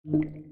Okay.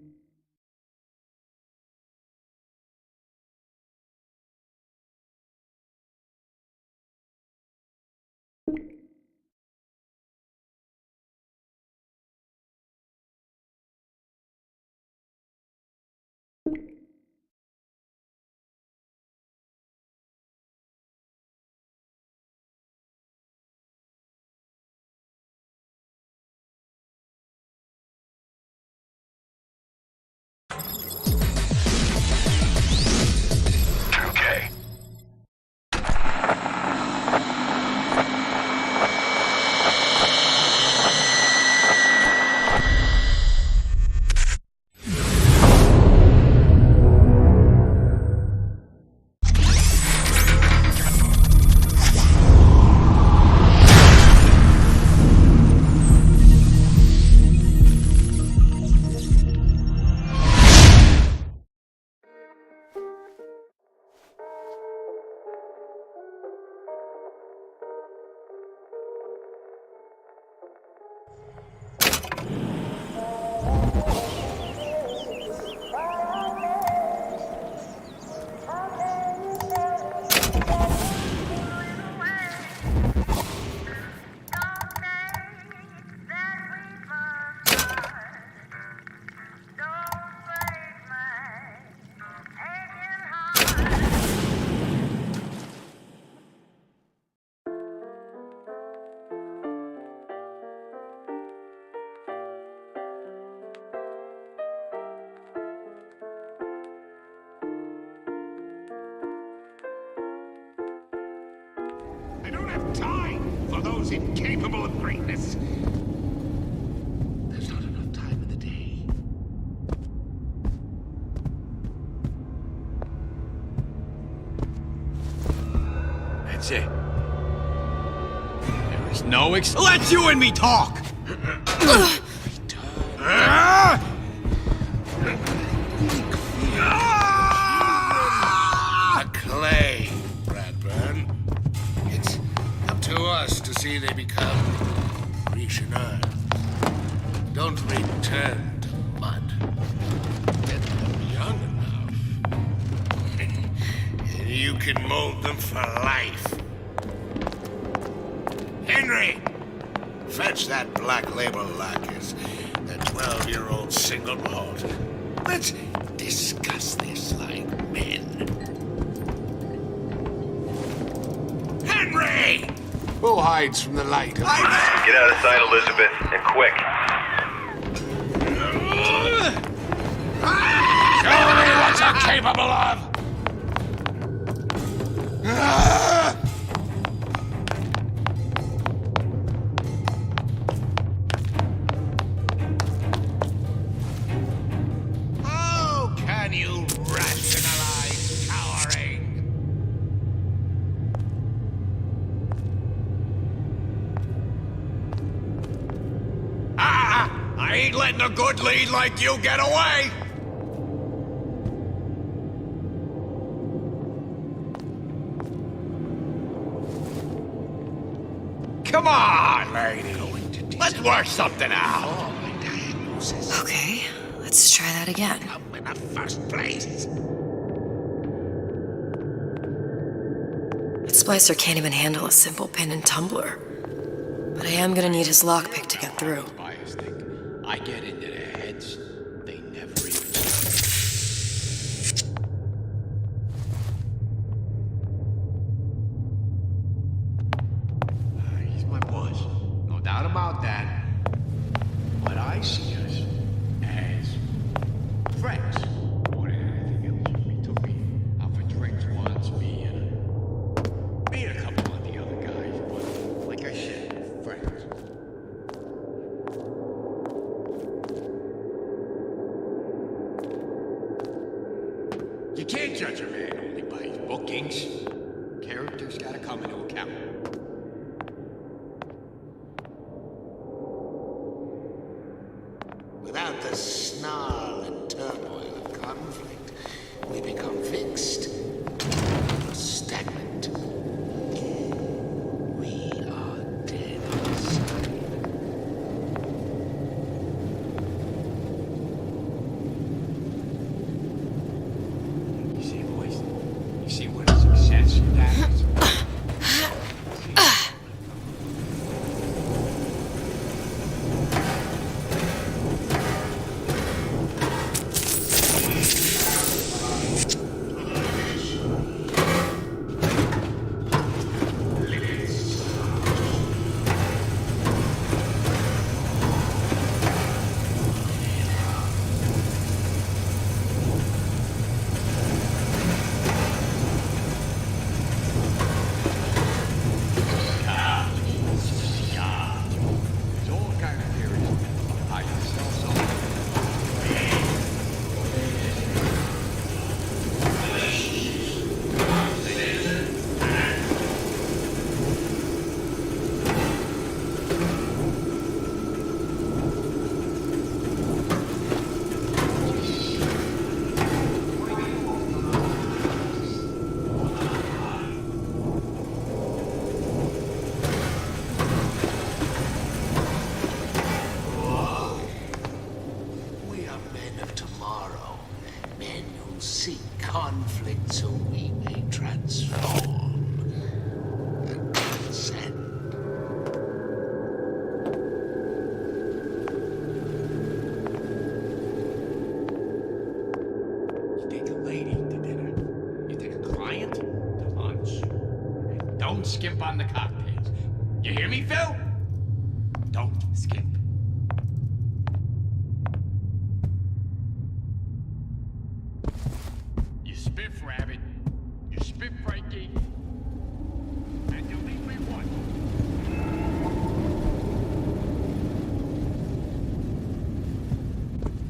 I don't have time for those incapable of greatness. There's not enough time in the day. That's it. There is no let you and me talk! Clay, Bradburn. It's up to us to see they become Rishoners. Don't return to mud. Get them young enough. You can mold them for life. Henry! Fetch that Black Label Lacquers, that 12-year-old single malt. Let's discuss this like men. Henry! Who hides from the light? Get out of sight, Elizabeth, and quick. Show me what you're capable of! How can you rationalize cowering? I ain't letting a good lead like you get away! Come on, lady. Let's work something out. Okay, let's try that again. In the first place. That splicer can't even handle a simple pin and tumbler. But I am gonna need his lockpick to get through. Buyers think I get into their heads. They never even. He's my boss. No doubt about that. But I see us as friends. More than anything else. He took me out for drinks once, me and a couple of the other guys. But like I said, friends. You can't judge a man only by his bookings. Character's gotta come into account. Without the snarl and turmoil of conflict, we become fixed, stagnant. We are dead inside. You see, boys? You see what a success that is? There's all kind of theories about how you sell something. We are men of tomorrow, men who seek conflict so we may transform and transcend. You take a lady to dinner. You take a client to lunch. And don't skimp on the cocktails. You hear me, Phil? Don't skimp. You spiff rabbit. You spiff Frankie. And you leave me what?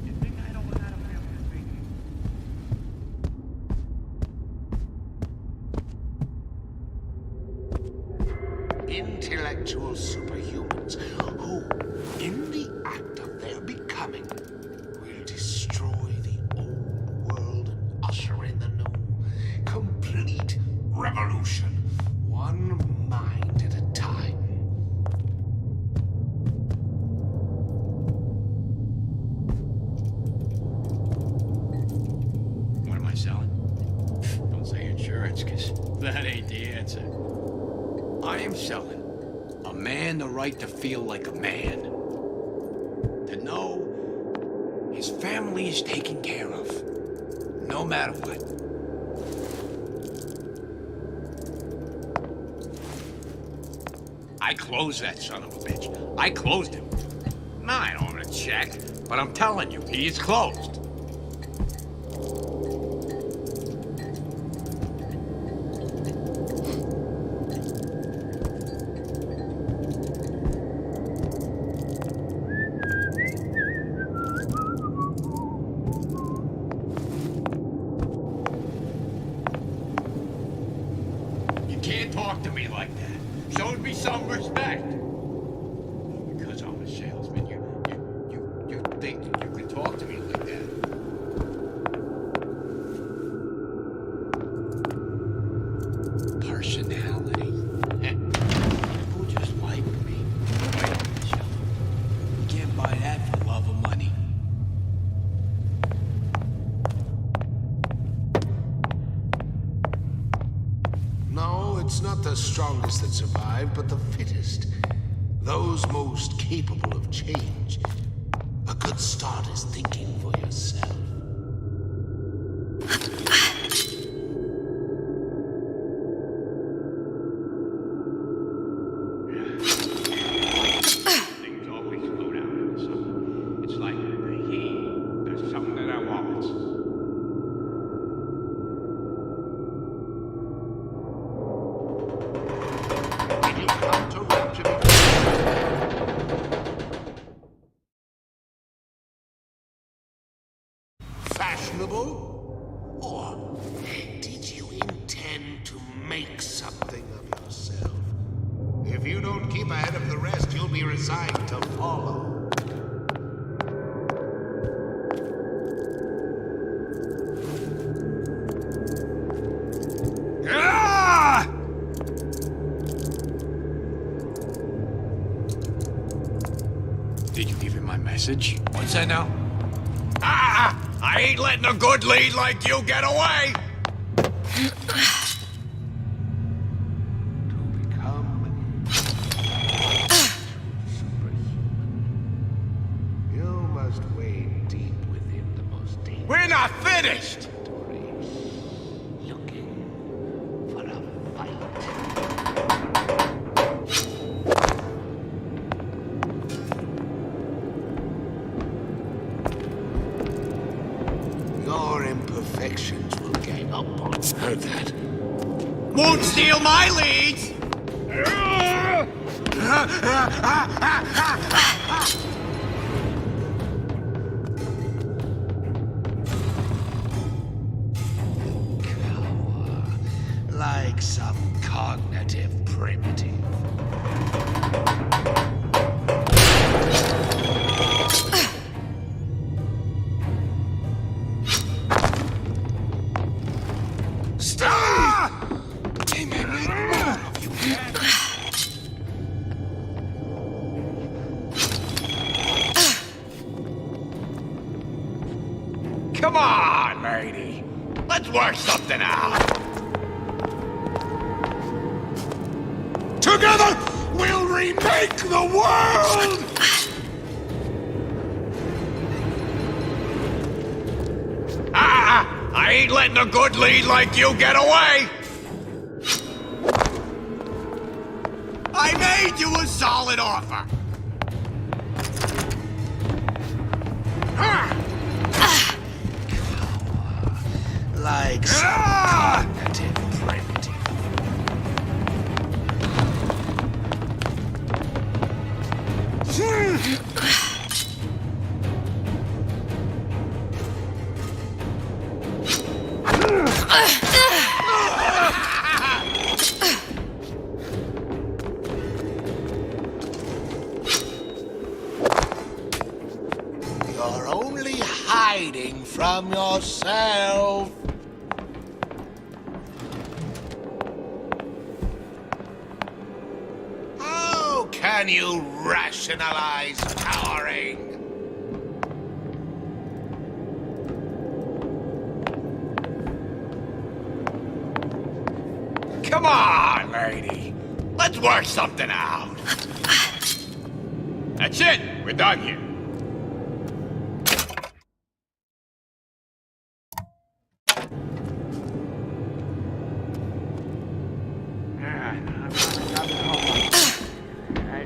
You think I don't know how to feel this thing? Intellectual superhumans who, in the act of their becoming, will destroy the old world and usher in the new. Complete revolution, one mind at a time. What am I selling? Don't say insurance, because that ain't the answer. I am selling a man the right to feel like a man. To know his family is taken care of, no matter what. I closed that son of a bitch. I closed him. Now I don't want to check, but I'm telling you, he is closed. You can't talk to me like that. Show me some respect. Because I'm a salesman, you strongest that survive, but the fittest. Those most capable of change. A good start is thinking for yourself. Things always slow down in the summer. It's like the heat. There's something that I want. Did you come to rapture me? Fashionable? Or did you intend to make something of yourself? If you don't keep ahead of the rest, you'll be resigned to follow. Did you give him my message? What's that now? I ain't letting a good lead like you get away! To become superhuman, you must wade deep within the most dangerous We're not finished! territories, looking for a fight. Your imperfections will gang up on you. Heard that? Won't steal my leads! Like some cognitive primitive. Stop! They may make more of you, Cat. Come on, lady. Let's work something out. Together, we'll remake the world! I ain't letting a good lead like you get away! I made you a solid offer! Like some cognitive primitive. You're only hiding from yourself. How can you rationalize powering? Come on, lady. Let's work something out. That's it. We're done here.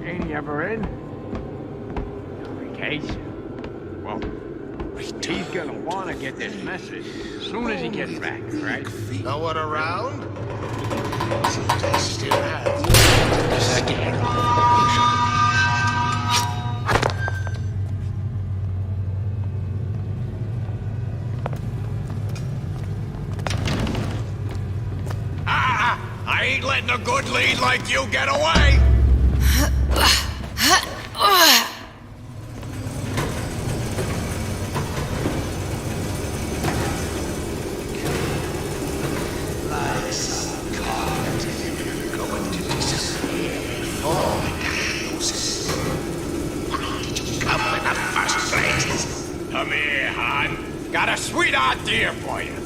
Ain't he ever in? Vacation? Well, he's gonna want to get this message as soon as he gets back, right? No one around? Seems I still have. Second. I ain't letting a good lead like you get away! Like some god going to disappear before diagnosis. Why did you come in the first place? Come here, hon. Got a sweet idea for you.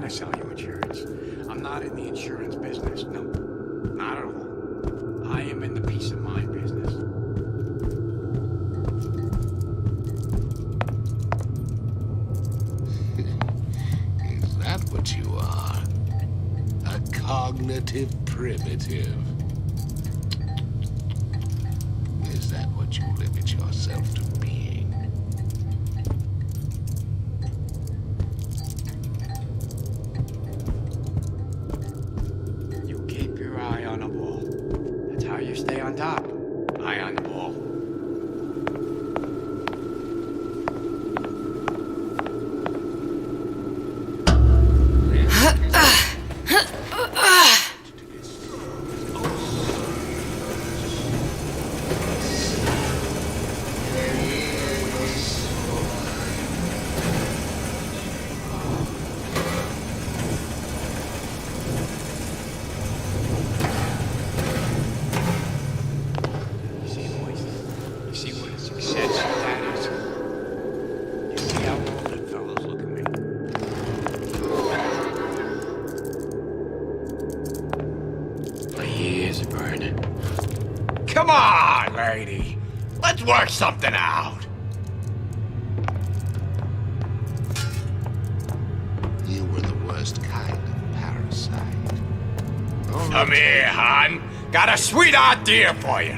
trying to sell you insurance. I'm not in the insurance business. No, not at all. I am in the peace of mind business. Is that what you are? A cognitive primitive? Is that what you limit yourself to being? You keep your eye on the ball. That's how you stay on top. Eye on the ball. You see what a success that is? You see how all the fellows look at me? My ears are burning. Come on, lady. Let's work something out. You were the worst kind of parasite. Come here, hon. Got a sweet idea for you.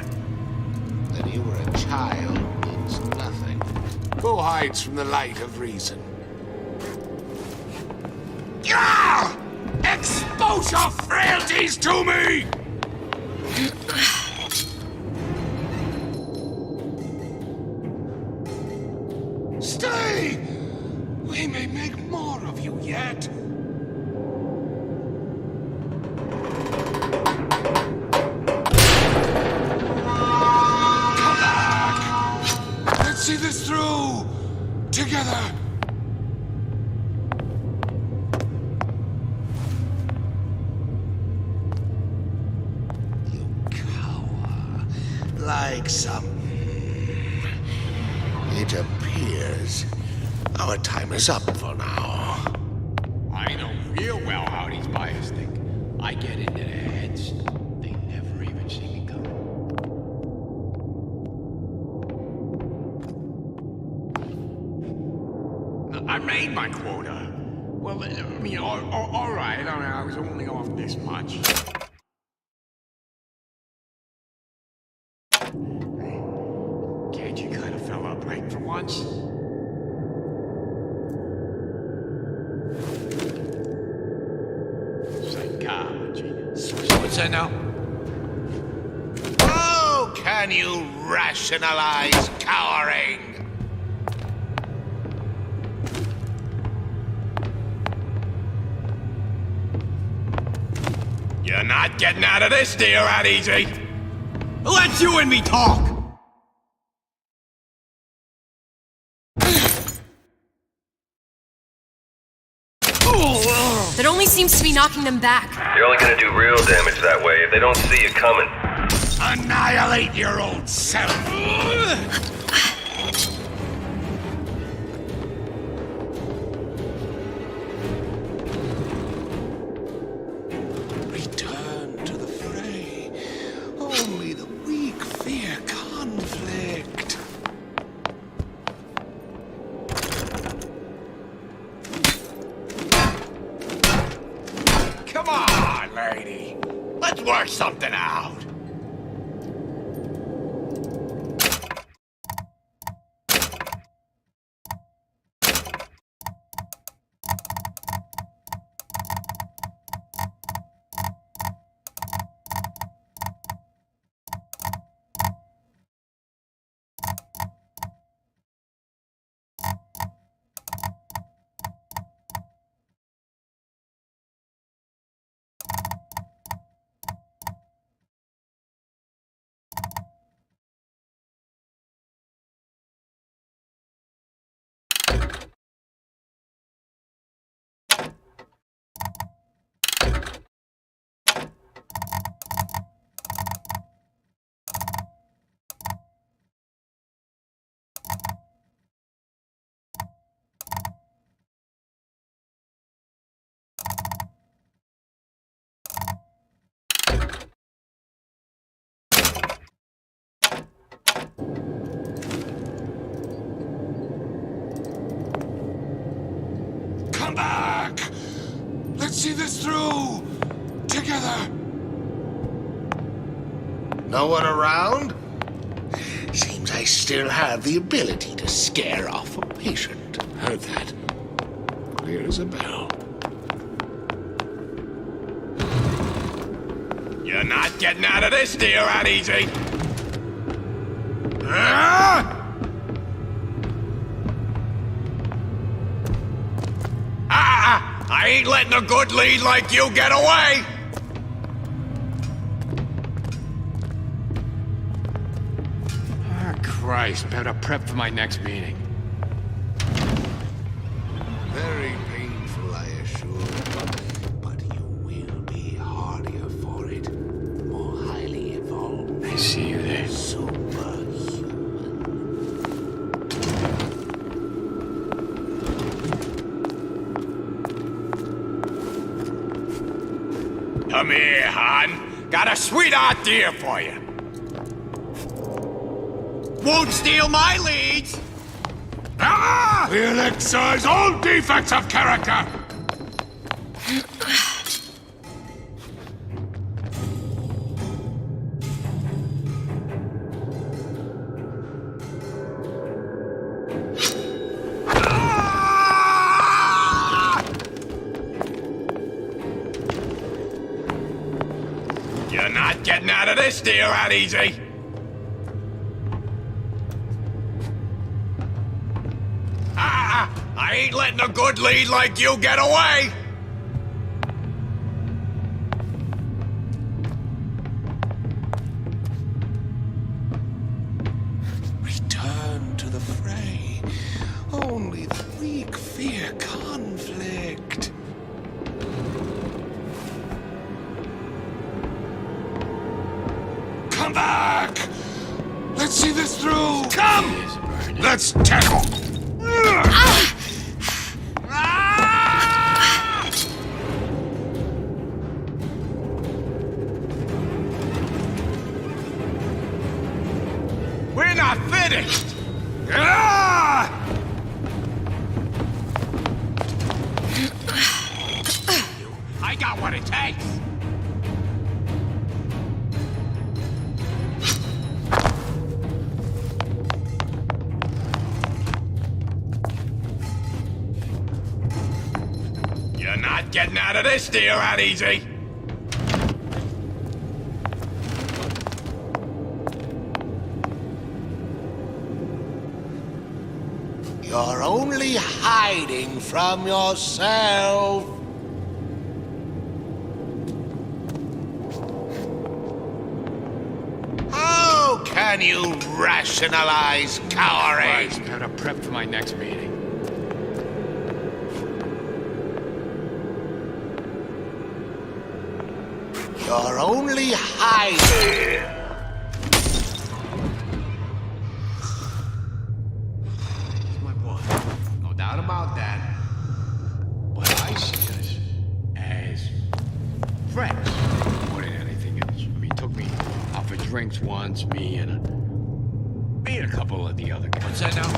That you were a child means nothing. Who hides from the light of reason? Ah! Expose your frailties to me! Stay! We may make more of you yet. Come back! Let's see this through! Together! You cower like some... It appears our time is up for now. I know real well how these buyers think. I get into their heads. They never even see me coming. I made my quota. Well, I mean, all right. I was only off this much. Can't you cut a fella a break for once? Psychology. What's that now? How can you rationalize cowering? You're not getting out of this deal that easy. Let you and me talk. That only seems to be knocking them back. You're only gonna do real damage that way if they don't see you coming. Annihilate your old self! Return to the fray. Only the weak fear conflict. Come on, lady. Let's work something out. this through! Together! No one around? Seems I still have the ability to scare off a patient. Heard that. Clear as a bell. You're not getting out of this deal that easy. Ah! I ain't letting a good lead like you get away! Ah, Christ, better prep for my next meeting. Very painful, I assure. But you will be hardier for it. More highly evolved. I see you there. Superhuman. Come here, hon. Got a sweet idea for you. Won't steal my leads! Ah! We'll excise all defects of character! You're not getting out of this deal that easy. I ain't letting a good lead like you get away. Return to the fray. Only the weak fear conflict. Come back! Let's see this through! Come! Let's tackle! We're not finished. I got what it takes. You're not getting out of this deal that easy. You're only hiding from yourself. How can you rationalize cowering? Christ, better prep for my next meeting. You're only hiding. He's my boy. No doubt about that. But I see us as friends more than anything else. I mean, he took me out for drinks once, me and a couple of the other guys. What's that now?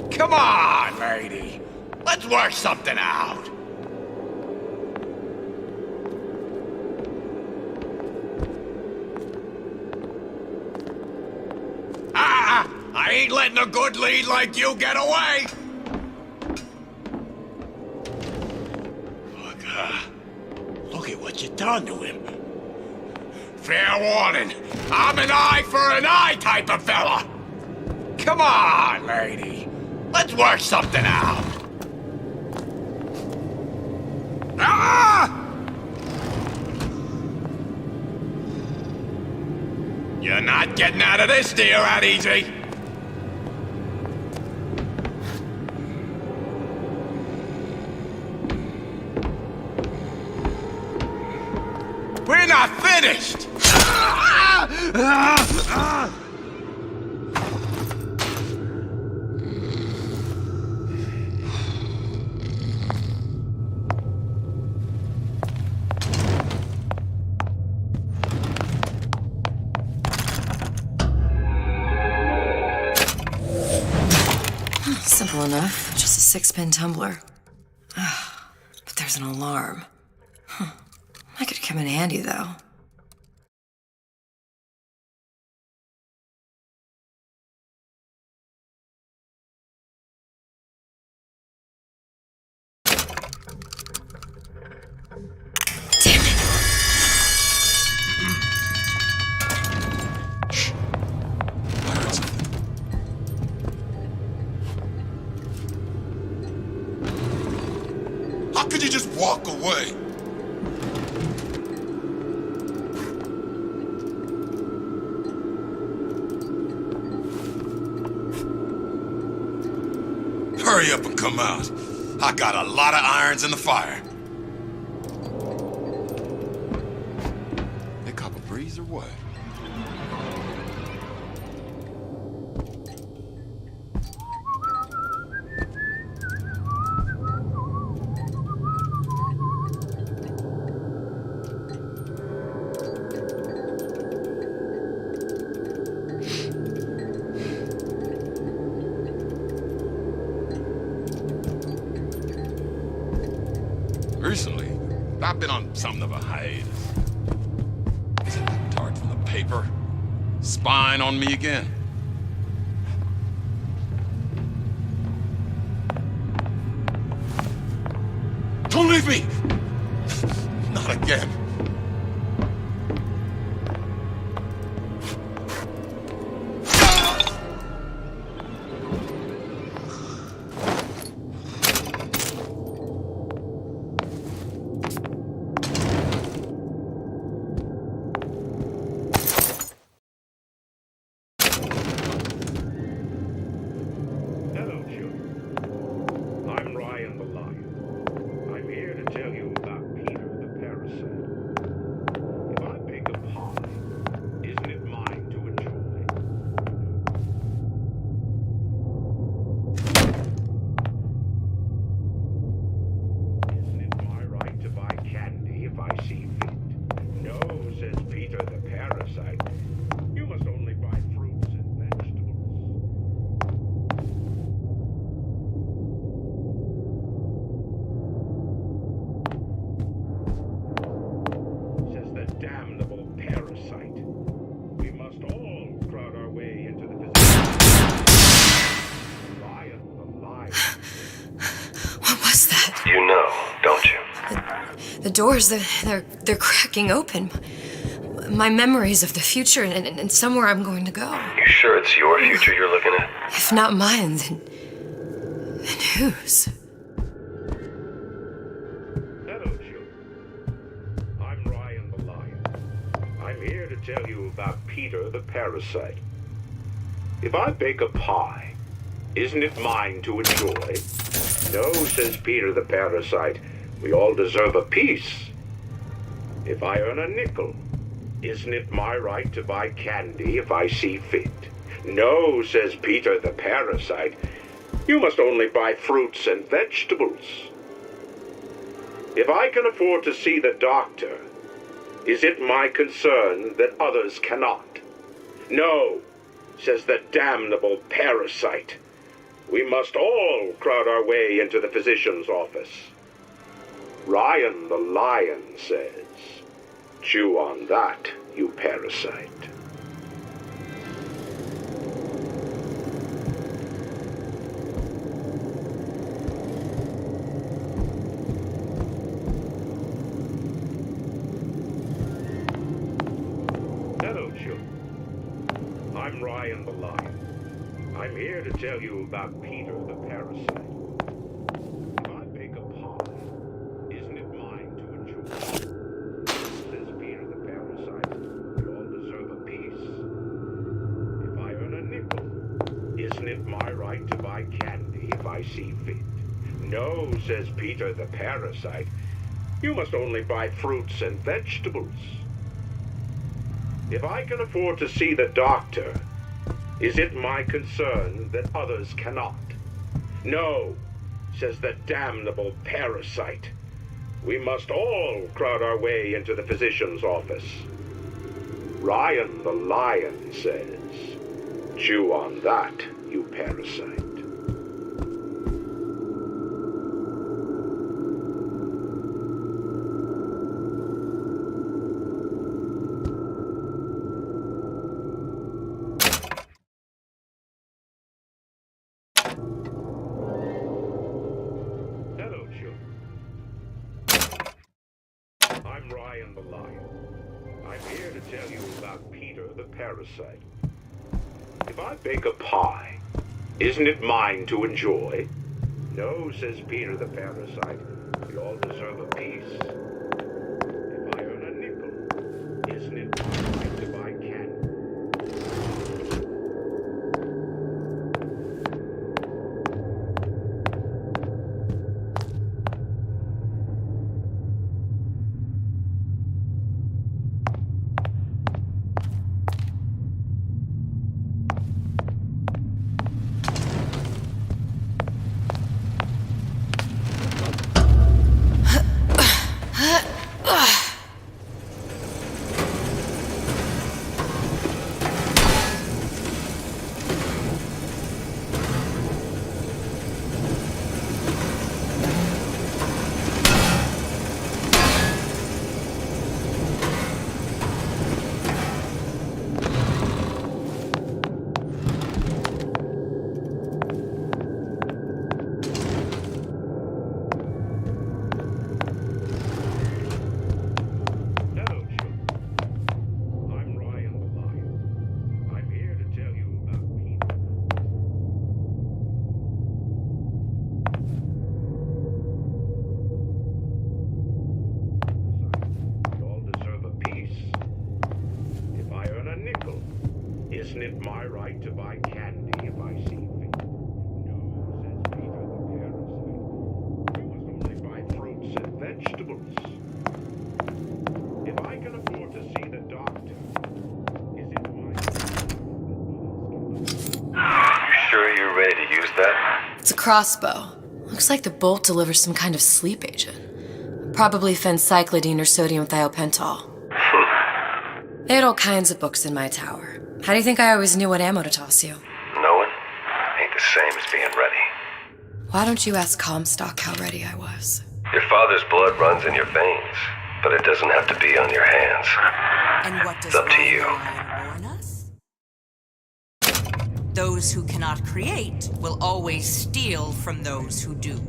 Come on, lady. Let's work something out. I ain't letting a good lead like you get away! Look at what you done to him. Fair warning, I'm an eye for an eye type of fella. Come on, lady. Let's work something out. You're not getting out of this deal that easy. We're not finished! Simple enough. Just a 6-pin tumbler. there's an alarm. That could come in handy, though. Damn it! I heard something. How could you just walk away? Hurry up and come out. I got a lot of irons in the fire. They cop a breeze or what? Recently, I've been on something of a hiatus. Is it that tart from the paper? Spying on me again? Don't leave me! Not again. Hello, children. I'm Ryan the Lion. I'm here to tell you about Peter the Parasite. If I bake a pie, isn't it mine to enjoy? Isn't it my right to buy candy if I see fit? No, says Peter the Parasite. You must only buy fruits and vegetables. Says the damnable parasite. We must all crowd our way into the position. Lion the lion. What was that? You know, don't you? The doors, they're cracking open. My memories of the future and somewhere I'm going to go. You sure it's your future you're looking at? If not mine, then whose? Hello, children. I'm Ryan the lion. I'm here to tell you about Peter the Parasite. If I bake a pie, isn't it mine to enjoy? No, says Peter the Parasite. We all deserve a piece. If I earn a nickel, isn't it my right to buy candy if I see fit? No, says Peter the Parasite. You must only buy fruits and vegetables. If I can afford to see the doctor, is it my concern that others cannot? No, says the damnable parasite. We must all crowd our way into the physician's office. Ryan the lion says, chew on that, you parasite. Hello, children. I'm Ryan the lion. I'm here to tell you about Peter the Parasite. If I bake a pie, isn't it mine to enjoy? Says Peter the Parasite. We all deserve a piece. If I earn a nickel, isn't it my right to buy candy if I see fit? No, says Peter the Parasite. You must only buy fruits and vegetables. If I can afford to see the doctor, is it my concern that others cannot? No, says the damnable parasite. We must all crowd our way into the physician's office. Ryan the lion says, chew on that, you parasite. Ryan the Lion. I'm here to tell you about Peter the Parasite. If I bake a pie, isn't it mine to enjoy? No, says Peter the Parasite. We all deserve a piece. If I earn a nickel, isn't it my right to buy candy? Hello, children. I'm Ryan the Lion. I'm here to tell you about Peter. We all deserve a piece. If I earn a nickel, isn't it my right to buy candy if I see fit? No, says Peter the Parasite. I must only buy fruits and vegetables. If I can afford to see the doctor, is it my... You sure you're ready to use that? It's a crossbow. Looks like the bolt delivers some kind of sleep agent. Probably phencyclidine or sodium thiopental. They had all kinds of books in my tower. How do you think I always knew what ammo to toss you? Knowing ain't the same as being ready. Why don't you ask Comstock how ready I was? Your father's blood runs in your veins, but it doesn't have to be on your hands. And what does It's up to Ryan you. the Lion warn us? Those who cannot create will always steal from those who do.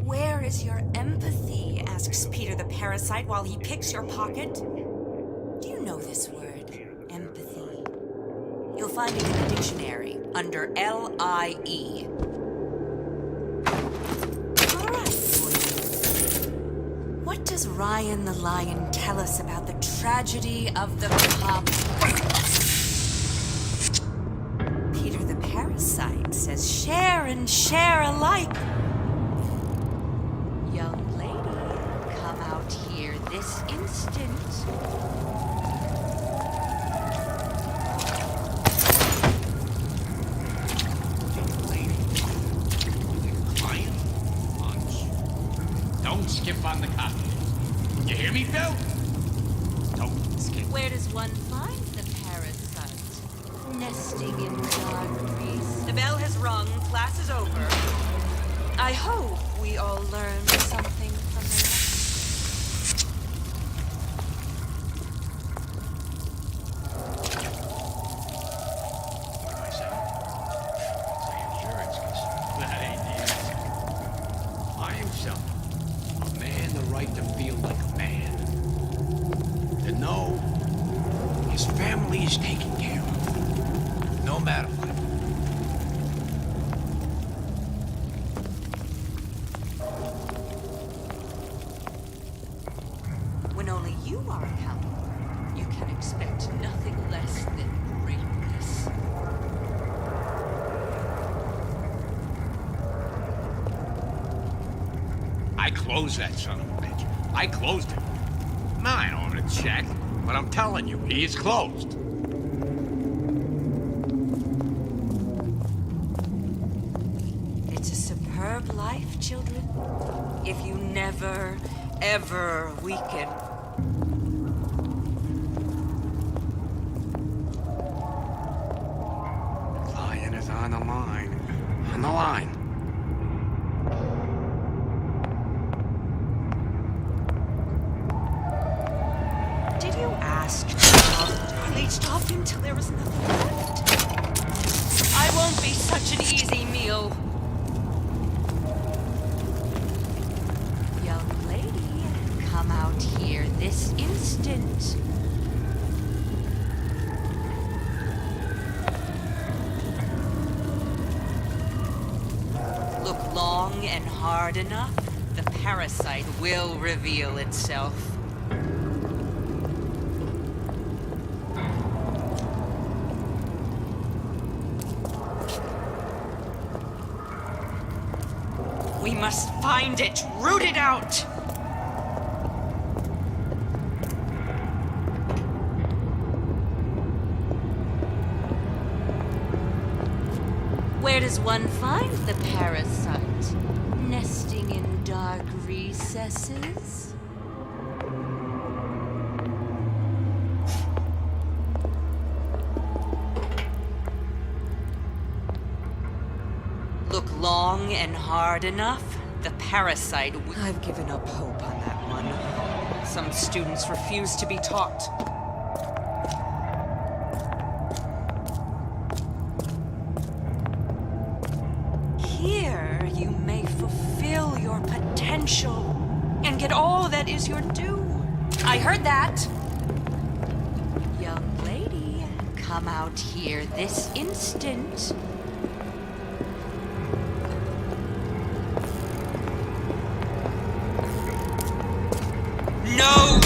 Where is your empathy? Asks Peter the Parasite while he picks your pocket. Do you know this word? Empathy. You'll find it in the dictionary under L-I-E. All right, boys. What does Ryan the Lion tell us about the tragedy of the cosmos? Peter the Parasite says share and share alike. Young lady, come out here this instant. Lion, lunch. Don't skip on the coffee. You hear me, Phil? Don't skip. Where does one find the parasite? Nesting in dark trees. The bell has rung. Class is over. I hope we all learned something from that. What am I saying? Say insurance, 'cause that ain't the answer. I himself, a man the right to feel like a man. To know his family is taken care of, no matter what. When only you are accountable, you can expect nothing less than greatness. I closed that son of a bitch. I closed it. Now I don't want to check, but I'm telling you, he is closed. It's a superb life, children, if you never, ever weaken. Lion is on the line. On the line. Did you ask to stop? Leached off until there was nothing left. I won't be such an easy meal. Young lady, this instant. Look long and hard enough, the parasite will reveal itself. We must find it, root it out! Where does one find the parasite? Nesting in dark recesses? Look long and hard enough, the parasite I've given up hope on that one. Some students refuse to be taught. Here, you may fulfill your potential and get all that is your due. I heard that. Young lady, come out here this instant. No!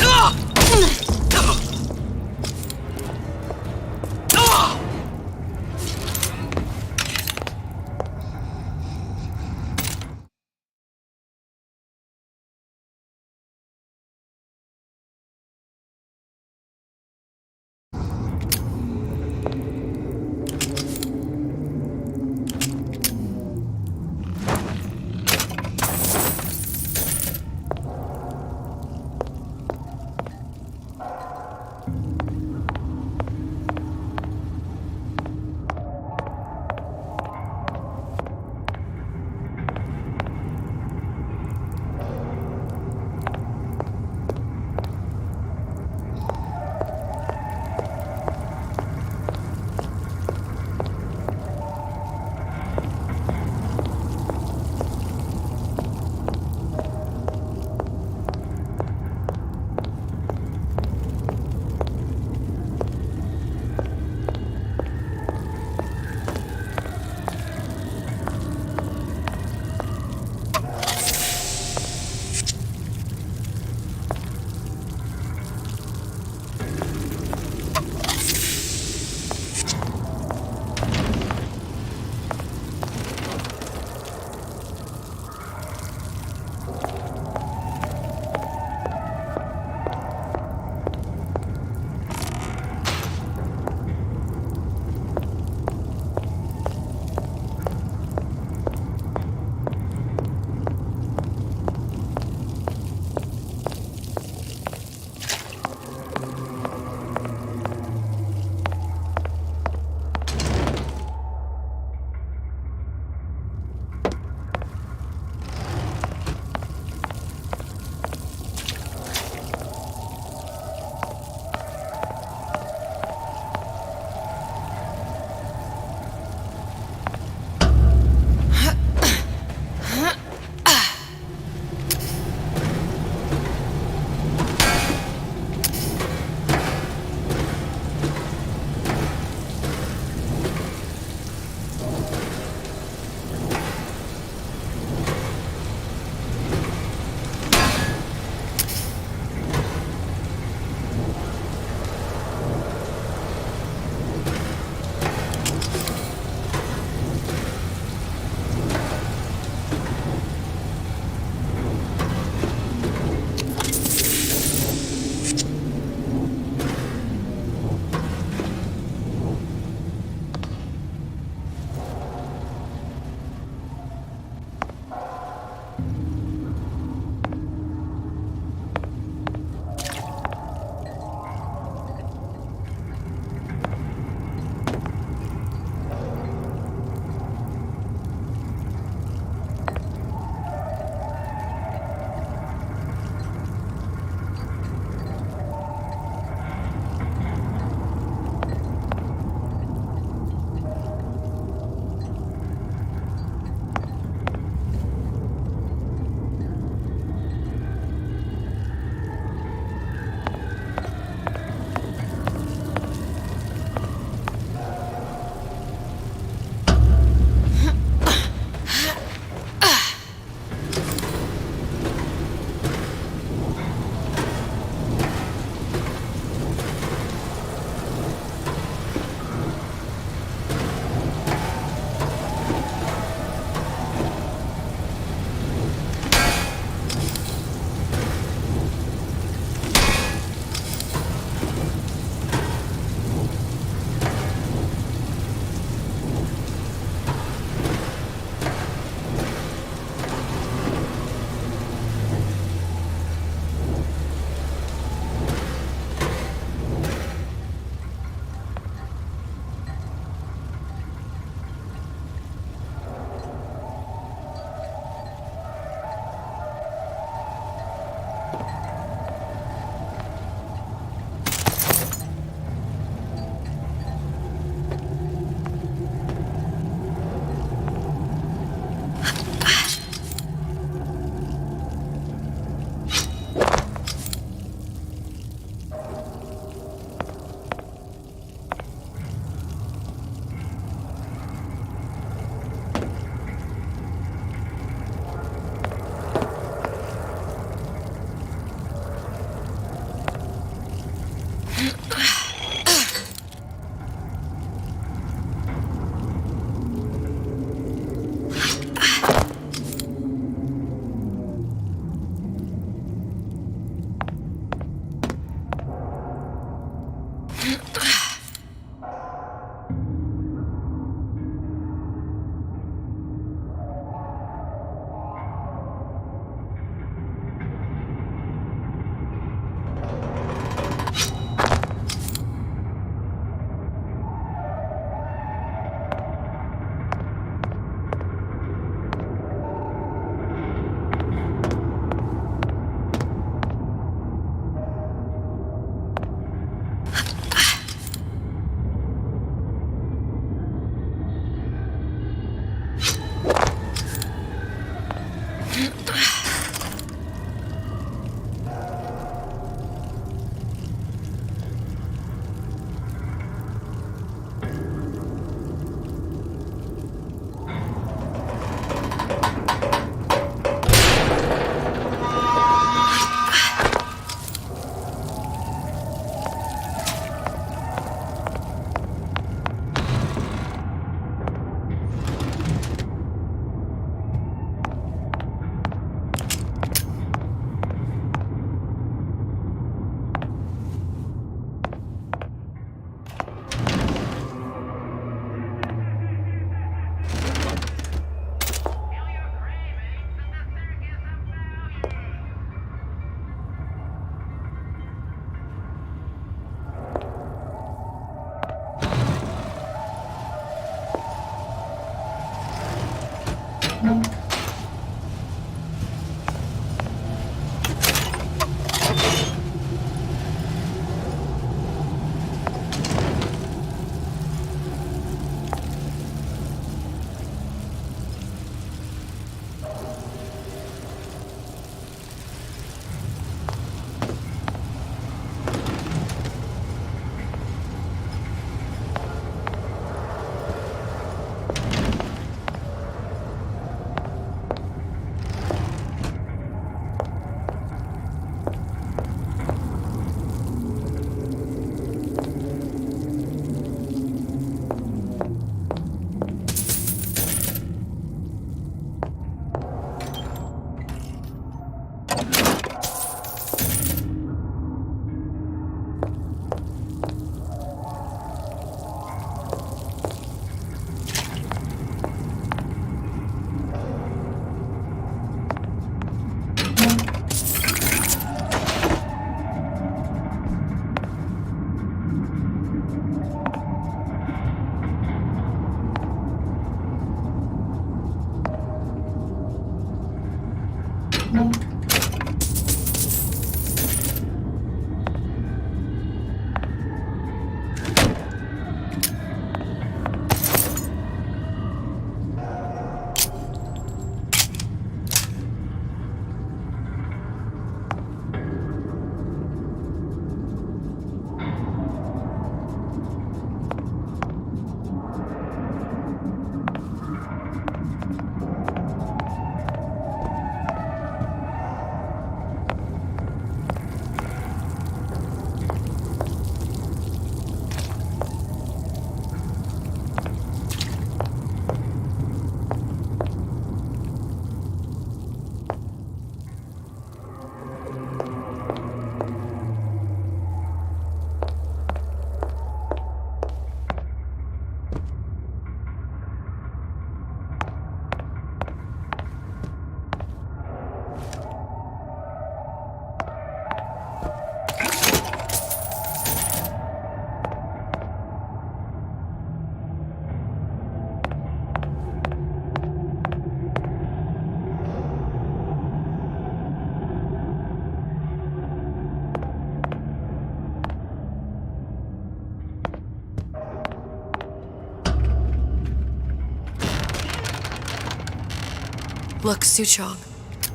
Look, Suchong.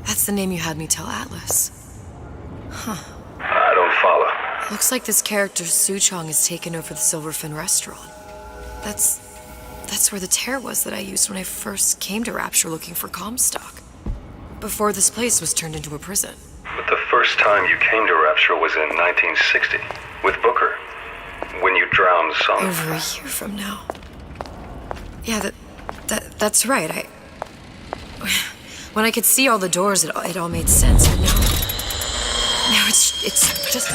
That's the name you had me tell Atlas. I don't follow. Looks like this character, Suchong, has taken over the Silverfin restaurant. That's where the tear was that I used when I first came to Rapture looking for Comstock. Before this place was turned into a prison. But the first time you came to Rapture was in 1960, with Booker. When you drowned some... Over a year from now. Yeah, that's right. When I could see all the doors, it all made sense. But now it's just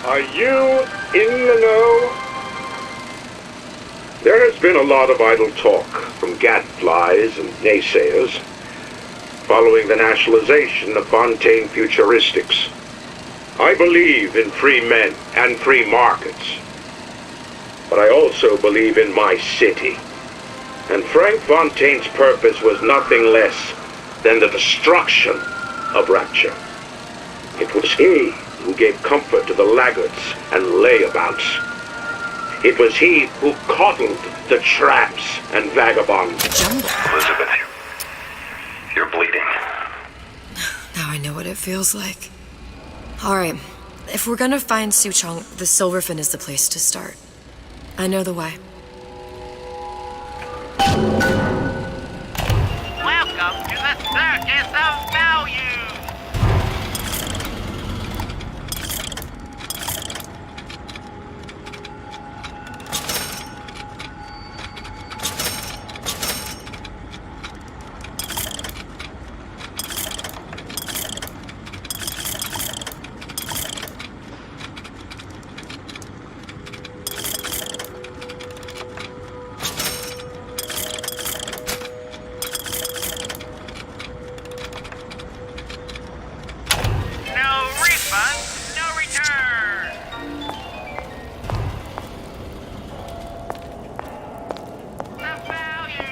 Are you in the know? There has been a lot of idle talk from gadflies and naysayers following the nationalization of Fontaine Futuristics. I believe in free men and free markets, but I also believe in my city. And Frank Fontaine's purpose was nothing less than the destruction of Rapture. It was he who gave comfort to the laggards and layabouts. It was he who coddled the tramps and vagabonds. Elizabeth, you're bleeding. Now I know what it feels like. Alright, if we're gonna find Suchong, the Silverfin is the place to start. I know the way. Welcome to the Circus of Value! No refund, no return! The value!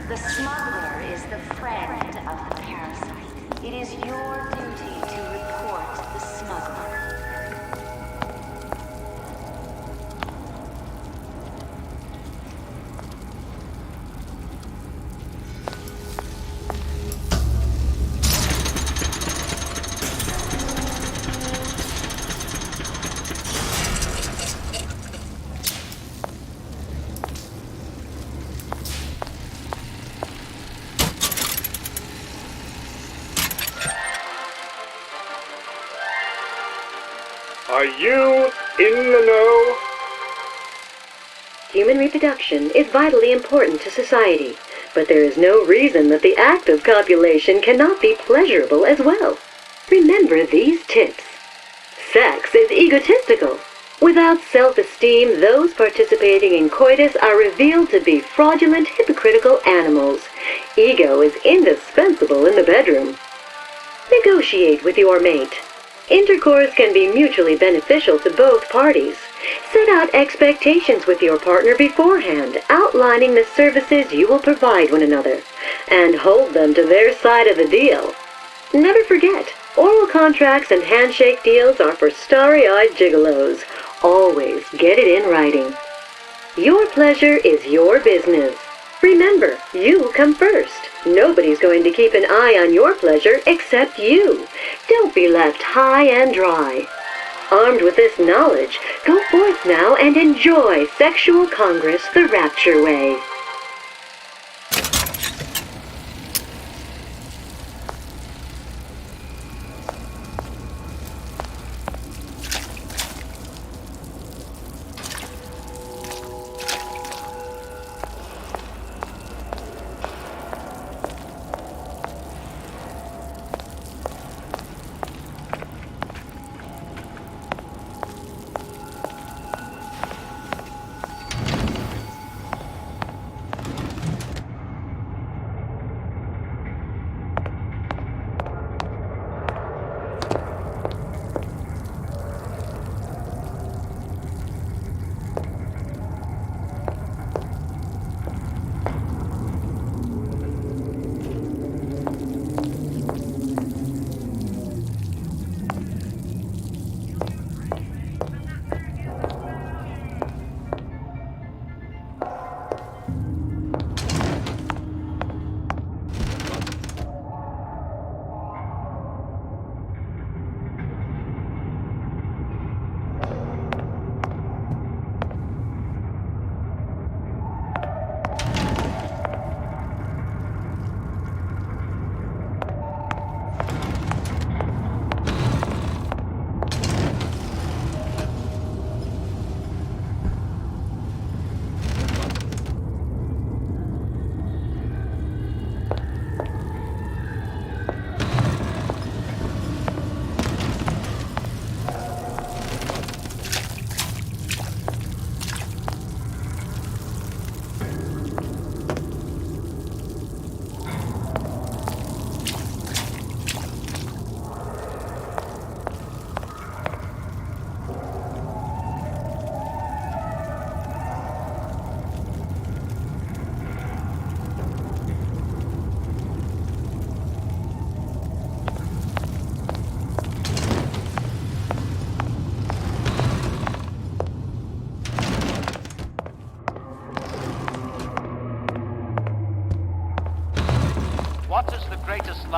The smuggler is the friend of the parasite. It is your duty to report the smuggler. Are you in the know? Human reproduction is vitally important to society, but there is no reason that the act of copulation cannot be pleasurable as well. Remember these tips. Sex is egotistical. Without self-esteem, those participating in coitus are revealed to be fraudulent, hypocritical animals. Ego is indispensable in the bedroom. Negotiate with your mate. Intercourse can be mutually beneficial to both parties. Set out expectations with your partner beforehand, outlining the services you will provide one another, and hold them to their side of the deal. Never forget, oral contracts and handshake deals are for starry-eyed gigolos. Always get it in writing. Your pleasure is your business. Remember, you come first. Nobody's going to keep an eye on your pleasure except you. Don't be left high and dry. Armed with this knowledge, go forth now and enjoy Sexual Congress the Rapture way.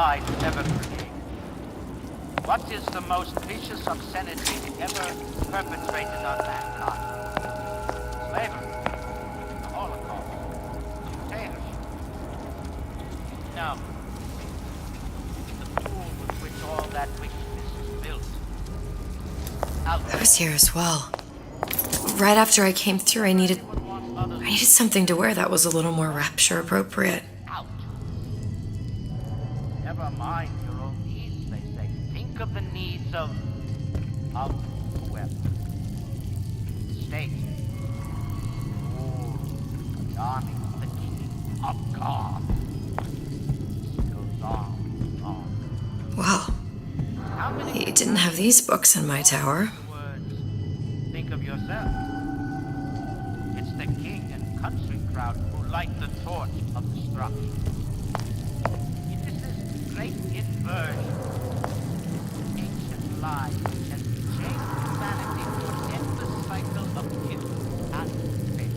life ever created? What is the most vicious obscenity ever perpetrated on mankind? Slavery, the Holocaust, dictatorship. No. The tool with which all that wickedness is built. I was here as well. Right after I came through, I needed something to wear that was a little more rapture appropriate. Out. Never mind your own needs, they say. Think of the needs of whoever. The state. Or the army, the king of God. It goes on and on. Well, How many you didn't have these books in my tower. words? Think of yourself. It's the king and country crowd who light the torch of destruction. It is this great inversion, ancient lies, which has changed humanity to an endless cycle of guilt and faith.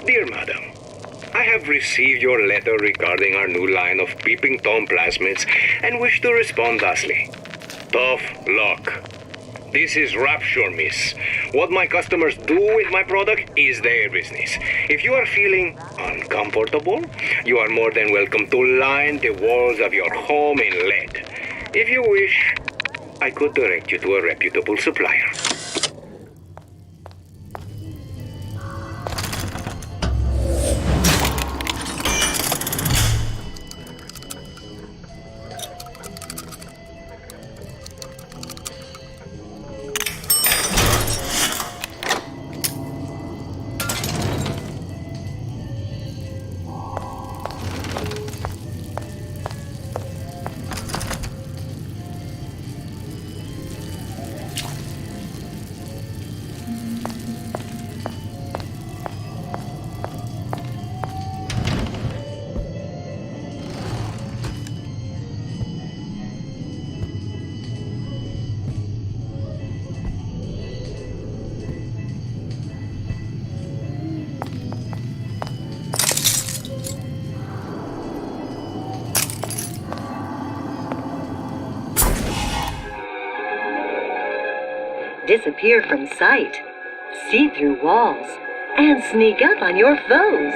Dear Madam, I have received your letter regarding our new line of peeping Tom plasmids and wish to respond thusly. Tough luck. This is Rapture, miss. What my customers do with my product is their business. If you are feeling uncomfortable, you are more than welcome to line the walls of your home in lead. If you wish, I could direct you to a reputable supplier. Disappear from sight, see through walls, and sneak up on your foes.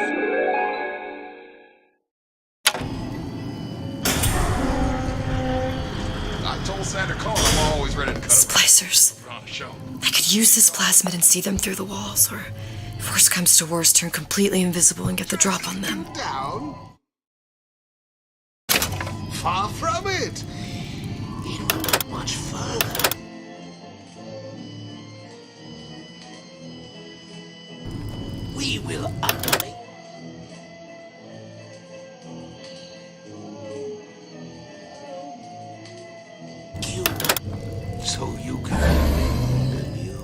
I told Santa Claus I'm always ready to cut Splicers. on a show. I could use this plasmid and see them through the walls, or if worst comes to worst, turn completely invisible and get the drop on them. Down? Far from it. It will go much further. We will unmake you so you can make anew.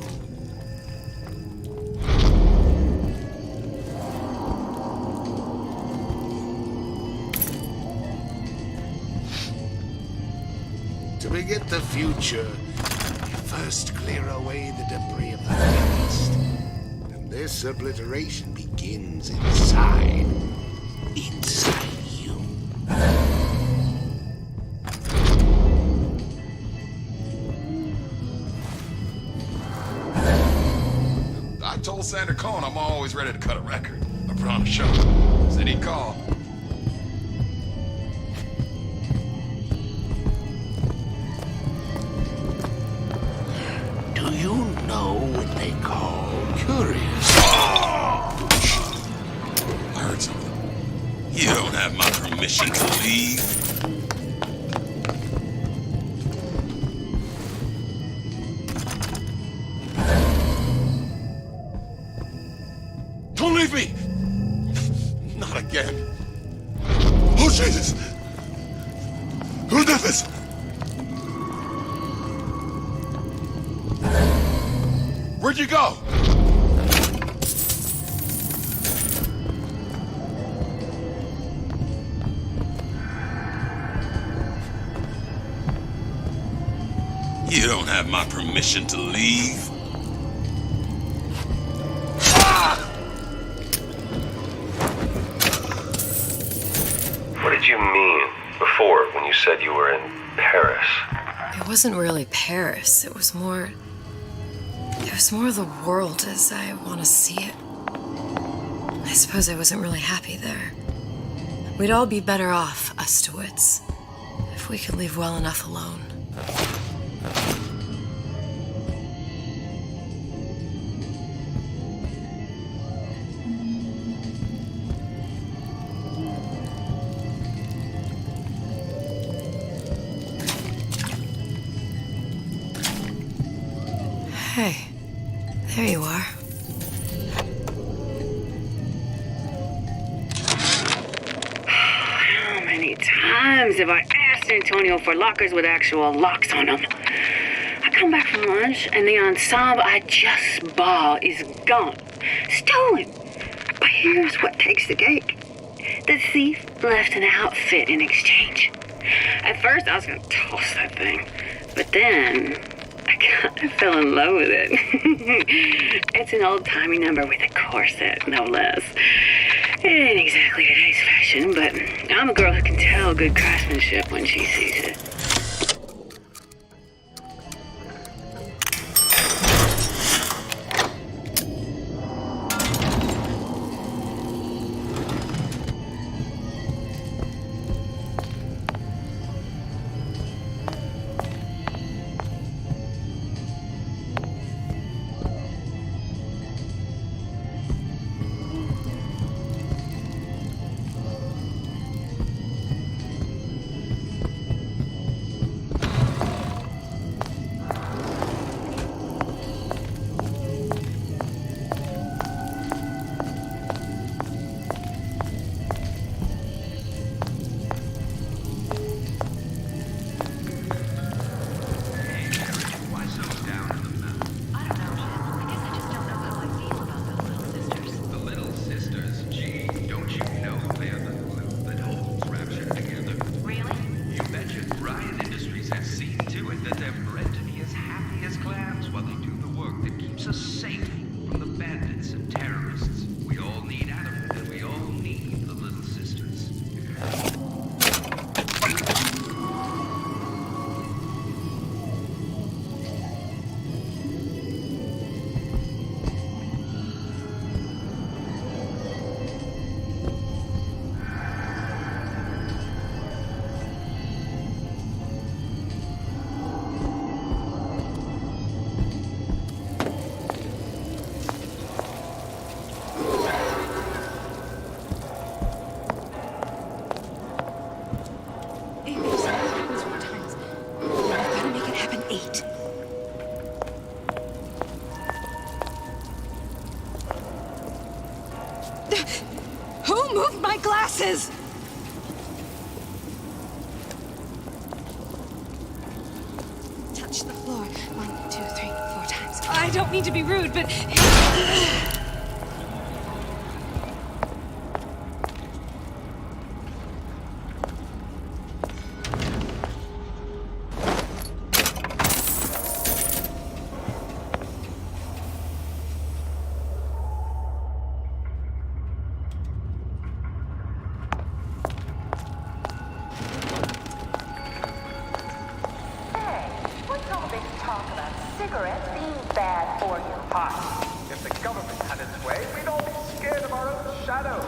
To beget the future, we first clear away the debris of the past. And this obliteration begins inside you. told Sandra Cohen I'm always ready to cut a record. I put on a show. Said he'd call. Do you know what they call curious? I heard something. You don't have my permission to leave. Don't leave me! Not again. Oh, Jesus! Who did this? Where'd you go? You don't have my permission to leave. What did you mean before when you said you were in Paris? It wasn't really Paris. It was more of the world as I want to see it. I suppose I wasn't really happy there. We'd all be better off, us Stewits, if we could leave well enough alone. Hey, there you are. How many times have I asked Antonio for lockers with actual locks on them? I come back from lunch and the ensemble I just bought is gone. Stolen. But here's what takes the cake. The thief left an outfit in exchange. At first I was going to toss that thing, but then I kind of fell in love with it. It's an old-timey number with a corset, no less. It ain't exactly today's fashion, but I'm a girl who can tell good craftsmanship when she sees it. Who moved my glasses? Touch the floor 1, 2, 3, 4 times. I don't mean to be rude, but... What's all this talk about cigarettes being bad for your heart? If If the government had its way, we'd all be scared of our own shadows.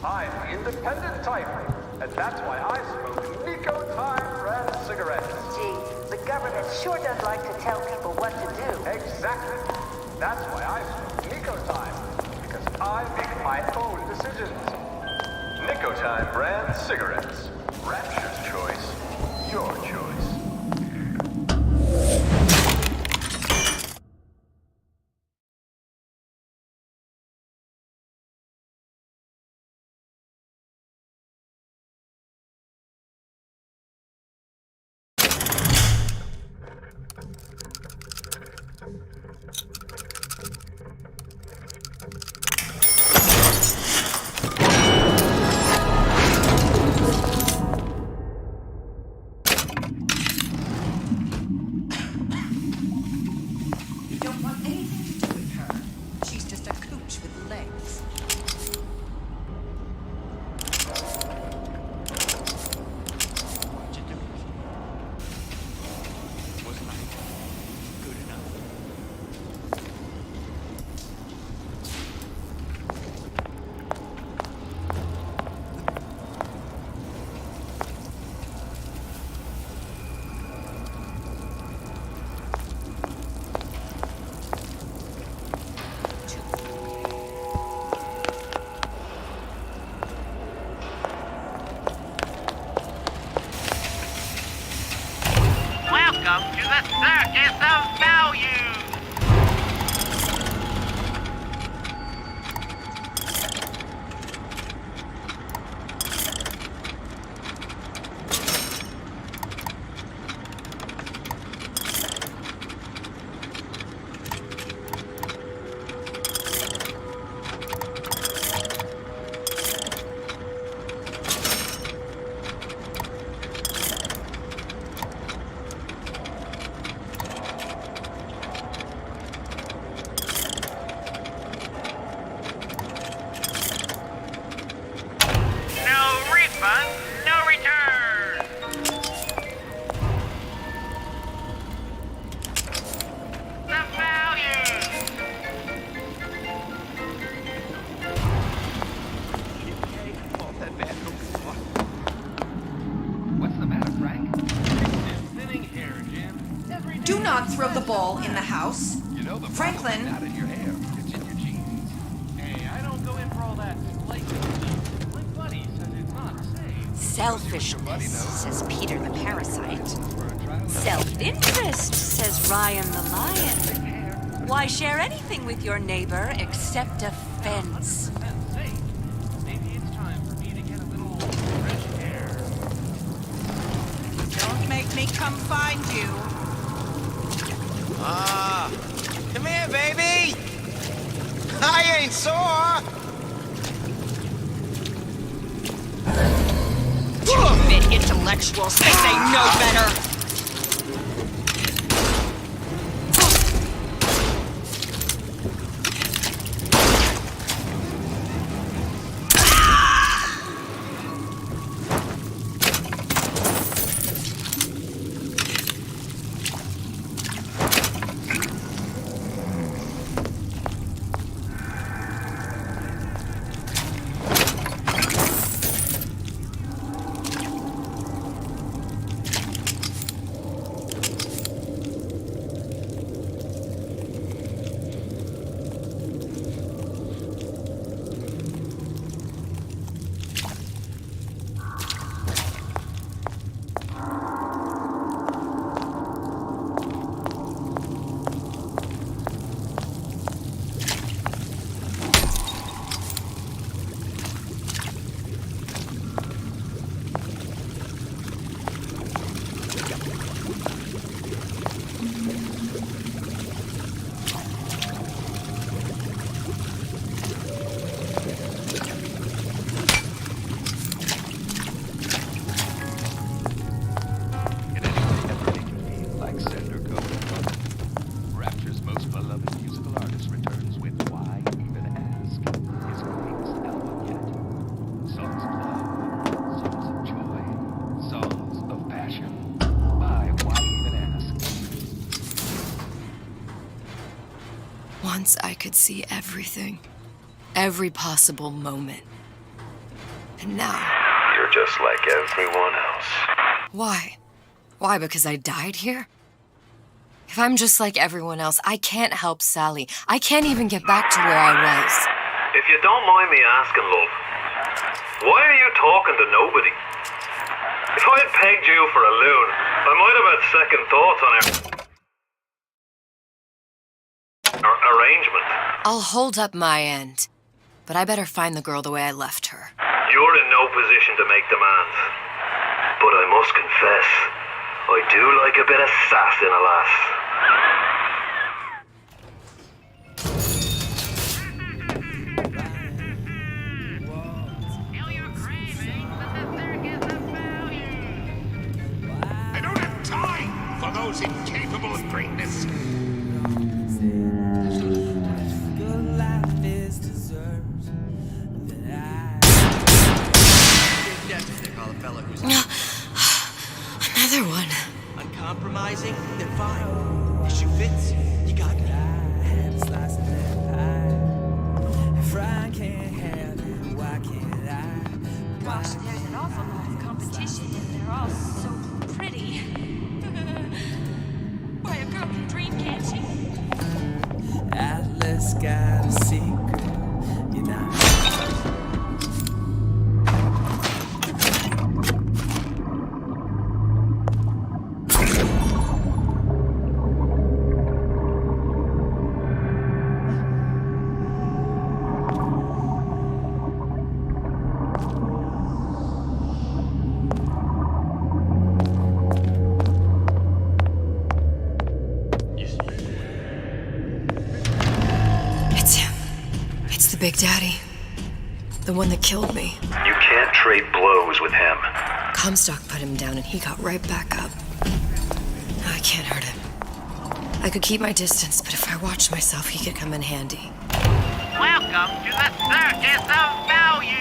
I'm the independent type, and that's why I smoke Nico Time brand cigarettes. Gee, the government sure does like to tell people what to do. Exactly. That's why I smoke Nico Time, because I make my own decisions. Nico Time brand cigarettes. Rapture's choice. Your choice. Welcome to the Circus of Value! No return! The value! What's the matter, Frank? It's thinning hair, Jim. Do not throw the ball in the house. You know the Franklin. Not in your hair. It's in your jeans. Hey, I don't go in for all that slicing stuff. My buddy says it's not safe. Selfishness, says Peter the Parasite. Self-interest, says Ryan the Lion. Why share anything with your neighbor except a fence? Maybe it's time for me to get a little fresh air. Don't make me come find you. Come here, baby! I ain't sore! Stupid intellectuals think they know better! Once I could see everything. Every possible moment. And now... You're just like everyone else. Why? Why, because I died here? If I'm just like everyone else, I can't help Sally. I can't even get back to where I was. If you don't mind me asking, love, why are you talking to nobody? If I had pegged you for a loon, I might have had second thoughts on our arrangement. I'll hold up my end, but I better find the girl the way I left her. You're in no position to make demands. But I must confess, I do like a bit of sass in a lass. I don't have time for those incapable of greatness. Another one. Uncompromising, then fine. The shoe fits, you got me. Gosh, there's an awful lot of competition, and they're all so pretty. Why, a girl can dream, can't she? Atlas got a secret, you know. Big Daddy. The one that killed me. You can't trade blows with him. Comstock put him down and he got right back up. I can't hurt him. I could keep my distance, but if I watched myself, he could come in handy. Welcome to the Circus of Value!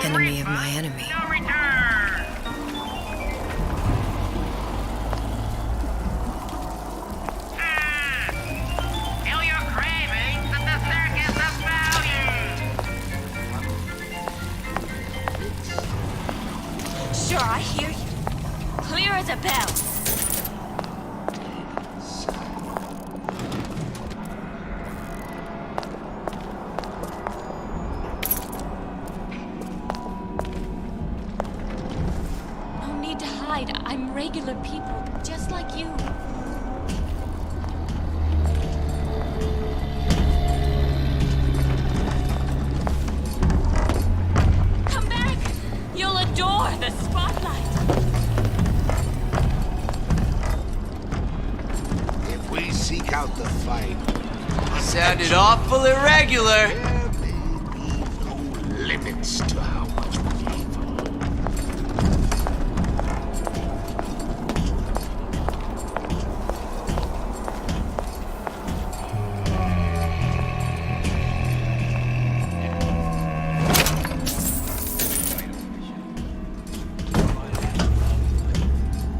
Enemy of my enemy. No return! Kill your cravings at the Circus of Value! Sure, I hear you. Clear as a bell. I'm regular people, just like you. Come back! You'll adore the spotlight. If we seek out the fight, Sounded awful irregular. there may be no limits to how much we give.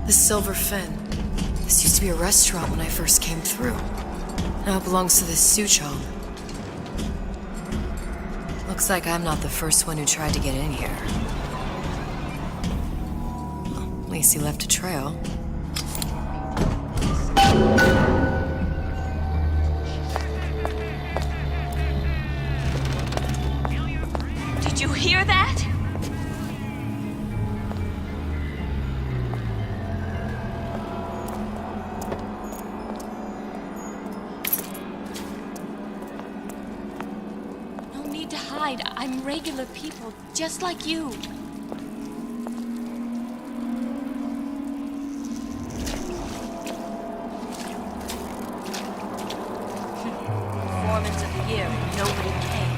The Silver Fin. This used to be a restaurant when I first came through. Now it belongs to this Suchong. Looks like I'm not the first one who tried to get in here. Well, at least he left a trail. Did you hear that? No need to hide. I'm regular people, just like you. year and nobody came.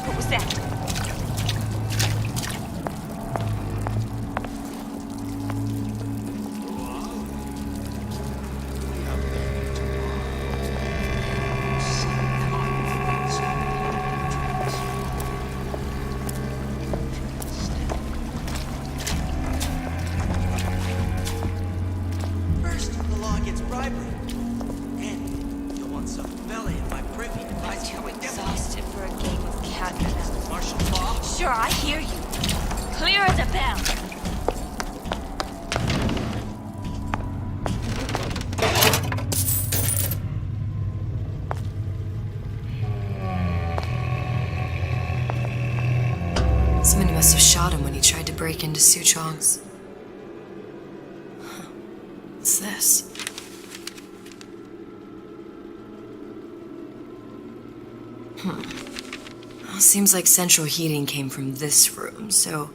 What was that? First, the law gets bribery. Then, you'll want some belly in my privy to I'm rise too to a exhausted for a game of cat and mouse. martial law. Sure, I hear you. Clear as a bell. Somebody must have shot him when he tried to break into Su Chong's. Huh. What's this? Well, seems like central heating came from this room, so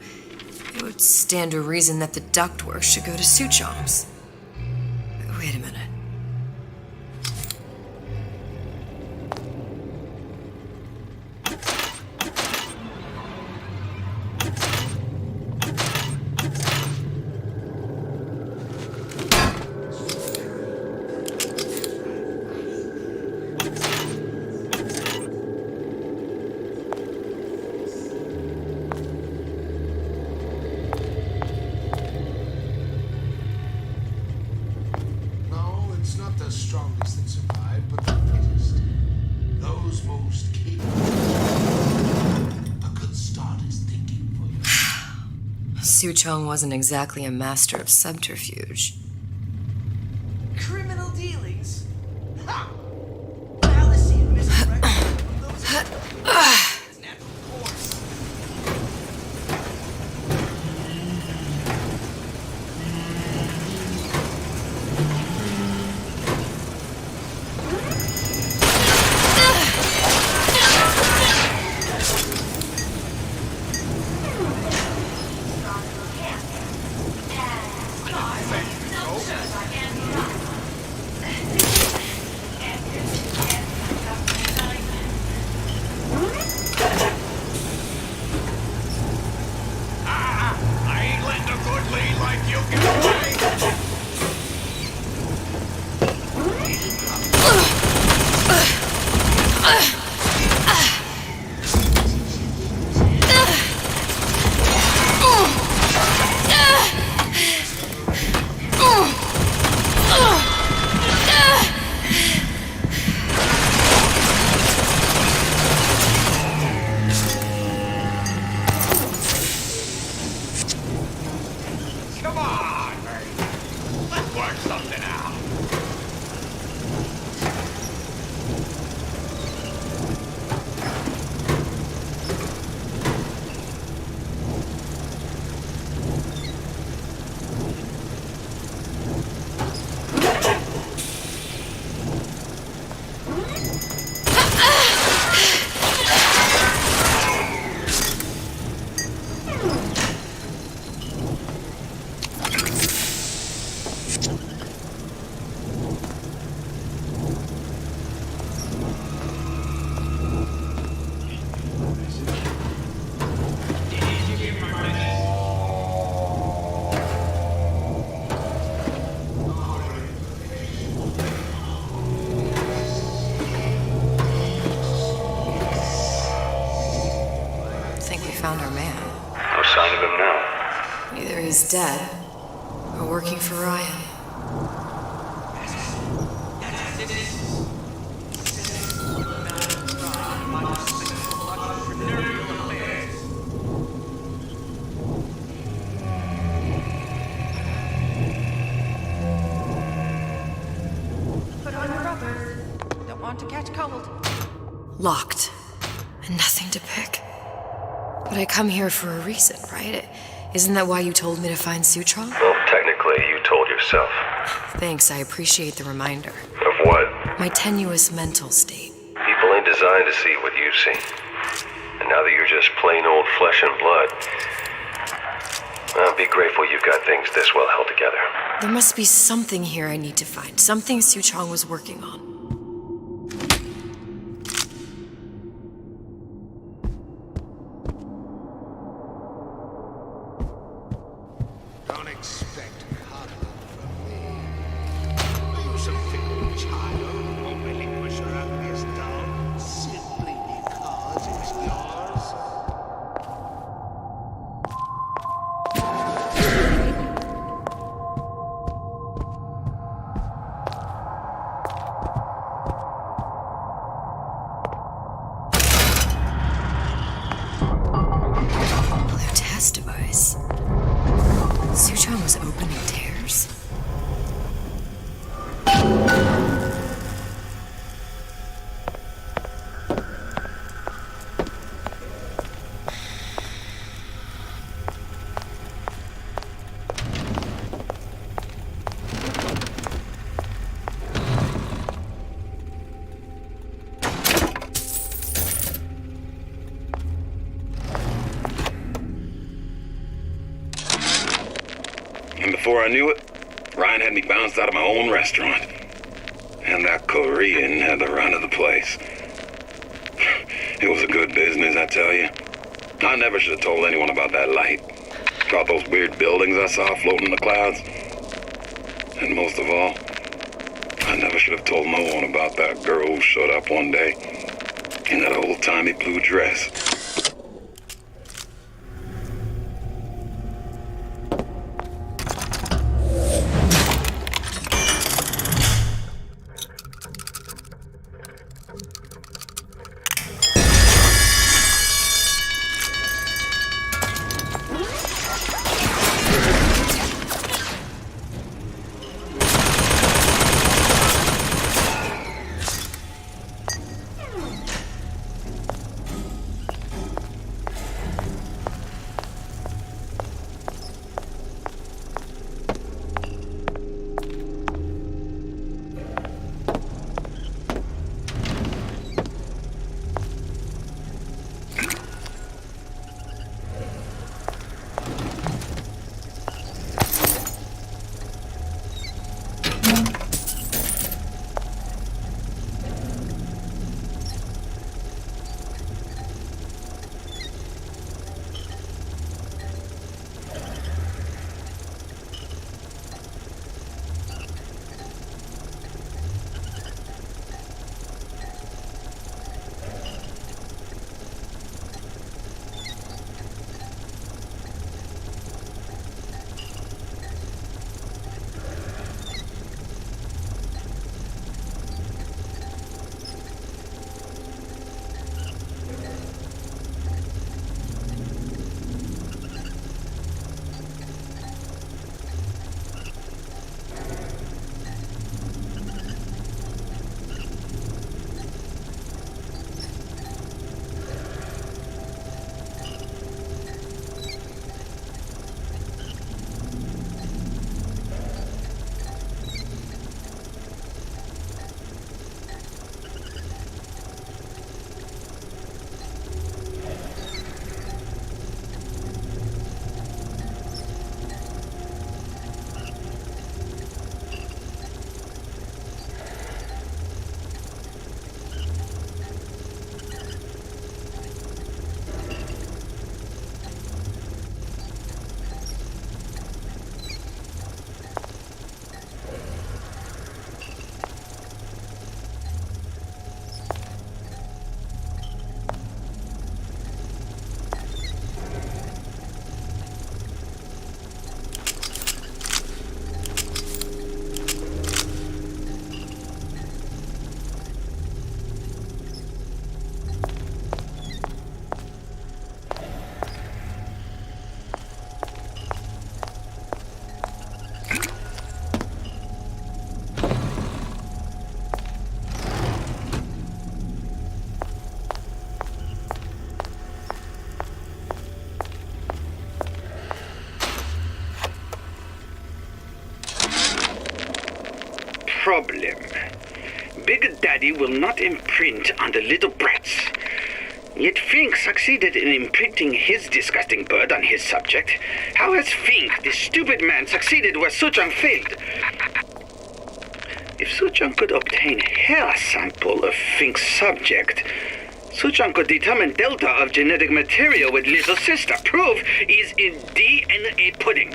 it would stand to reason that the ductwork should go to Su Chong's. Wait a minute. No, it's not the strongest that survive, but the fittest. Those most capable. A good start is thinking for yourself. Su Chong wasn't exactly a master of subterfuge. Criminal dealings? Ha! Fallacy and misdirection from those it's natural course. I ain't letting a good lead like you get away. Come on, man. Let's work something out. Think we found our man. No sign of him now. Either he's dead or working for Ryan. Put on your rubbers. Don't want to catch cold. Locked. and nothing to pick. But I come here for a reason, right? Isn't that why you told me to find Suchong? Well, technically, you told yourself. Thanks, I appreciate the reminder. Of what? My tenuous mental state. People ain't designed to see what you've seen. And now that you're just plain old flesh and blood, be grateful you've got things this well held together. There must be something here I need to find. Something Suchong was working on. Don't expect cuddling from me. Are you some fickle child who won't relinquish your ugliest doll simply because it's yours? Blue test device. Suchong was opening tears. And before I knew it, Ryan had me bounced out of my own restaurant. And that Korean had the run of the place. It was a good business, I tell you. I never should have told anyone about that light. About those weird buildings I saw floating in the clouds. And most of all, I never should have told no one about that girl who showed up one day in that old-timey blue dress. problem. Big Daddy will not imprint on the little brats. Yet Fink succeeded in imprinting his disgusting bird on his subject. How has Fink, the stupid man, succeeded where Suchong failed? If Suchong could obtain hair sample of Fink's subject, Suchong could determine delta of genetic material with little sister. Proof is in DNA pudding.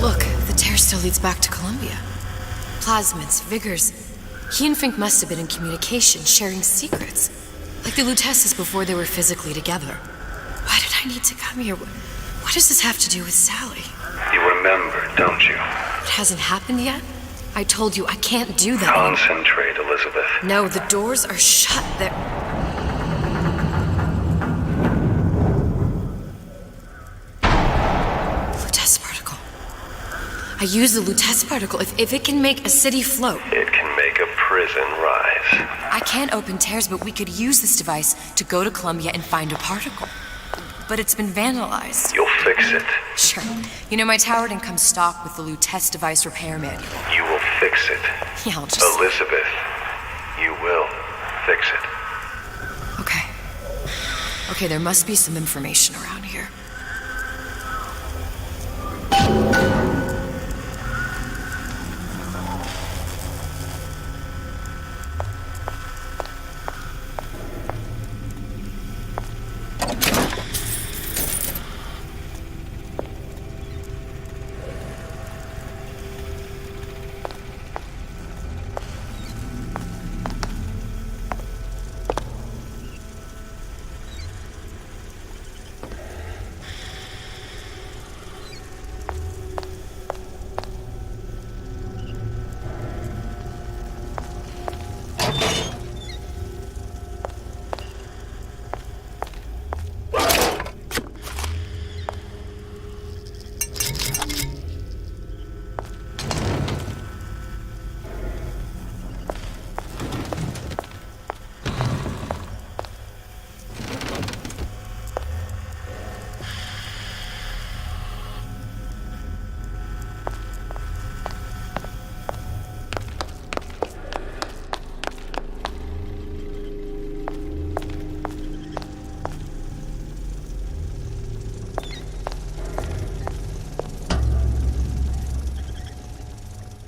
Look, the tear still leads back to Columbia. Plasmids, Vigors. He and Fink must have been in communication, sharing secrets. Like the Lutesses before they were physically together. Why did I need to come here? What does this have to do with Sally? You remember, don't you? It hasn't happened yet? I told you I can't do that. Concentrate, Elizabeth. No, the doors are shut. They're... Lutece particle. I use the Lutece particle. If it can make a city float... It can make a prison rise. I can't open tears, but we could use this device to go to Columbia and find a particle. But it's been vandalized. You'll fix it. Sure. You know, my tower didn't come stock with the Lutece device repair manual. You will fix it. Yeah, I'll just... Elizabeth, you will fix it. Okay. Okay, there must be some information around here.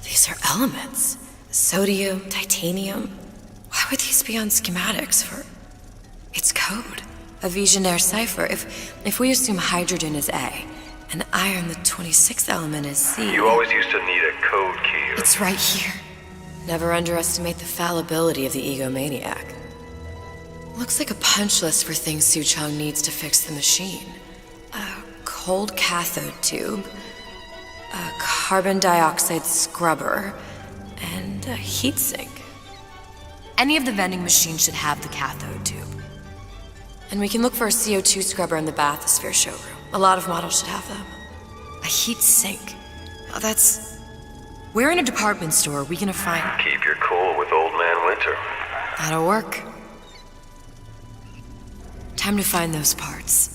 These are elements. Sodium, titanium. Why would these be on schematics for... It's code. A Visionaire cipher. If we assume hydrogen is A, and iron, the 26th element, is C... You always used to need a code key. It's right here. Never underestimate the fallibility of the egomaniac. Looks like a punch list for things Suchong needs to fix the machine. A cold cathode tube, a carbon dioxide scrubber, and a heatsink. Any of the vending machines should have the cathode tube. And we can look for a CO2 scrubber in the bathysphere showroom. A lot of models should have them. A heatsink. Oh, that's... Where in a department store are we gonna find... Keep your cool with Old Man Winter. That'll work. Time to find those parts.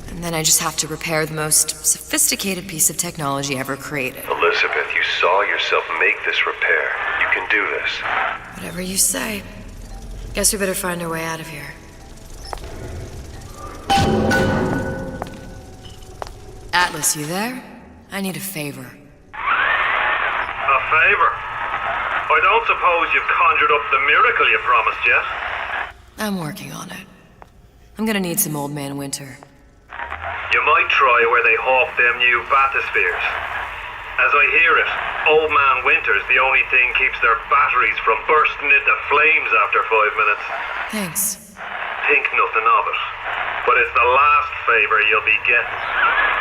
And then I just have to repair the most sophisticated piece of technology ever created. Elizabeth, you saw yourself make this repair. You can do this. Whatever you say. Guess we better find our way out of here. Atlas, you there? I need a favor. A favor? I don't suppose you've conjured up the miracle you promised yet? I'm working on it. I'm gonna need some Old Man Winter. You might try where they hawk them new bathyspheres. As I hear it, Old Man Winter's the only thing keeps their batteries from bursting into flames after 5 minutes. Thanks. Think nothing of it. But it's the last favor you'll be getting.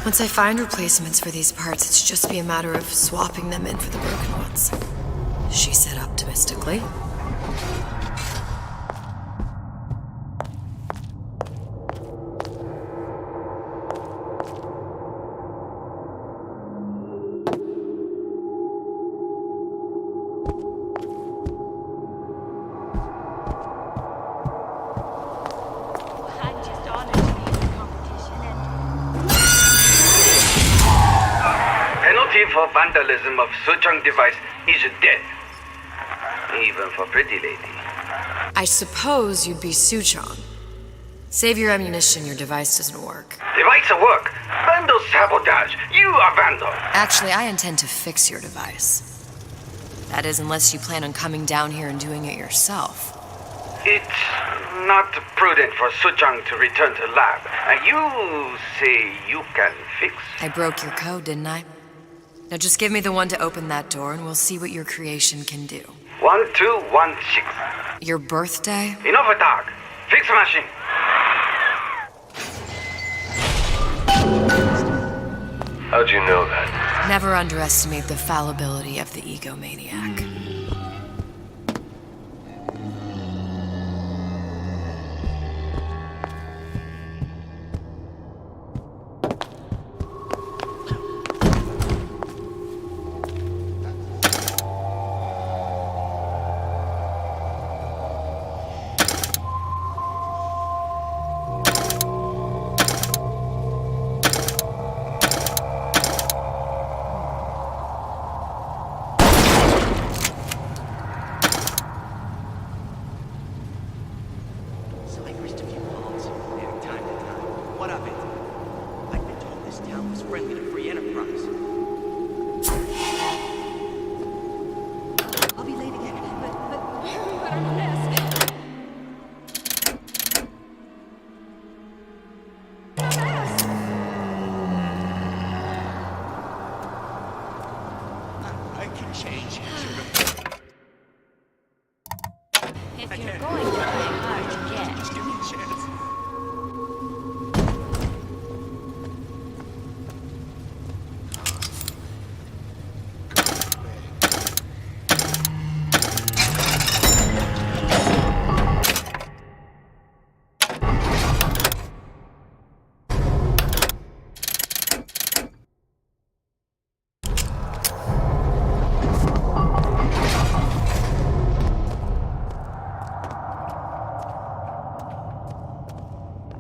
Once I find replacements for these parts, it's just be a matter of swapping them in for the broken ones. She said optimistically. For vandalism of Suchong device is death. Even for pretty lady. I suppose you'd be Suchong. Save your ammunition, your device doesn't work. Device work. Vandal sabotage. You are vandal. Actually, I intend to fix your device. That is, unless you plan on coming down here and doing it yourself. It's not prudent for Suchong to return to lab. You say you can fix? I broke your code, didn't I? Now just give me the one to open that door and we'll see what your creation can do. 1216. Your birthday? Enough talk. Fix machine. How'd you know that? Never underestimate the fallibility of the egomaniac. If you're going to play hard to get, just give me a chance.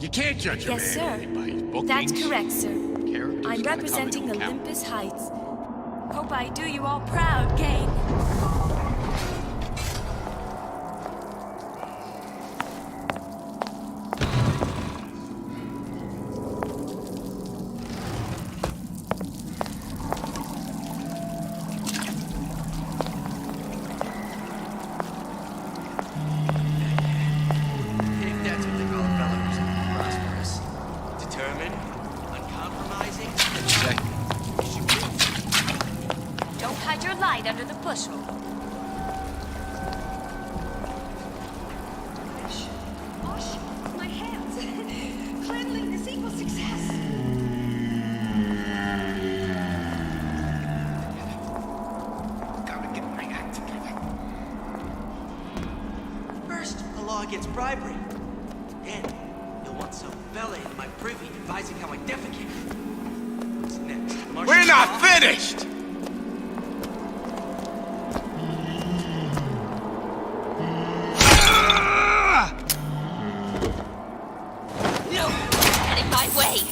You can't judge a Yes, man sir. only by his bookings. That's correct, sir. Characters I'm gotta representing come into account. Olympus Heights. Hope I do you all proud, gang. If that's what they call a fella who's prosperous, determined, uncompromising. Don't hide your light under the bushel. Wash my hands. Cleanliness equals success. Gotta get my act together. First, the law against bribery. Then, you'll want some fella in my privy advising how I defecate. What's next? Martial We're not law? finished! No! Get in my way!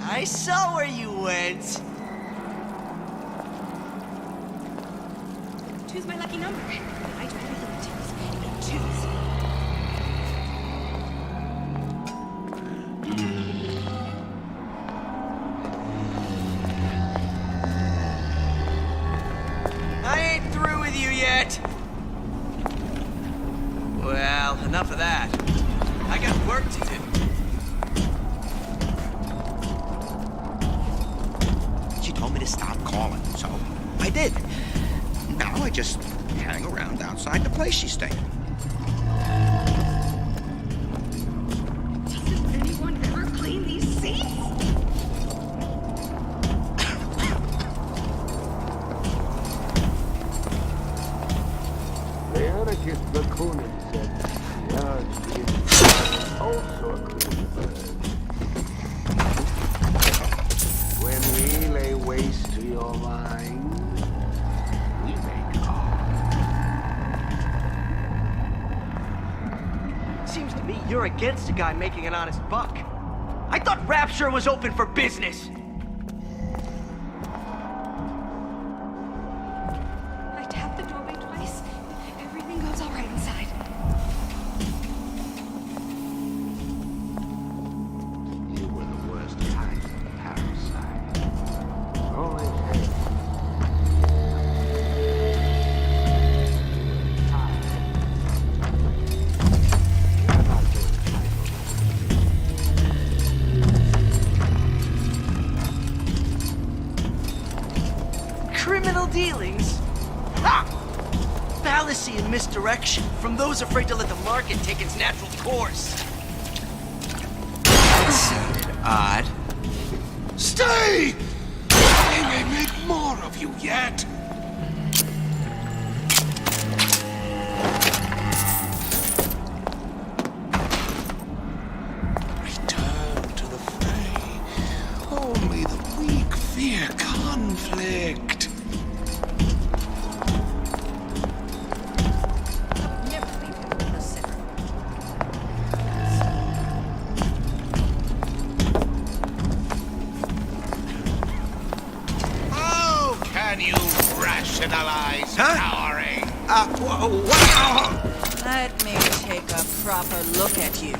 I saw where you went. Choose my lucky number. I do everything in twos. In twos. I ain't through with you yet. Well, enough of that. I got work to do. She told me to stop calling, so I did. Now I just hang around outside the place she's staying. Doesn't anyone ever clean these seats? The anarchist Bakunin said, "Yours is also a clean bird." When we lay waste to your mind, we make Seems to me you're against a guy making an honest buck. I thought Rapture was open for business. I tapped the doorway twice. Everything goes all right inside. You were the worst kind of parasite. Always had. dealings? Ha! Fallacy and misdirection from those afraid to let the market take its natural course. That sounded odd. Stay! They may make more of you yet. Return to the fray. Only the weak fear conflict. How can you rationalize cowering? Wow! Let me take a proper look at you.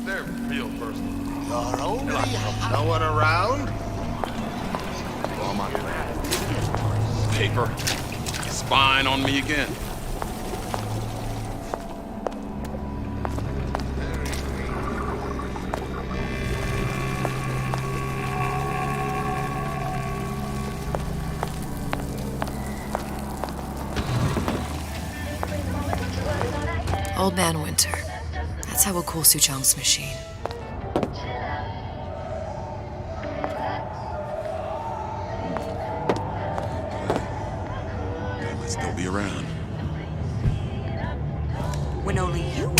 They're real person. You're only no one around? Well, my paper. Spying on me again. Old Man Winter. That's how we'll cool Suchong's machine. Let's still be around. When only you.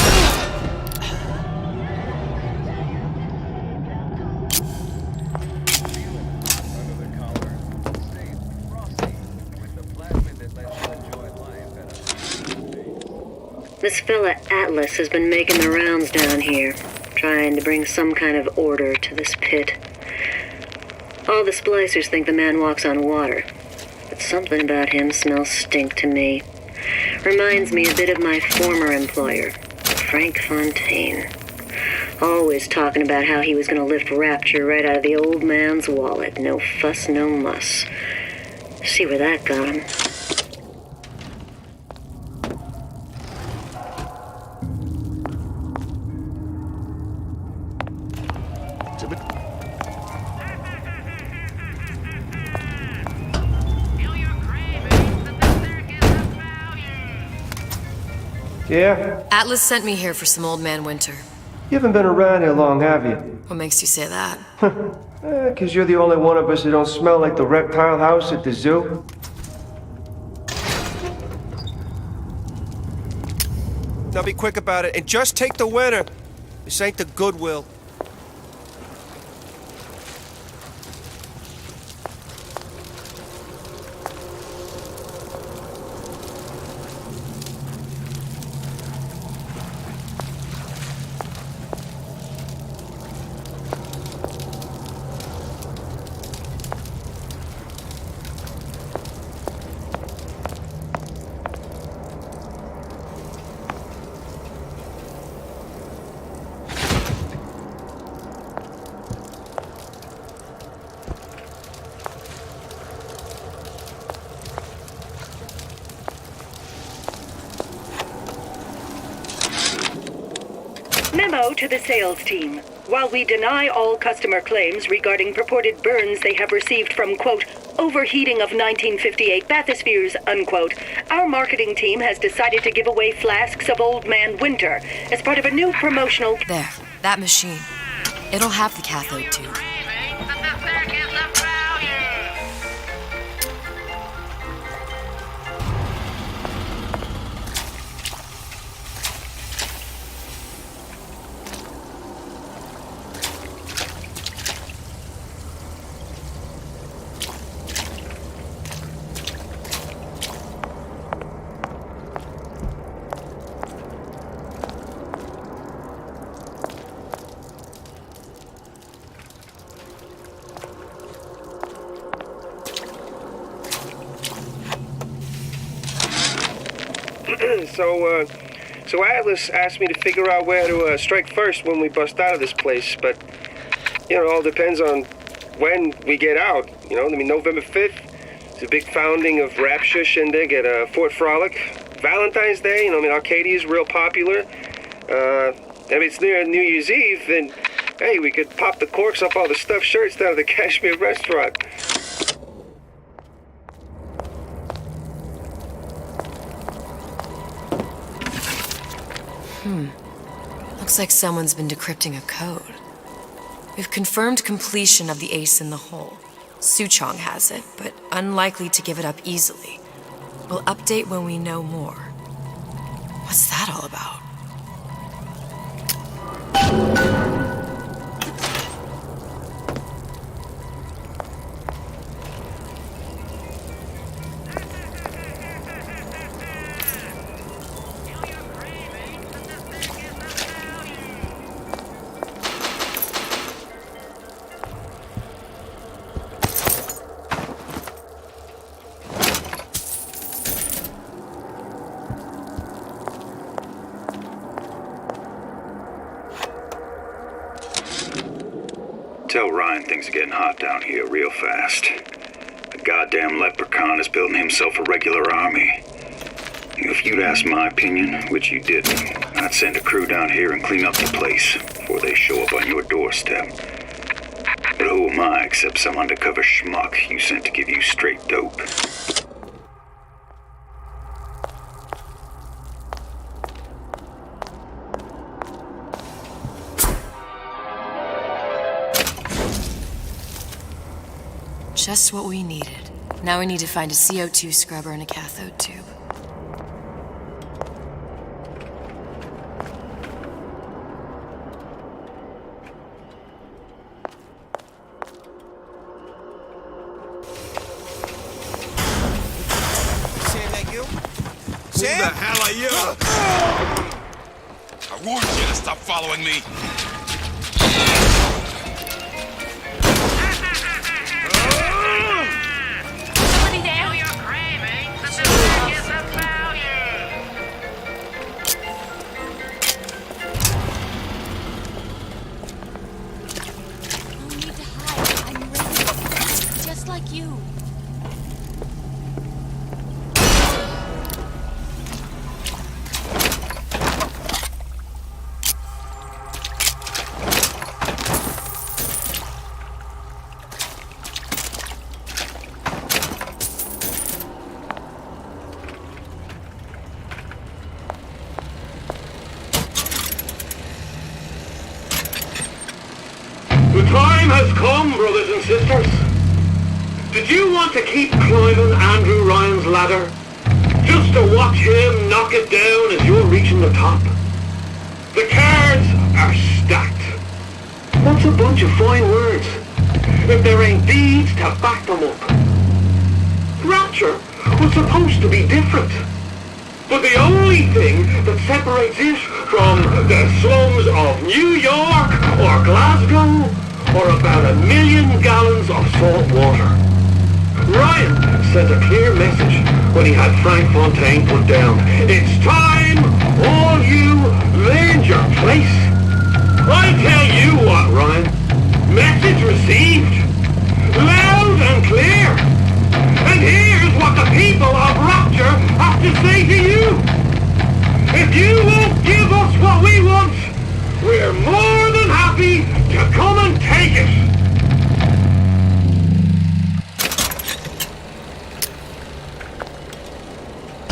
This fella Atlas has been making the rounds down here, trying to bring some kind of order to this pit. All the splicers think the man walks on water, but something about him smells stink to me. Reminds me a bit of my former employer, Frank Fontaine. Always talking about how he was going to lift Rapture right out of the old man's wallet. No fuss, no muss. See where that got him. Yeah? Atlas sent me here for some Old Man Winter. You haven't been around here long, have you? What makes you say that? 'Cause you're the only one of us who don't smell like the reptile house at the zoo. Now be quick about it and just take the winner. This ain't the Goodwill. Memo to the sales team. While we deny all customer claims regarding purported burns they have received from, quote, overheating of 1958 bathyspheres, unquote, our marketing team has decided to give away flasks of Old Man Winter as part of a new promotional... There, that machine. It'll have the cathode tube. So Atlas asked me to figure out where to strike first when we bust out of this place, but, you know, it all depends on when we get out, you know? I mean, November 5th is a big founding of Rapture shindig at Fort Frolic. Valentine's Day, you know, I mean, Arcadia's real popular. If it's near New Year's Eve, then Hey, we could pop the corks off all the stuffed shirts down at the Kashmir restaurant. Looks like someone's been decrypting a code. We've confirmed completion of the ace in the hole. Suchong has it, but unlikely to give it up easily. We'll update when we know more. What's that all about? Tell Ryan things are getting hot down here real fast. The goddamn leprechaun is building himself a regular army. If you'd asked my opinion, which you didn't, I'd send a crew down here and clean up the place before they show up on your doorstep. But who am I except some undercover schmuck you sent to give you straight dope? Just what we needed. Now we need to find a CO2 scrubber and a cathode tube. Sam, that you? Who the hell are you? I warned you to stop following me. The time has come, brothers and sisters. Did you want to keep climbing Andrew Ryan's ladder? Just to watch him knock it down as you're reaching the top? The cards are stacked. What's a bunch of fine words if there ain't deeds to back them up? Rapture was supposed to be different. But the only thing that separates it from the slums of New York or Glasgow or about 1 million gallons of salt water. Ryan sent a clear message when he had Frank Fontaine put down. It's time all you learned your place. I tell you what, Ryan. Message received. Loud and clear. And here's what the people of Rapture have to say to you. If you won't give us what we want, we're more than happy to come and take it.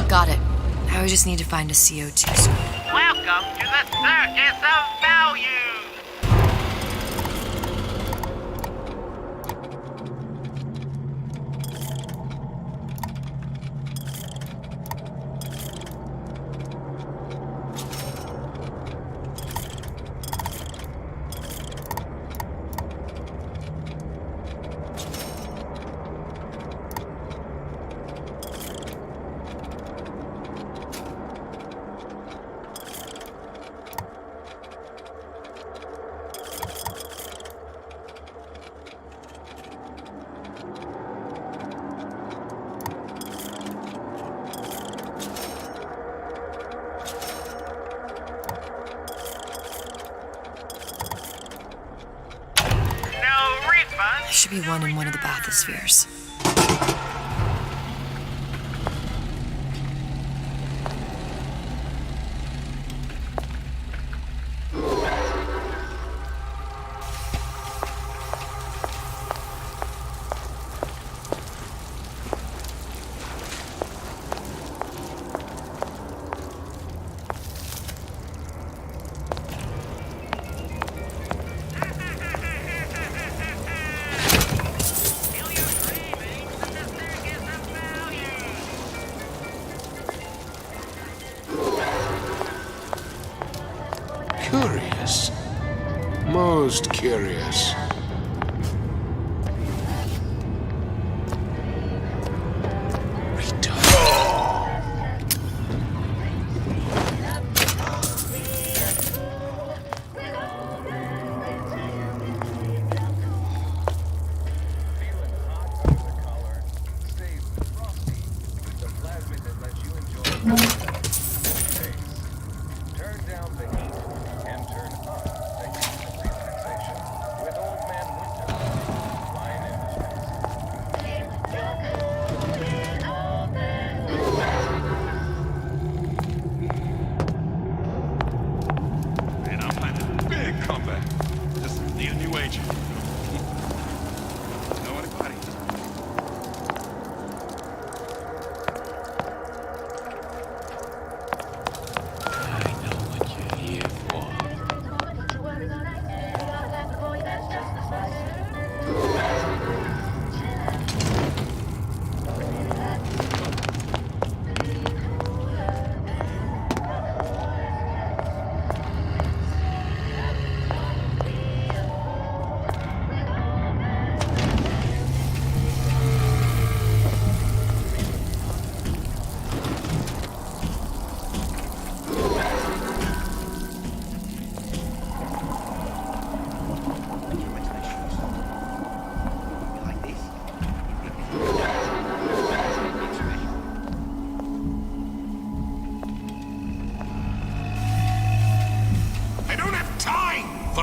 Got it. Now we just need to find a CO2 scrubber. Welcome to the Circus of Value! There should be one in one of the bathyspheres. most curious.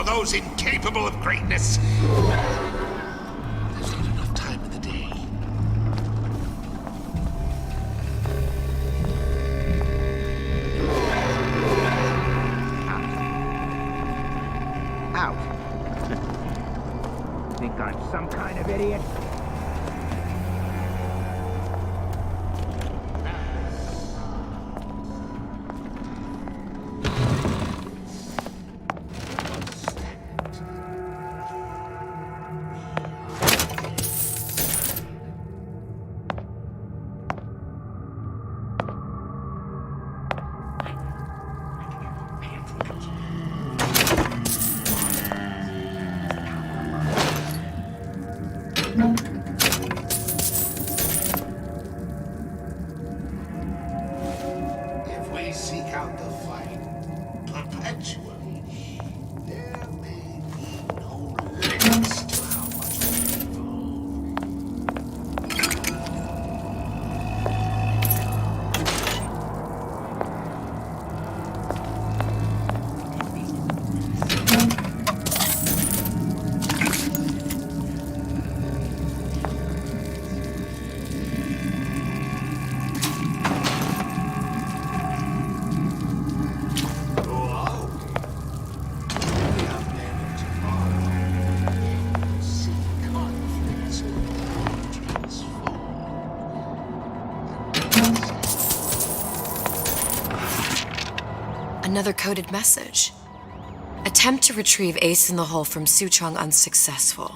Those incapable of greatness. There's not enough time in the day. Out. Think I'm some kind of idiot? If we seek out the fight perpetually, there may be no limits to how much we Another coded message. Attempt to retrieve Ace in the Hole from Suchong unsuccessful.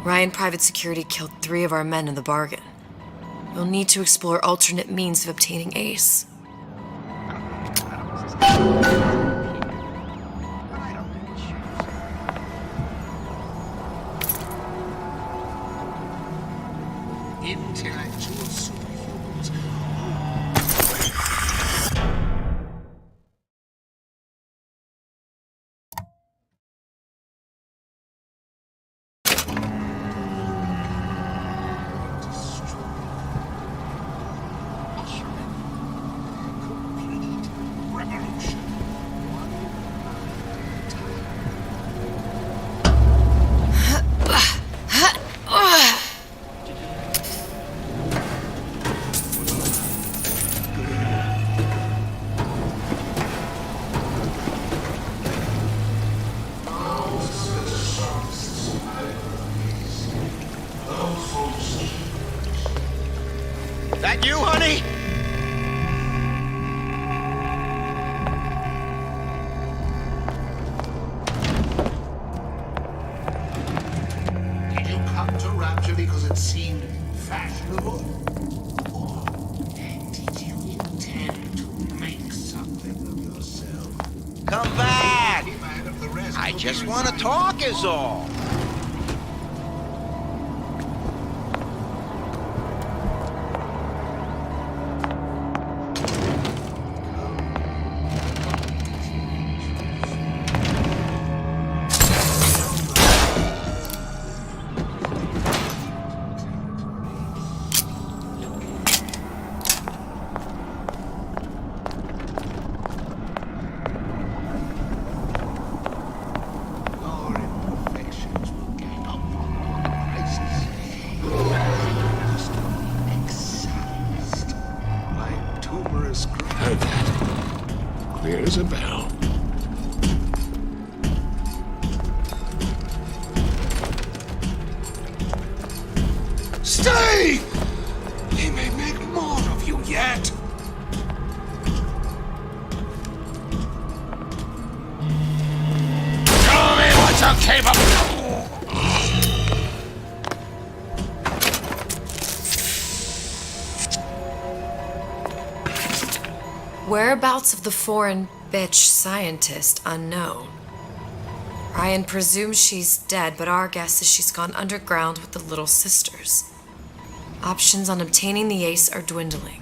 Ryan Private Security killed 3 of our men in the bargain. We'll need to explore alternate means of obtaining Ace. intellectual superhumans. That you, honey? Did you come to Rapture because it seemed fashionable? Or did you intend to make something of yourself? Come back! Man of the rest I of Just want to talk is all. Heard that. Clear as a bell. Stay! He may make more of you yet. Show me what you're capable. Whereabouts of the foreign bitch scientist unknown. Ryan presumes she's dead, but our guess is she's gone underground with the Little Sisters. Options on obtaining the ace are dwindling.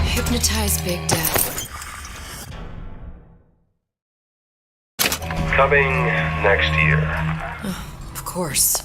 Hypnotize Big Death. Coming next year. Of course.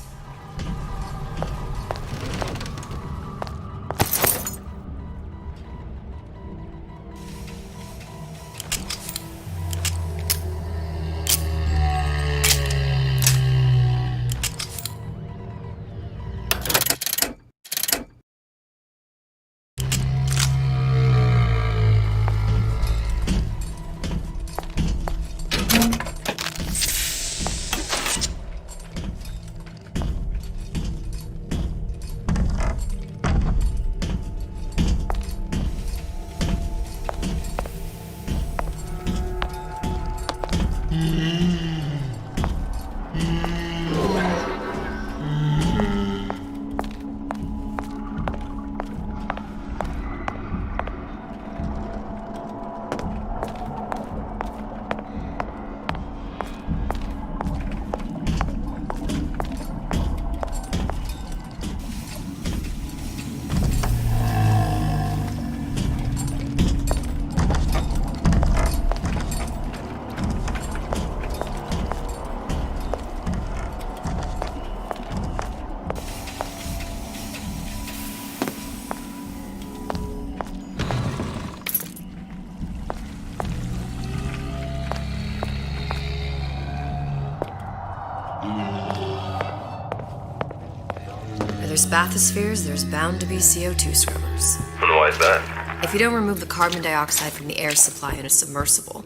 Where there's bathyspheres, there's bound to be CO2 scrubbers. And why is that? If you don't remove the carbon dioxide from the air supply in a submersible,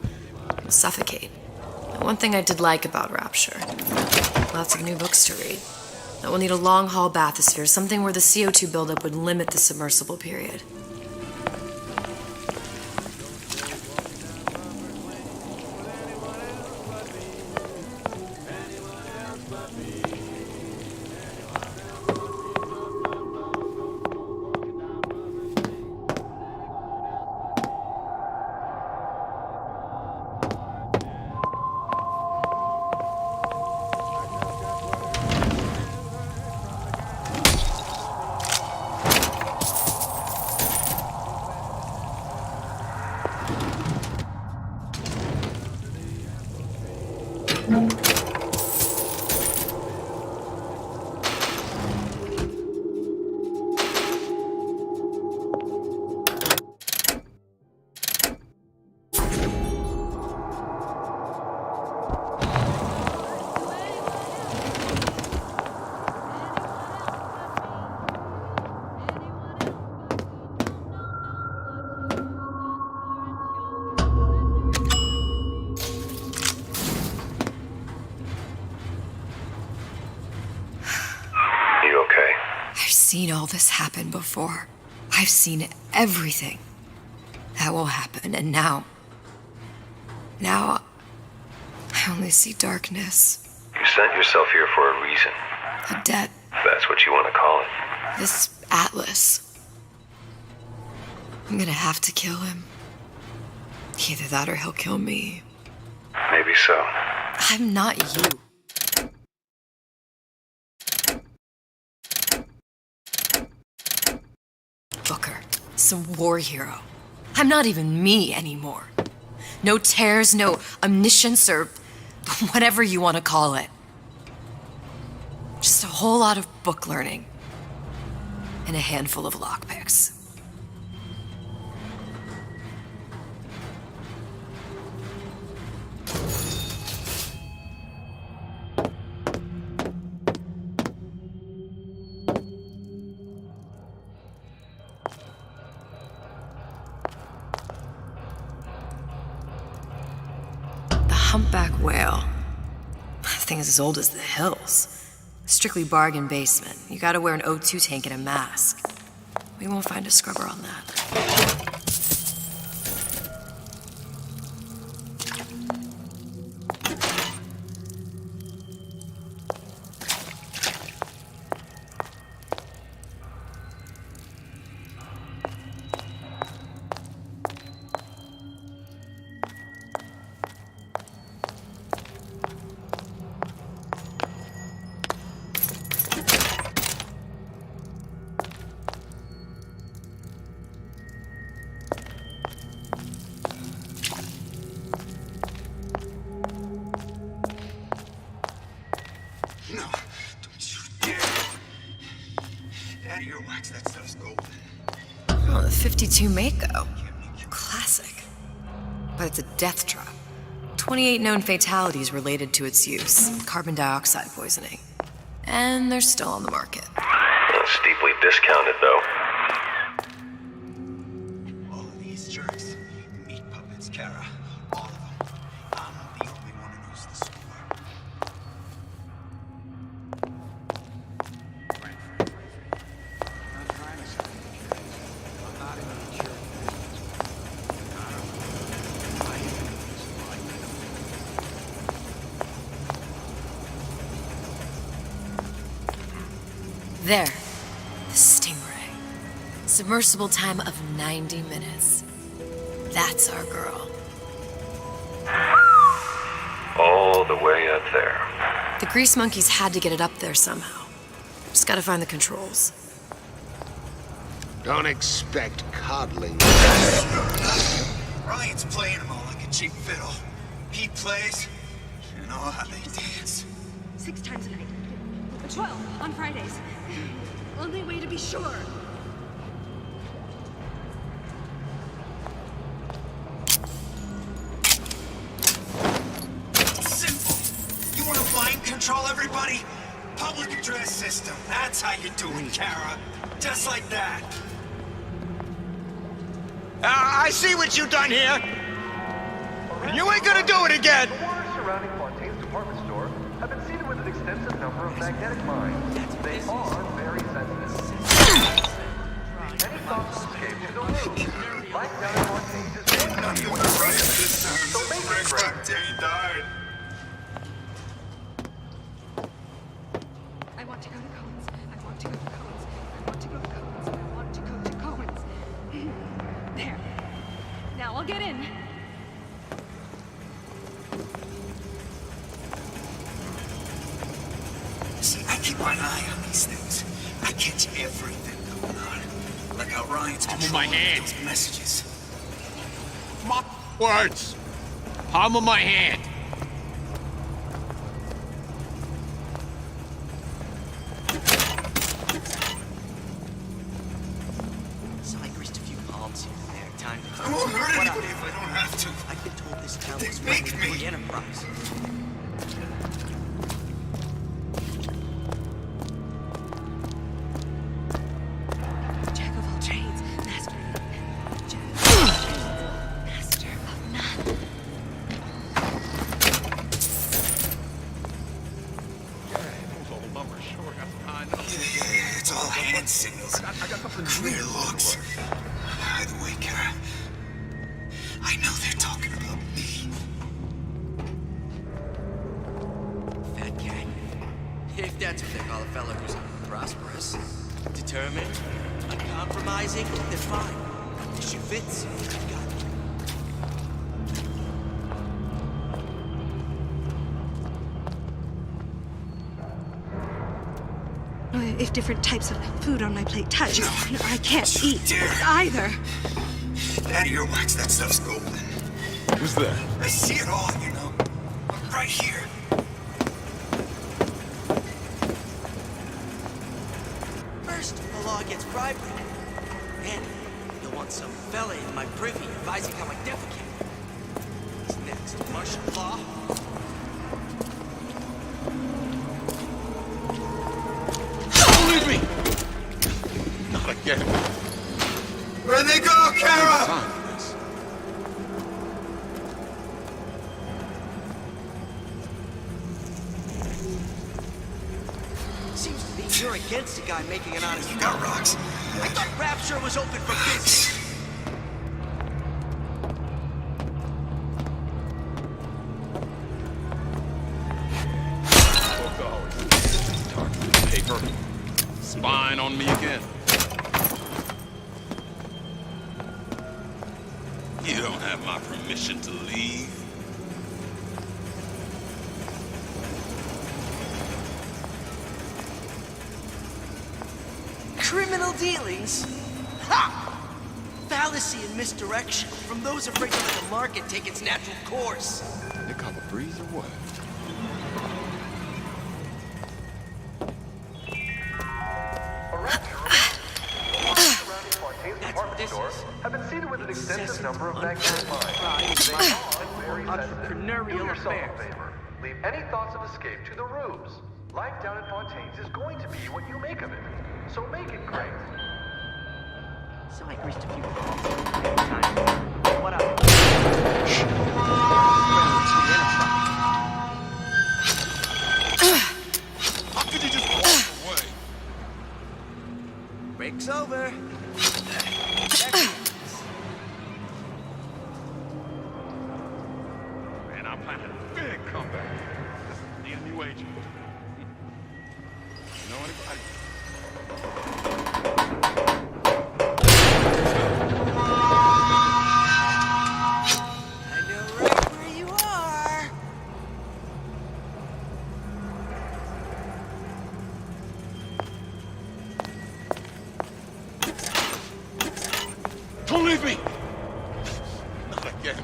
you'll suffocate. And one thing I did like about Rapture, lots of new books to read. That we'll need a long-haul bathysphere, something where the CO2 buildup would limit the submersible period. I've seen all this happen before. I've seen everything that will happen, and now I only see darkness. You sent yourself here for a reason. A debt. If that's what you want to call it. This Atlas. I'm gonna have to kill him. Either that or he'll kill me. Maybe so. I'm not you. Booker, some war hero. I'm not even me anymore. No tears, no omniscience, or whatever you want to call it. Just a whole lot of book learning. And a handful of lockpicks. Humpback whale. That thing is as old as the hills. Strictly bargain basement. You gotta wear an O2 tank and a mask. We won't find a scrubber on that. No, don't you dare. Out of your wax, that stuff's golden. Oh, the 52 Mako. Classic. But it's a death trap. 28 known fatalities related to its use. Carbon dioxide poisoning. And they're still on the market. Steeply discounted, though. All of these jerks, meat puppets, Kara. All of them. I'm the only one who knows the score. There. The Stingray. Submersible time of 90 minutes. That's our girl. All the way up there. The grease monkeys had to get it up there somehow. Just gotta find the controls. Don't expect coddling. Ryan's playing them all like a cheap fiddle. He plays, and all how they dance. 6 times a night. 12 on Fridays. Only way to be sure. Simple. You want to mind control everybody? Public address system. That's how you do it, Kara. Just like that. I see what you done here. And you ain't gonna do it again. The waters surrounding Fontaine's department store have been seeded with an extensive number of magnetic mines. They are very sensitive. Any thoughts of escape to the room? Life down in Fontaine's is very sensitive. So make it quick. died. I want to go to Cohen's. I want to go to Cohen's. I want to go to Cohen's. I want to go to Cohen's. There. Now I'll get in. See, I keep my eye on these things. I catch everything going on. Like how Ryan's Palm of my controlling hand. those messages. My words. Palm of my hand. So I greased a few palms here and there. Time to... I won't hurt anybody if I don't have to. I've been told this town They was make running me. for the Enterprise. Jack of all trades, master of master of none. Yeah, it's all hand signals. Clear looks. By the way, Kara, I know they're talking about me. If that's what they call a fella who's prosperous, determined, uncompromising, then fine. The shoe fits, you got it. If different types of food on my plate touch, I can't eat either. That earwax, that stuff's golden. Who's that? I see it all, you know. Right here. First, the law gets bribery. Then, you'll want some fella in my privy advising how I defecate. What's next? Martial law? Don't leave me! Not again. Where'd they go, Kara? Time for this. Seems to me you're against a guy making an honest You got rocks. I thought Rapture was open for business. Paper. Spying on me again. You don't have my permission to leave. Criminal dealings? Ha! Fallacy and misdirection from those afraid to let the market take its natural course. They caught a breeze or what? Have been seeded with an extensive number of magnetic mines. They are very sensitive. Do yourself a favor. Leave any thoughts of escape to the rubes. Life down in Fontaine's is going to be what you make of it. So make it great. So I greased a few time. What up? How could you just walk away? Break's over. Man, I'm planning a big comeback. Need a new agent. You know anybody? I know right where you are. Don't leave me! Not again.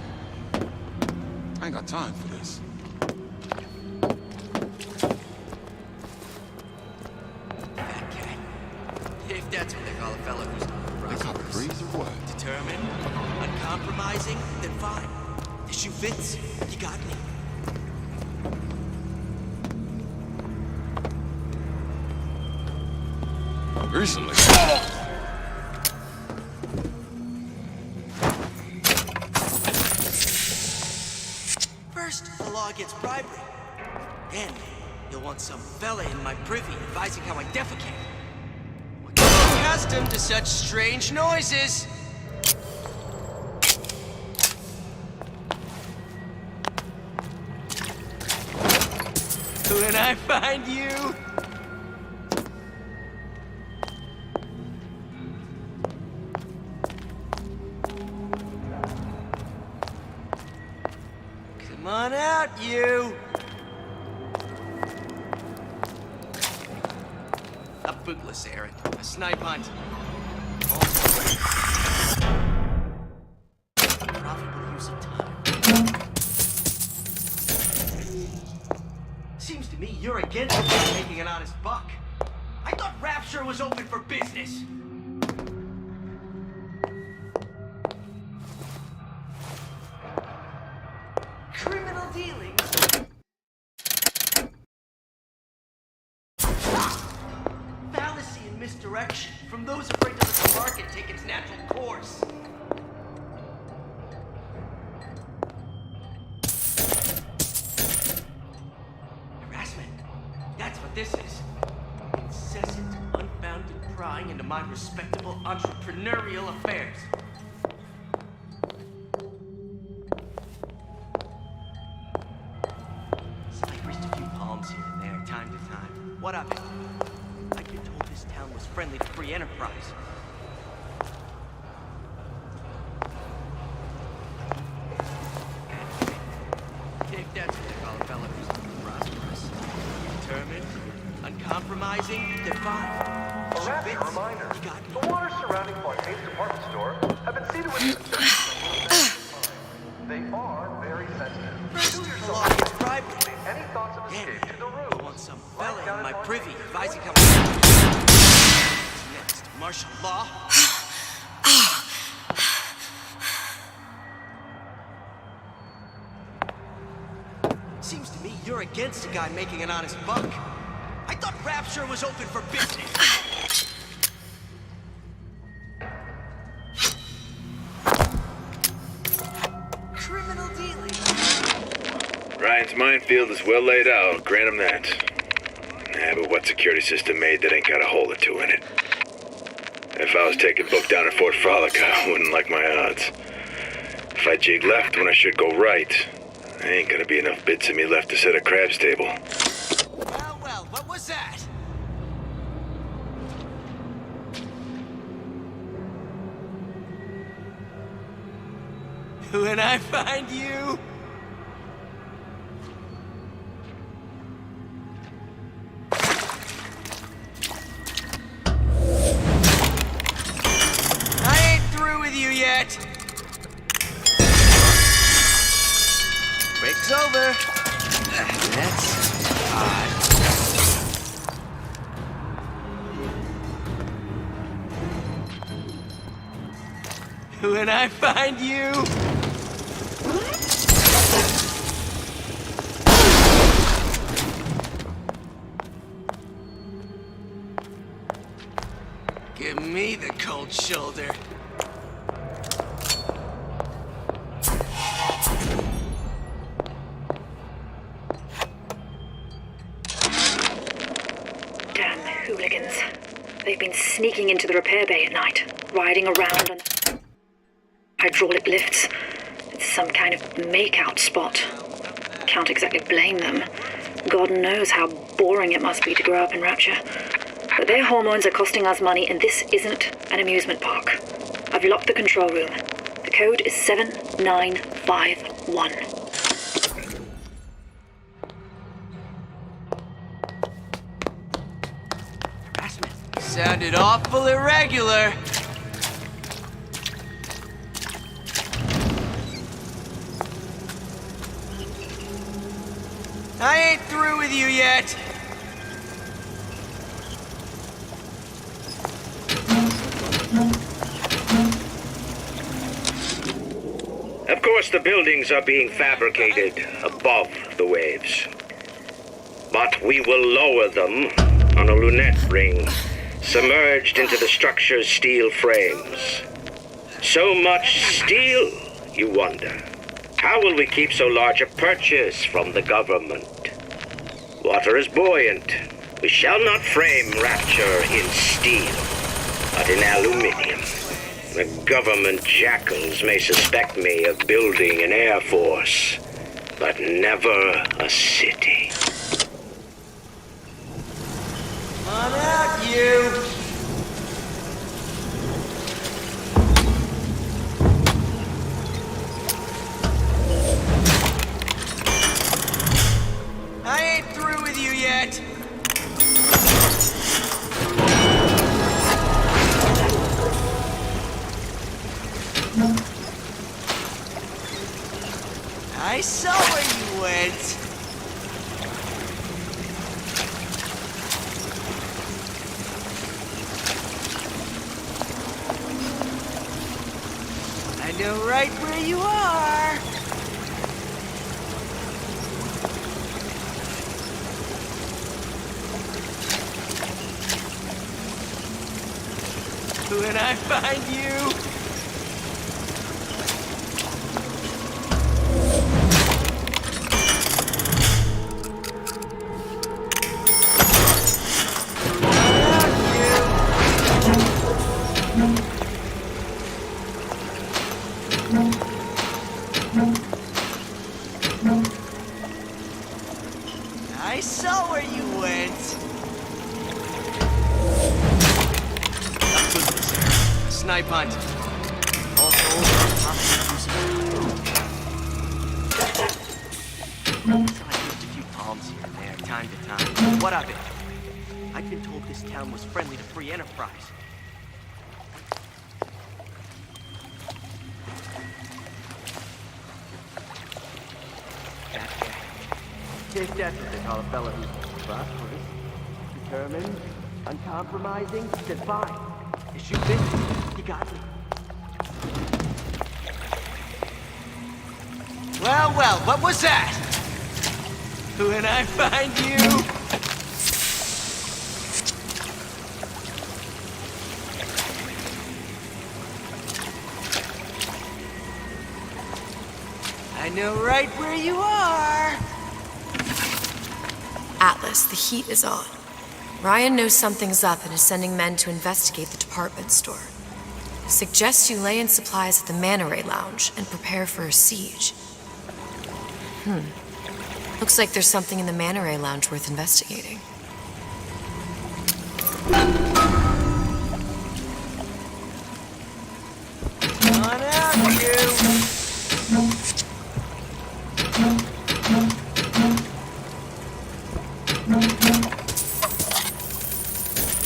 I ain't got time for this. Fat cat. If that's what they call a fella who's They caught a breeze or what? determined, uncompromising, then fine. The shoe fits, you got me. Recently. First, the law gets bribery. Then, you'll want some fella in my privy advising how I defecate. We're accustomed to such strange noises. When I find you... Come on out, you! A bootless errand. A snipe hunt. Profitable use of time. Seems to me you're against making an honest buck. I thought Rapture was open for business. Criminal dealings? Fallacy and misdirection from those afraid to let the market take its natural course. Harassment. That's what this is. Incessant, unbounded prying into my respectable entrepreneurial affairs. So I greased a few palms here and there, time to time. What what of it? I've been told this town was friendly to free enterprise. If that's what they call a fella who's prosperous. Determined, uncompromising, defiant. A rapid reminder. The waters surrounding Fontaine's department store have been seeded with They are very sensitive. Do yourself any thoughts of escape to the room. I want some fella in my privy advising how next. Martial law? Seems to me you're against a guy making an honest buck. I thought Rapture was open for business. Criminal dealing. Ryan's minefield is well laid out, grant him that. But what security system made that ain't got a hole or two in it? If I was taking book down at Fort Frolic, I wouldn't like my odds. If I jig left when I should go right, there ain't gonna be enough bits of me left to set a crab's table. Well, what was that? When I find you... I ain't through with you yet. Break's over. That's odd. When I find you... Give me the cold shoulder. Damn hooligans. They've been sneaking into the repair bay at night, riding around on hydraulic lifts. It's some kind of make-out spot. Can't exactly blame them. God knows how boring it must be to grow up in Rapture. But their hormones are costing us money, and this isn't an amusement park. I've locked the control room. The code is 7951. Sounded awful irregular. I ain't through with you yet. Of course, the buildings are being fabricated above the waves. But we will lower them on a lunette ring, submerged into the structure's steel frames. So much steel, you wonder. How will we keep so large a purchase from the government? Water is buoyant. We shall not frame Rapture in steel, but in aluminium. The government jackals may suspect me of building an air force, but never a city. On out, you! I ain't through with you yet. I saw where you went. I know right where you are. When I find you... I saw where you went. knife hunt. Also, so I used a few palms here and there, time to time. What of it? I'd been told this town was friendly to free enterprise. There's definitely call a fella who's prosperous, determined, uncompromising. Said fine. You shoot this, you got me. Well, well, what was that? When I find you... I know right where you are. Atlas, the heat is on. Ryan knows something's up and is sending men to investigate the department store. Suggests you lay in supplies at the Manta Ray Lounge and prepare for a siege. Looks like there's something in the Manta Ray Lounge worth investigating. Come on out, you!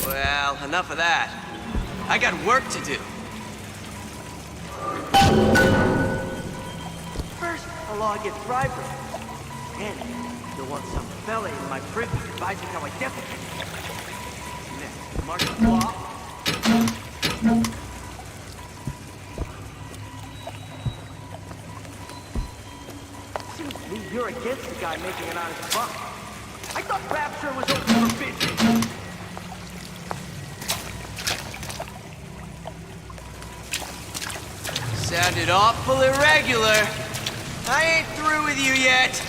Well, enough of that. I got work to do. First, the law gets bribery. And you'll want some fella in my privy advising how I defecate. Next, martial law. Seems to me you're against the guy making an honest buck. I thought Rapture was open for business. Sounded awful irregular. I ain't through with you yet.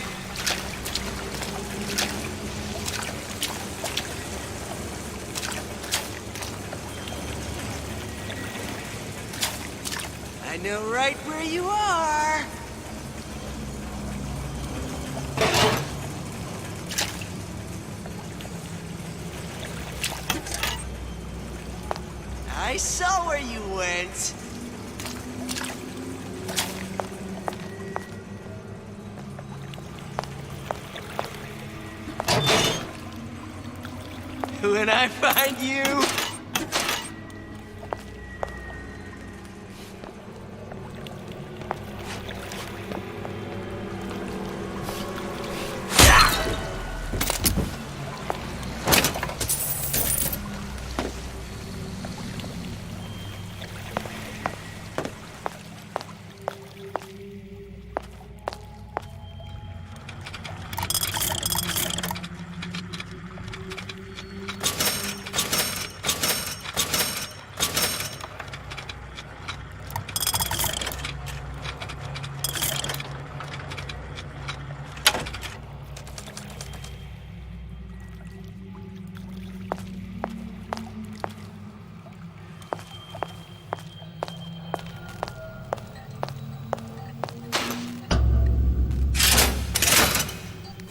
I know right where you are. I saw where you went. When I find you...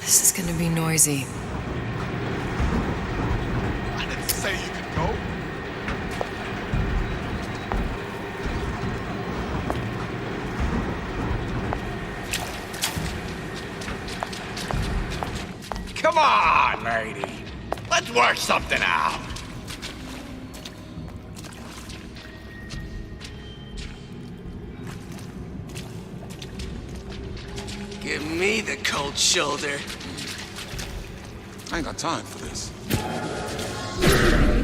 This is gonna be noisy. I didn't say you could go. Come on, lady. Let's work something out. Give me the cold shoulder. I ain't got time for this.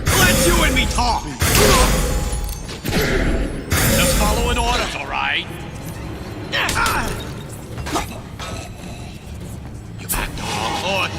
Let you and me talk! Just following orders, all right? You back the wrong horse.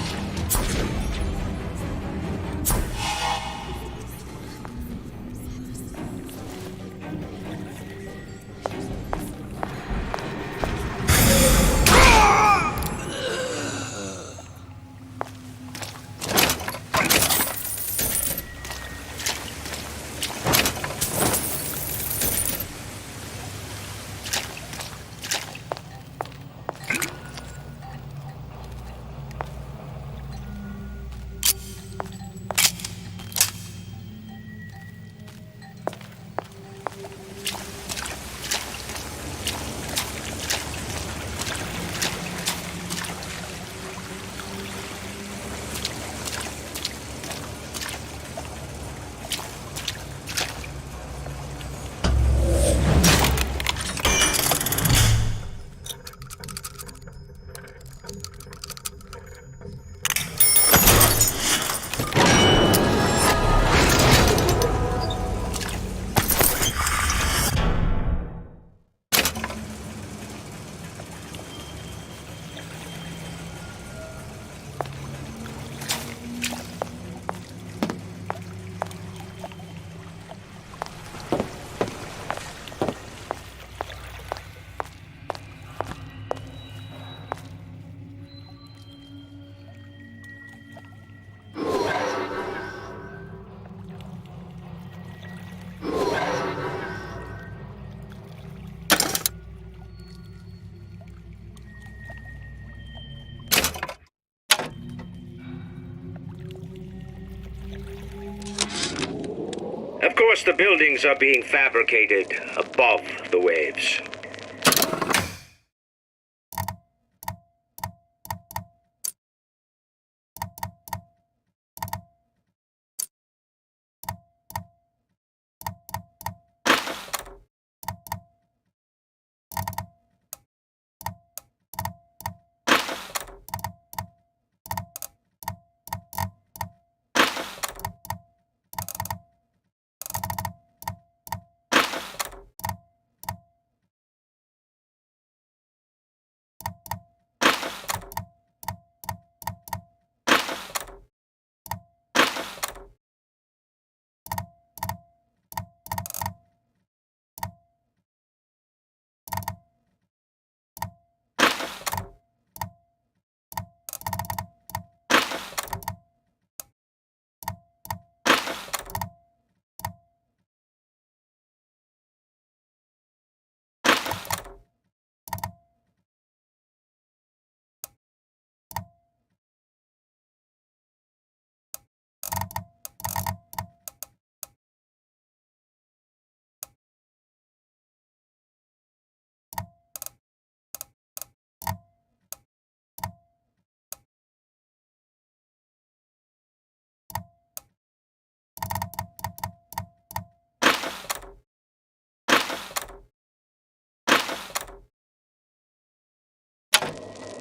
Of course, the buildings are being fabricated above the waves.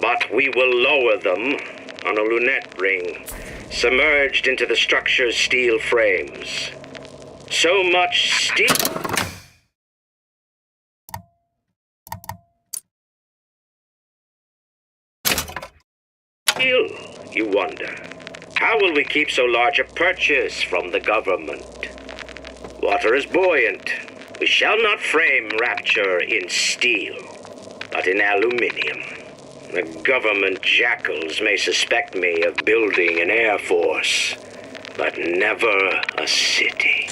But we will lower them on a lunette ring, submerged into the structure's steel frames. So much steel... You wonder, how will we keep so large a purchase from the government? Water is buoyant. We shall not frame Rapture in steel, but in aluminium. The government jackals may suspect me of building an air force, but never a city.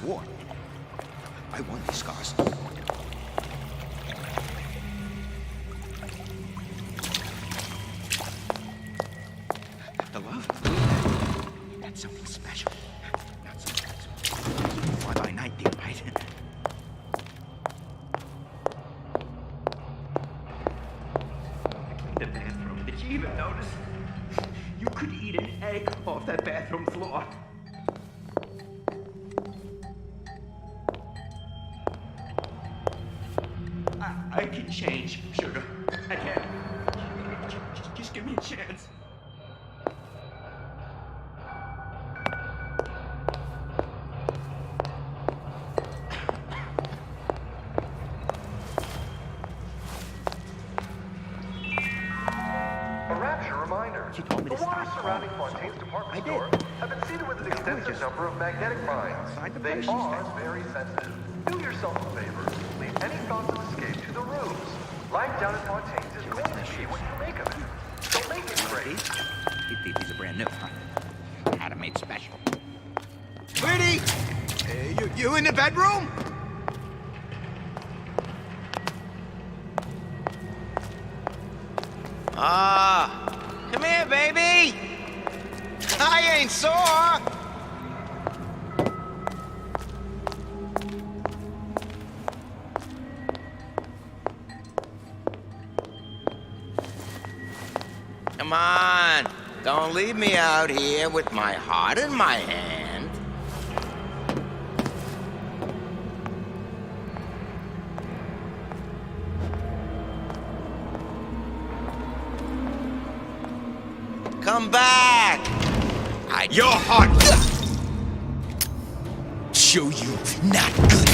war. I won these scars. The love? That's something special. Not something that's fly-by-night thing, right? The bathroom. Did you even notice? You could eat an egg off that bathroom floor. I can change, sugar. I can. Just give me a chance. She told me to stop. The water surrounding Fontaine's department store have been seeded with an extensive number of magnetic mines. They are very sensitive. Do yourself a favor. Leave any thoughts of escape to the rooms. Life down at Fontaine's is going to be what you make of it. So make it great. These are brand new, huh? Had them made special. Sweetie! You in the bedroom? Come here, baby! I ain't sore! Come on, don't leave me out here with my heart in my hand. Come back! You're heartless! Show you not good.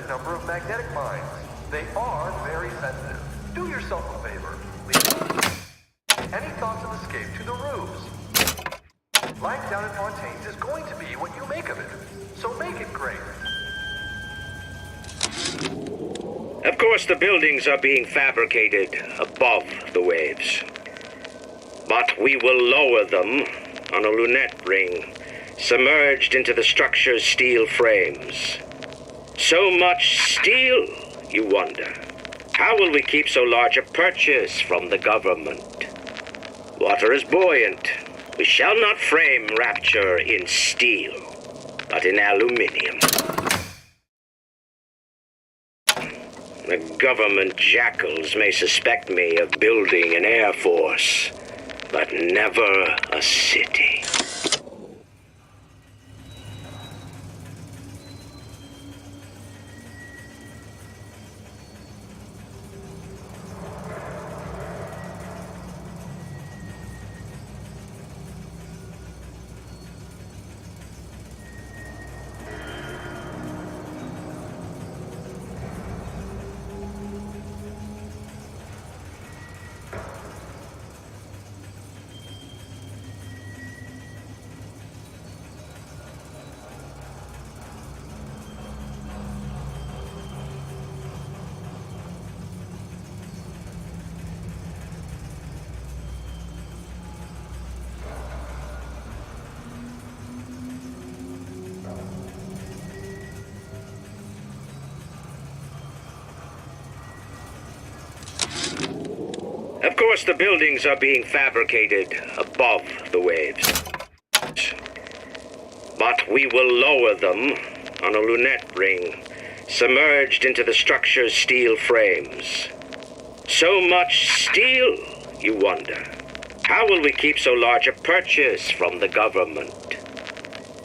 extensive number of magnetic mines. They are very sensitive. Do yourself a favor. Leave any thoughts of escape to the roofs. Life down in Fontaine's is going to be what you make of it. So make it great. Of course, the buildings are being fabricated above the waves. But we will lower them on a lunette ring, submerged into the structure's steel frames. So much steel, you wonder. How will we keep so large a purchase from the government? Water is buoyant. We shall not frame rapture in steel, but in aluminium. The government jackals may suspect me of building an air force, but never a city. Of course, the buildings are being fabricated above the waves. But we will lower them on a lunette ring, submerged into the structure's steel frames. So much steel, you wonder. How will we keep so large a purchase from the government?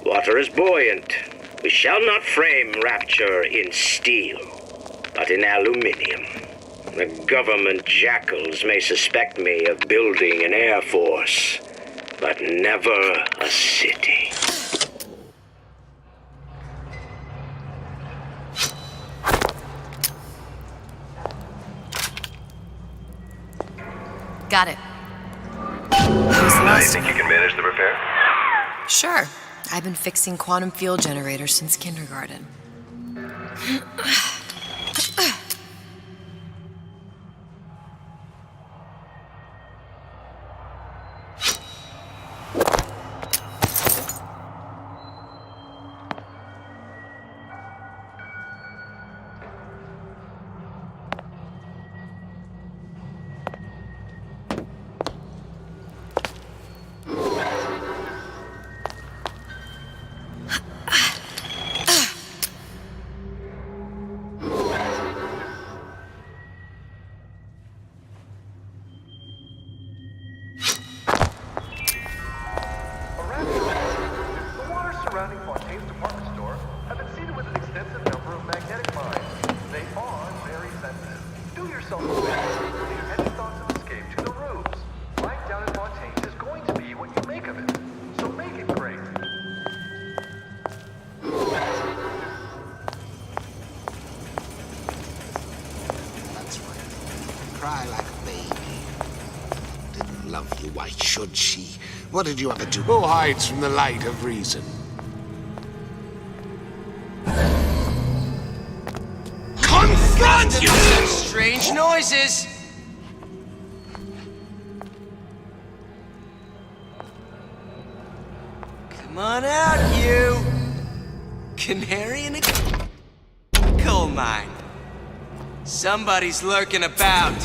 Water is buoyant. We shall not frame rapture in steel, but in aluminium. The government jackals may suspect me of building an air force, but never a city. Got it. Now you think you can manage the repair? Sure. I've been fixing quantum field generators since kindergarten. surrounding Fontaine's department store have been seeded with an extensive number of magnetic mines. They are very sensitive. Do yourself a favor. Leave any thoughts of escape to the roofs. Life down in Fontaine's is going to be what you make of it. So make it great. That's right. Cry like a baby. Didn't love you, why should she? What did you ever do? Who hides from the light of reason? Confront you! Such strange noises! Come on out, you! Canary in a coal mine. Somebody's lurking about.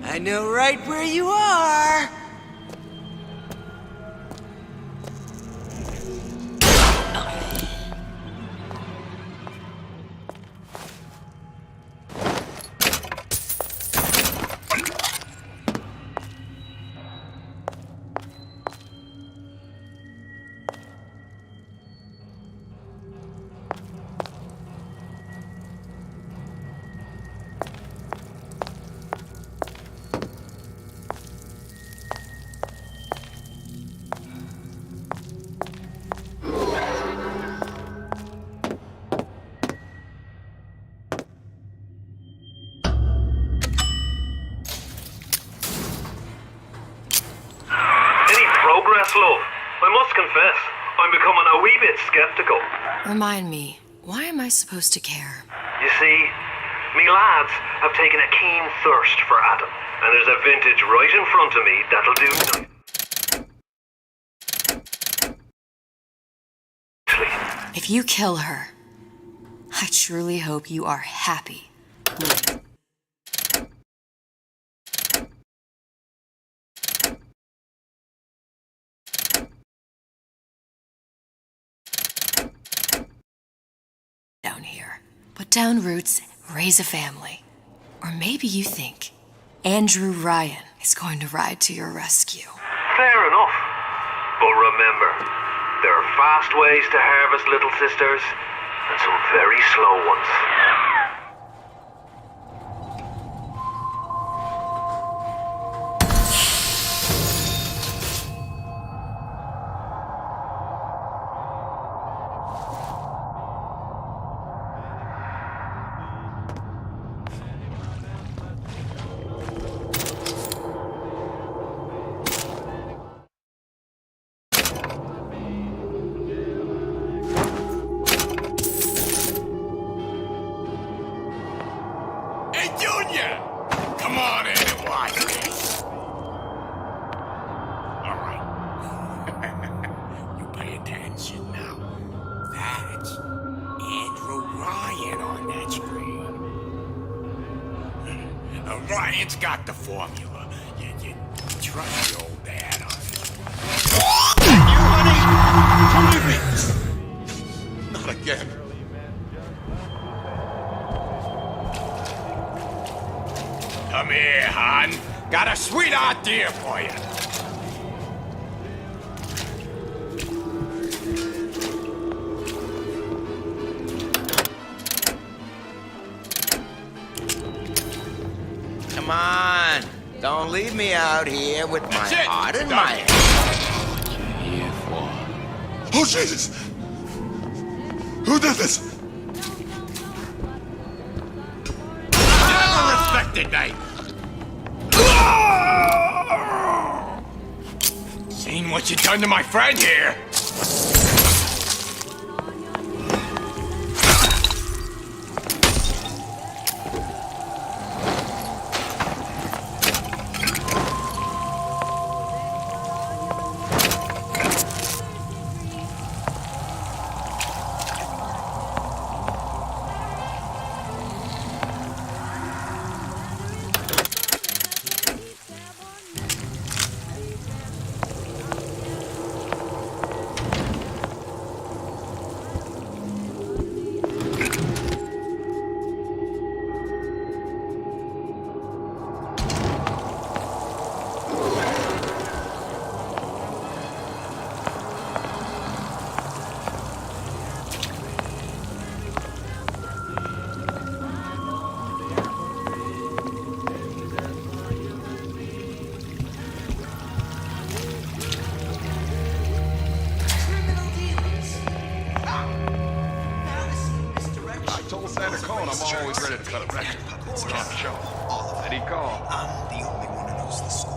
I know right where you are. Yes, love. I must confess, I'm becoming a wee bit skeptical. Remind me, why am I supposed to care? You see, me lads have taken a keen thirst for Adam, and there's a vintage right in front of me that'll do nothing. If you kill her, I truly hope you are happy. Down here. Put down roots, raise a family. Or maybe you think Andrew Ryan is going to ride to your rescue. Fair enough. But remember, there are fast ways to harvest little sisters, and some very slow ones. Ryan's got the formula. You trust your old dad on it. You, honey? Not again. Come here, hon. Got a sweet idea for you. Come on. Don't leave me out here with my heart in my hand. What you here for? Oh, Jesus! Who did this? Never respected me. Seen what you done to my friend here. I'm always ready to cut a record. It's not a show. And he called. I'm the only one who knows the score.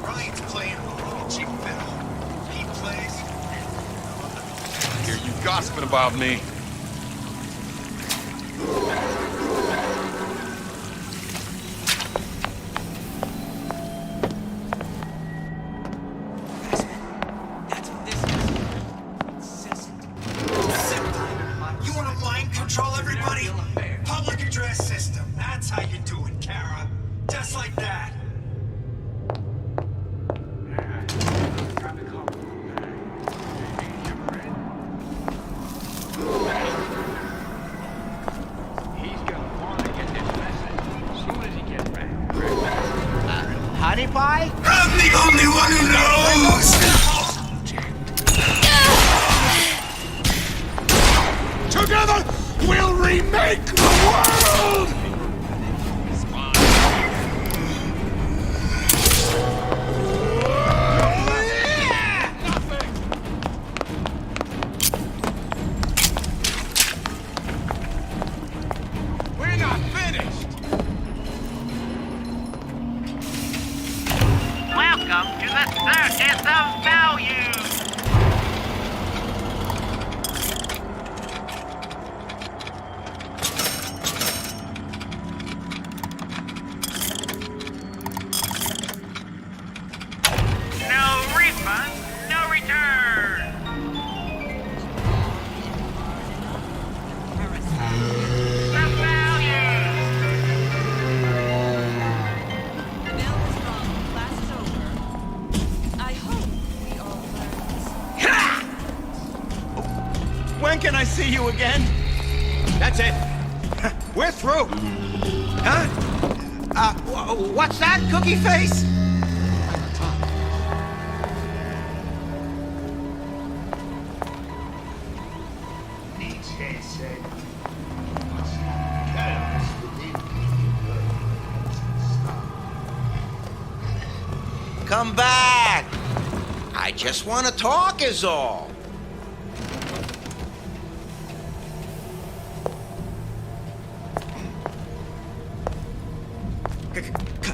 Ryan's playing a cheap fiddle. He plays. Hear you gossiping about me. You want to mind control everybody? Public address system. That's how you do it, Kara. Just like that. Honey pie? I'm the only one who knows! Together, we'll remake the world! When can I see you again? That's it. We're through. Huh? What's that, Cookie Face? Nietzsche said, "You must be careless within the Come back. I just want to talk is all.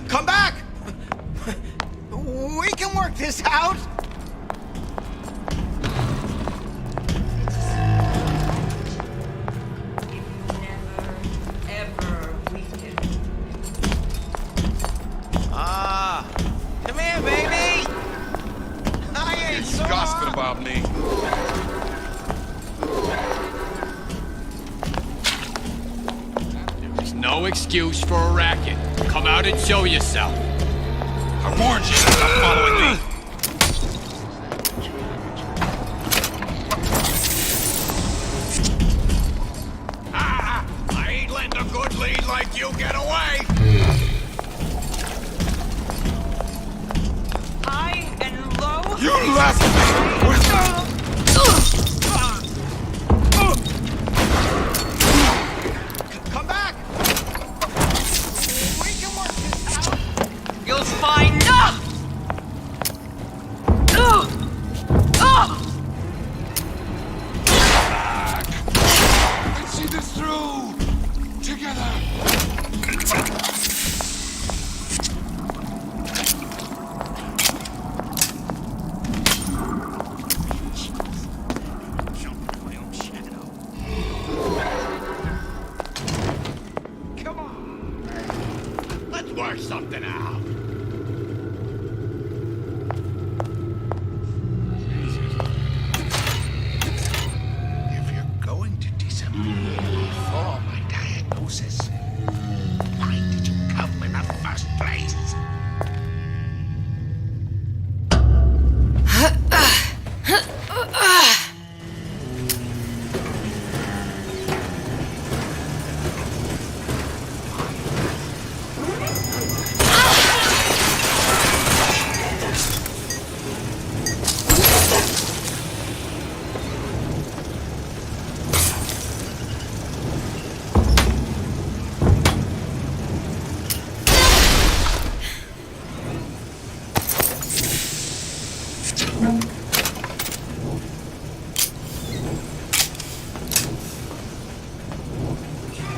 Come back! We can work this out! Come here, baby! I ain't so gossiping about me. There's no excuse for a racket. Come out and show yourself. I warned you, stop following me. I ain't letting a good lead like you get away. High and low. You left me with Come back! We can work this out! You'll find out. Let's see this through. Together. Come on. Let's work something out. If you're going to disappear before my diagnosis, why did you come in the first place?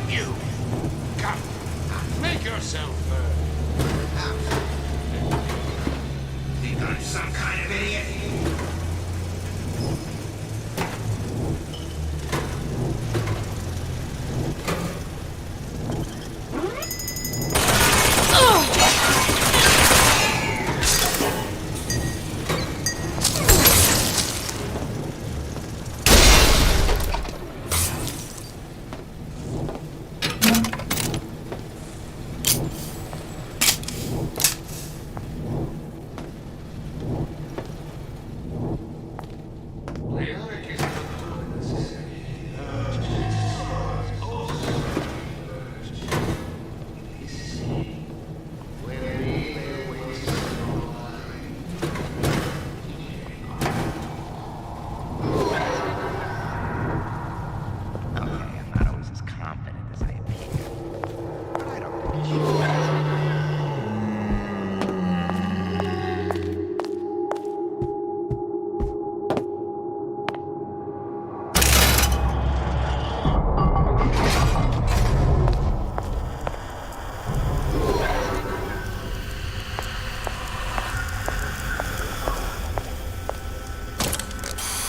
You, come, make yourself think I'm some kind of idiot?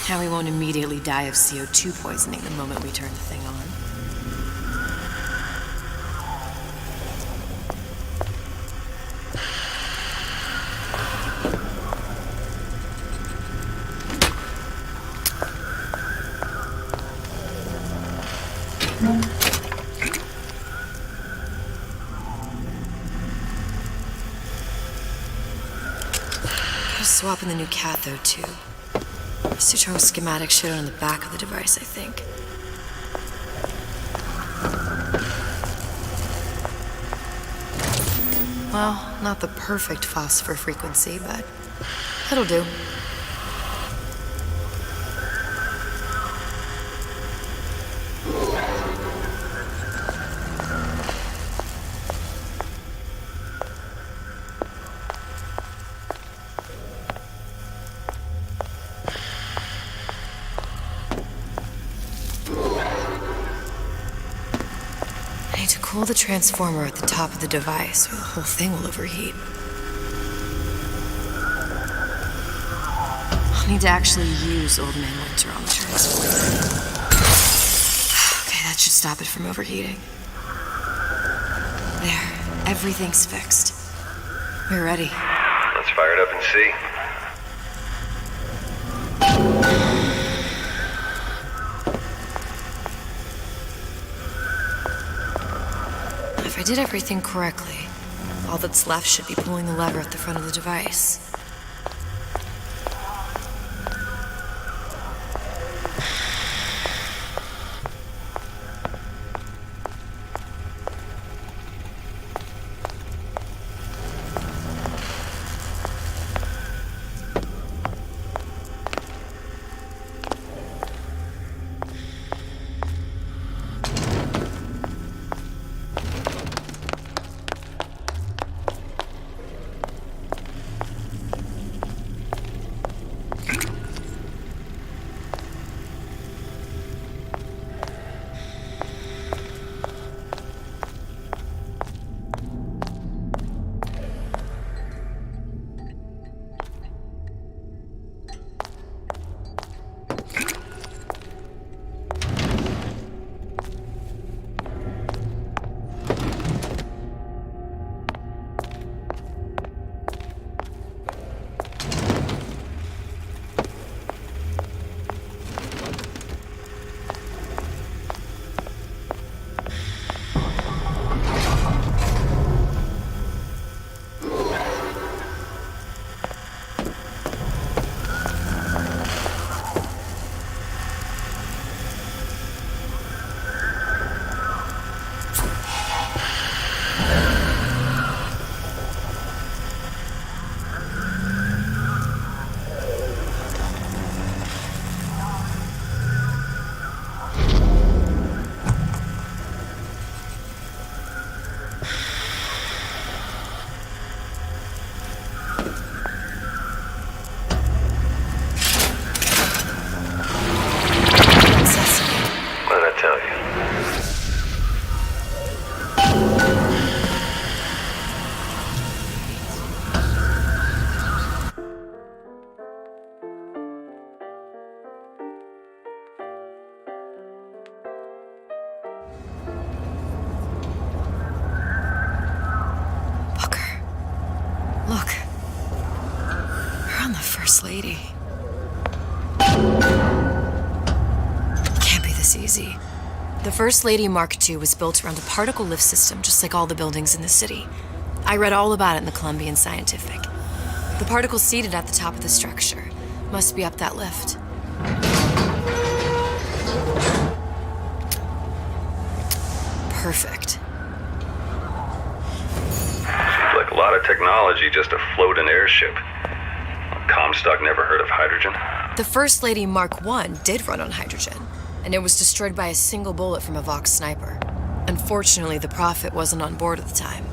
Now we won't immediately die of CO2 poisoning the moment we turn the thing on. I'll swap in the new cathode too. Sutro schematic showed on the back of the device, I think. Well, not the perfect phosphor frequency, but it'll do. Cool the transformer at the top of the device, or the whole thing will overheat. I'll need to actually use Old Man Winter on the transformer. Okay, that should stop it from overheating. There, everything's fixed. We're ready. Let's fire it up and see. If I did everything correctly, all that's left should be pulling the lever at the front of the device. First Lady. Can't be this easy. The First Lady Mark II was built around a particle lift system, just like all the buildings in the city. I read all about it in the Columbian Scientific. The particles seated at the top of the structure must be up that lift. Perfect. Seems like a lot of technology just to float an airship. Comstock never heard of hydrogen? The First Lady Mark I did run on hydrogen, and it was destroyed by a single bullet from a Vox sniper. Unfortunately, the Prophet wasn't on board at the time.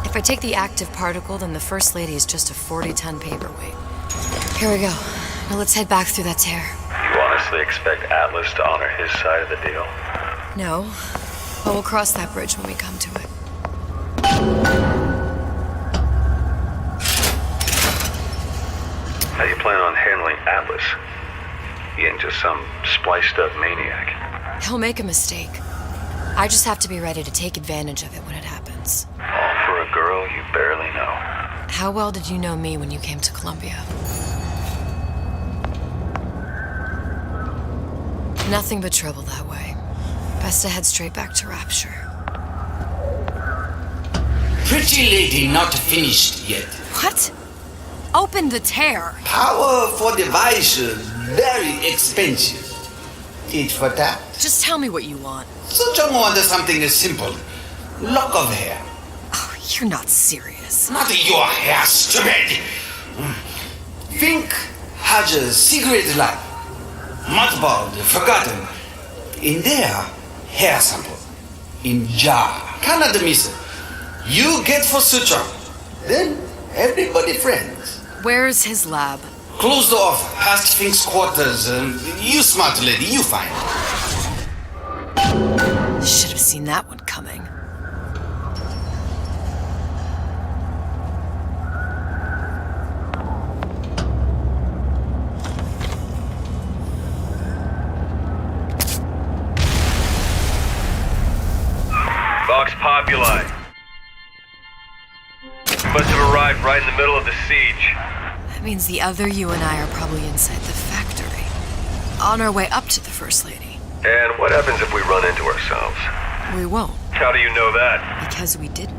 If I take the active particle, then the First Lady is just a 40-ton paperweight. Here we go. Now let's head back through that tear. You honestly expect Atlas to honor his side of the deal? No, but we'll cross that bridge when we come to it. How you plan on handling Atlas? He ain't just some spliced-up maniac. He'll make a mistake. I just have to be ready to take advantage of it when it happens. All for a girl you barely know. How well did you know me when you came to Columbia? Nothing but trouble that way. Best to head straight back to Rapture. Pretty lady not finished yet. What? Open the tear. Power for device, very expensive. Tit for tat. Just tell me what you want. Suchong wants something simple. Lock of hair. Oh, you're not serious. Not your hair, stupid. Fink has a secret life. Mothballed, forgotten. In there, hair sample. In jar. Cannot miss it. You get for Suchong. Then everybody friends. Where's his lab? Closed off, past Fink's quarters. You smart lady, you find. Should have seen that one coming. Vox Populi. You must have arrived right in the middle of the siege. That means the other you and I are probably inside the factory. On our way up to the First Lady. And what happens if we run into ourselves? We won't. How do you know that? Because we didn't.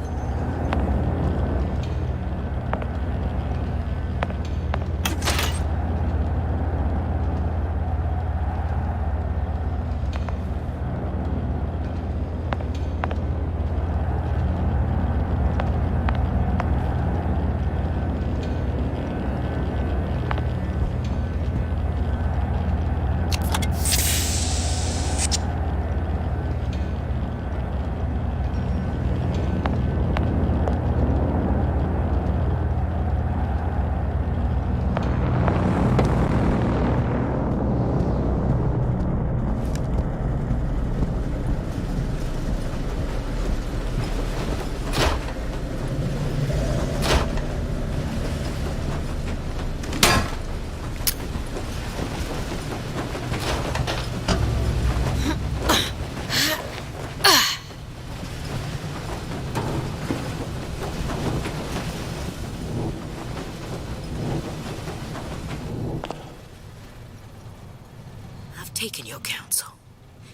Taken your counsel,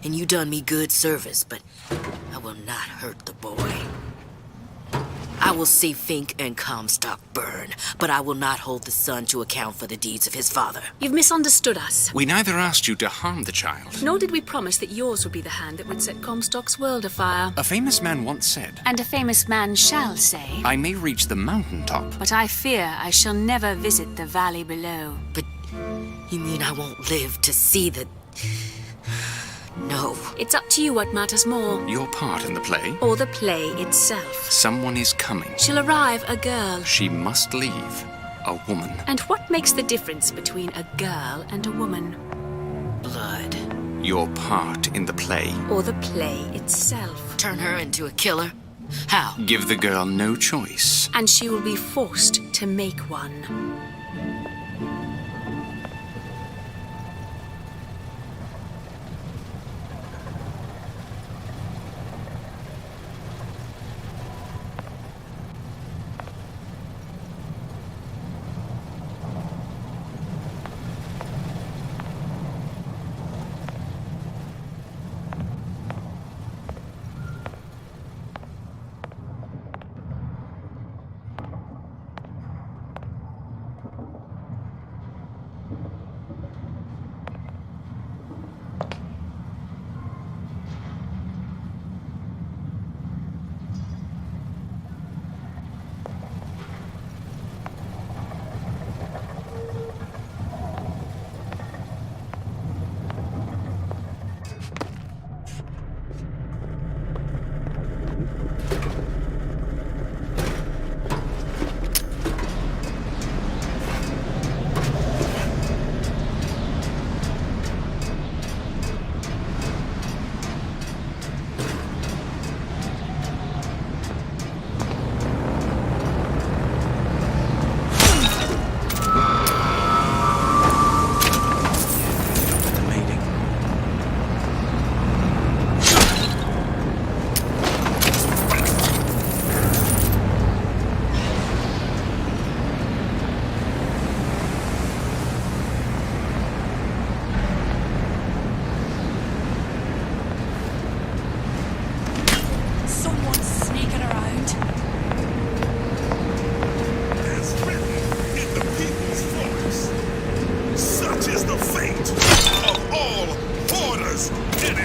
and you done me good service, but I will not hurt the boy. I will see Fink and Comstock burn, but I will not hold the son to account for the deeds of his father. You've misunderstood us. We neither asked you to harm the child. Nor did we promise that yours would be the hand that would set Comstock's world afire. A famous man once said, And a famous man shall say, I may reach the mountaintop, but I fear I shall never visit the valley below. But you mean I won't live to see the... No. It's up to you what matters more. Your part in the play? Or the play itself. Someone is coming. She'll arrive, a girl. She must leave. A woman. And what makes the difference between a girl and a woman? Blood. Your part in the play. Or the play itself. Turn her into a killer? How? Give the girl no choice. And she will be forced to make one.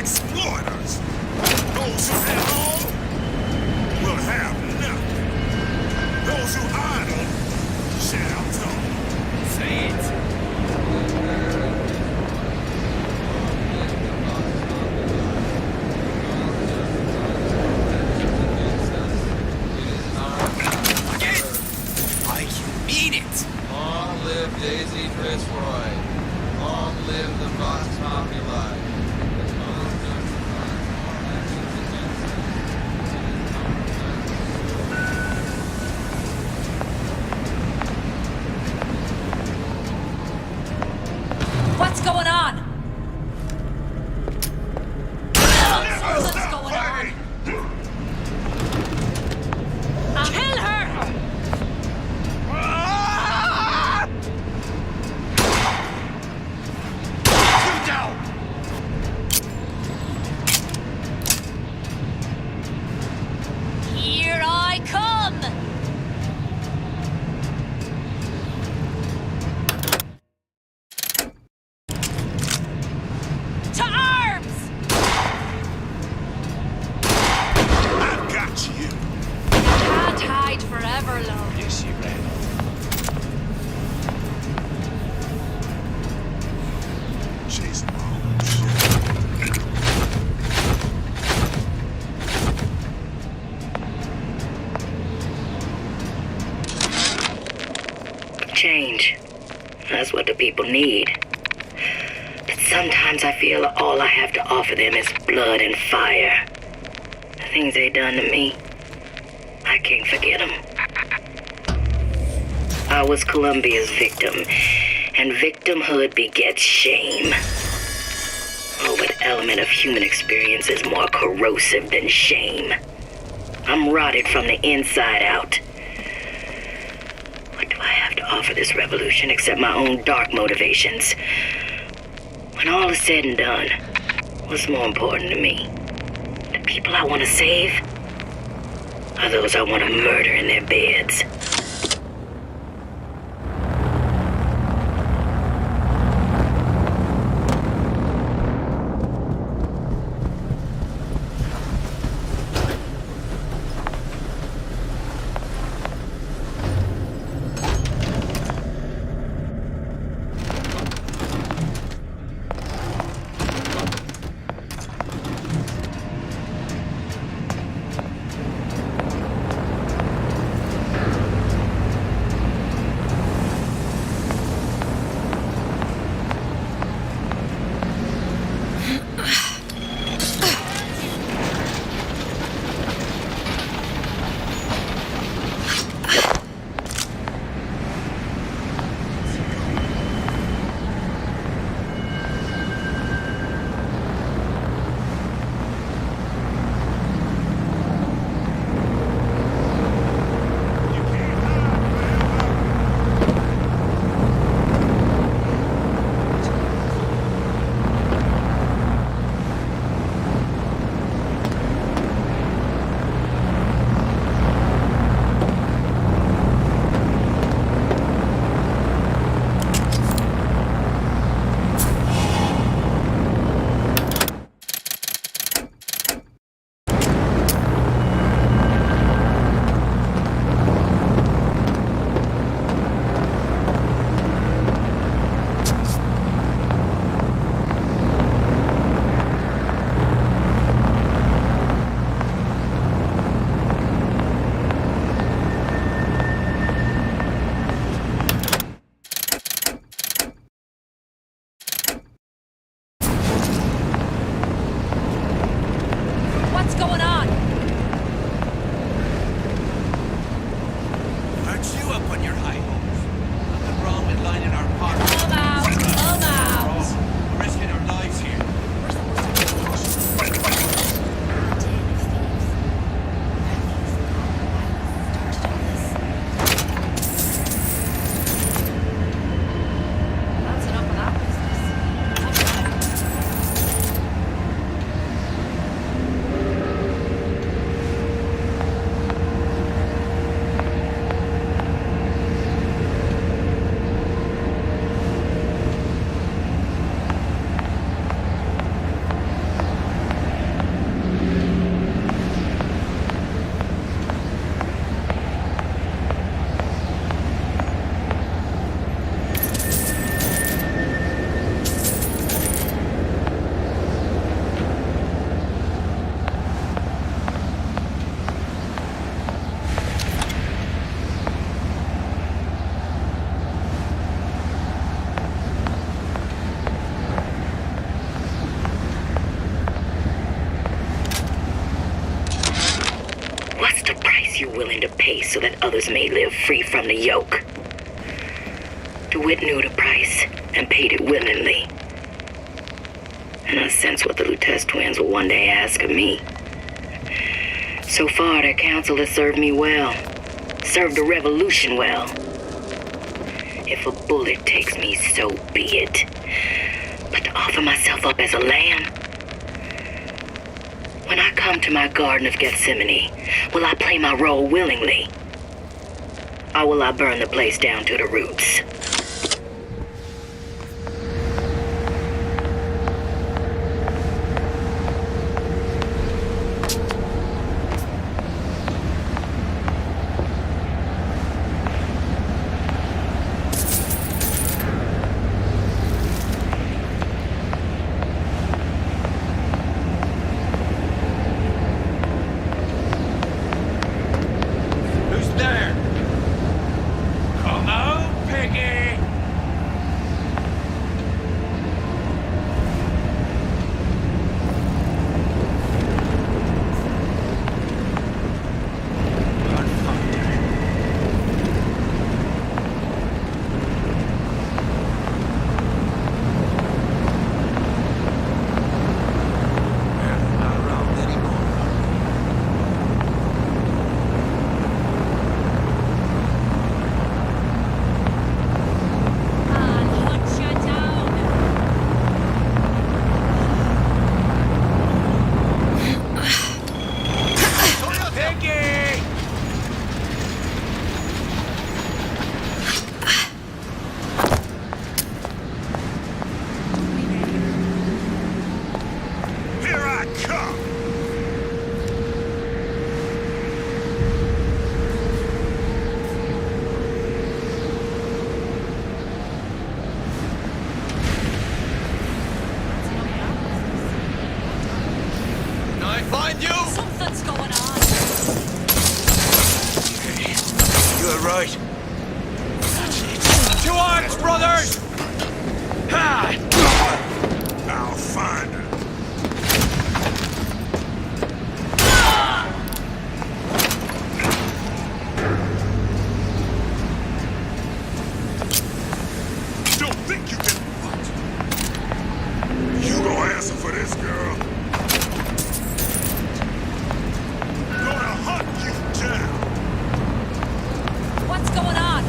Exploiters! Those who have all will have nothing. Those who idle shall talk. Say it. Like you mean it. Long live Daisy Fitzroy. Long live the Vox Populi. What's going on? What's going on? Kill her! You down! Here I come! To arms! I've got you. Can't hide forever, love. Yes, you ran. Chasing my own shit. Change. That's what the people need. But sometimes I feel all I have to offer them is blood and fire. The things they done to me, I can't forget them. I was Columbia's victim, and victimhood begets shame. Oh, what element of human experience is more corrosive than shame? I'm rotted from the inside out. What do I have to offer this revolution except my own dark motivations? When all is said and done, what's more important to me? The people I want to save? Or those I want to murder in their beds? What's the price you're willing to pay so that others may live free from the yoke? DeWitt knew the price and paid it willingly. And I sense what the Lutez twins will one day ask of me. So far, their counsel has served me well. Served the revolution well. If a bullet takes me, so be it. But to offer myself up as a lamb? When I come to my Garden of Gethsemane, will I play my role willingly? Or will I burn the place down to the roots? Find you! Something's going on. You're right. That's it. To arms, brothers! Ha! I'll find her. Don't think you can... What? You gonna answer for this, girl? What's going on?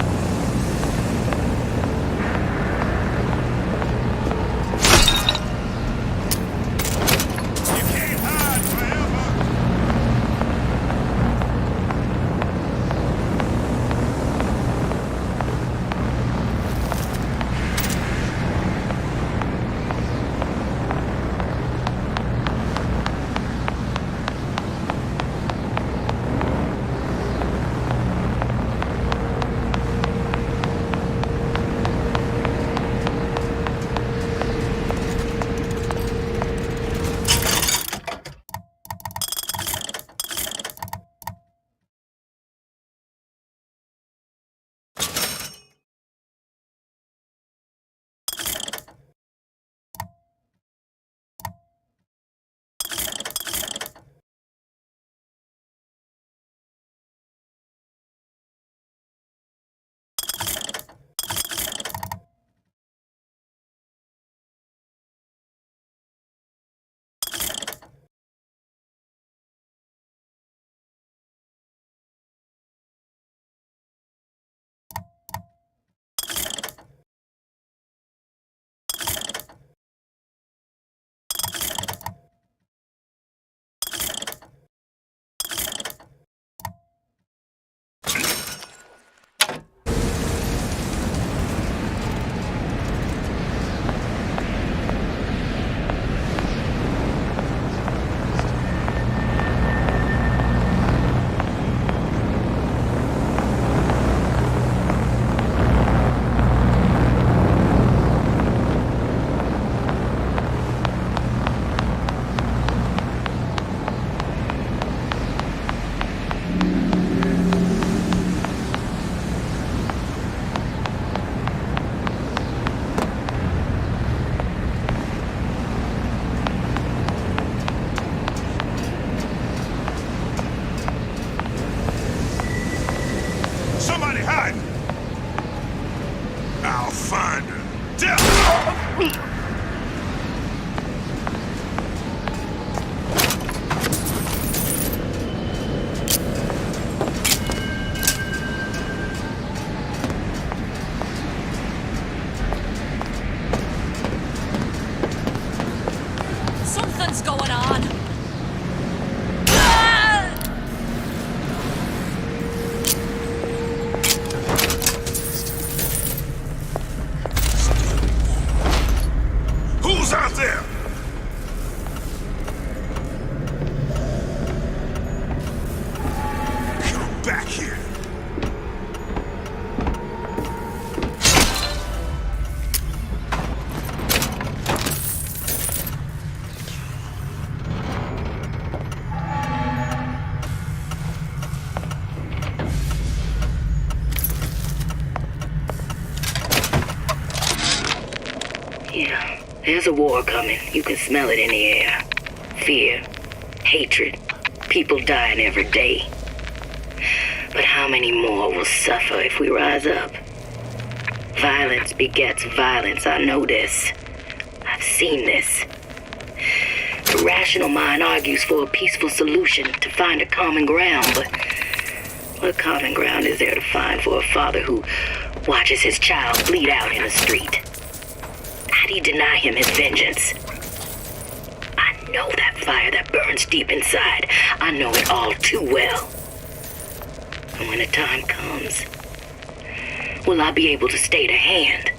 There's a war coming. You can smell it in the air. Fear, hatred, people dying every day. But how many more will suffer if we rise up? Violence begets violence, I know this. I've seen this. The rational mind argues for a peaceful solution to find a common ground, but what common ground is there to find for a father who watches his child bleed out in the street? How do you deny him his vengeance? I know that fire that burns deep inside. I know it all too well. And when the time comes, will I be able to stay the hand?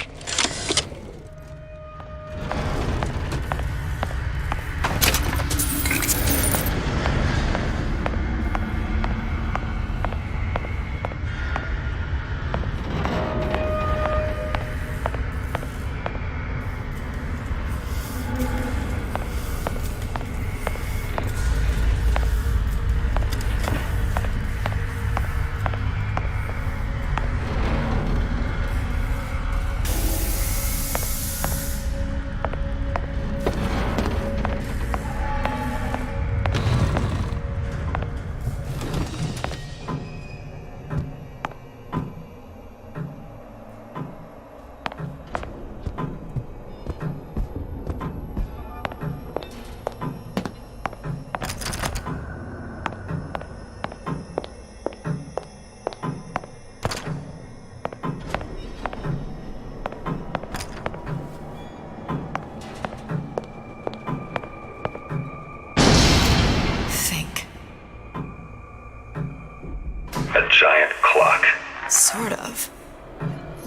Giant clock. Sort of.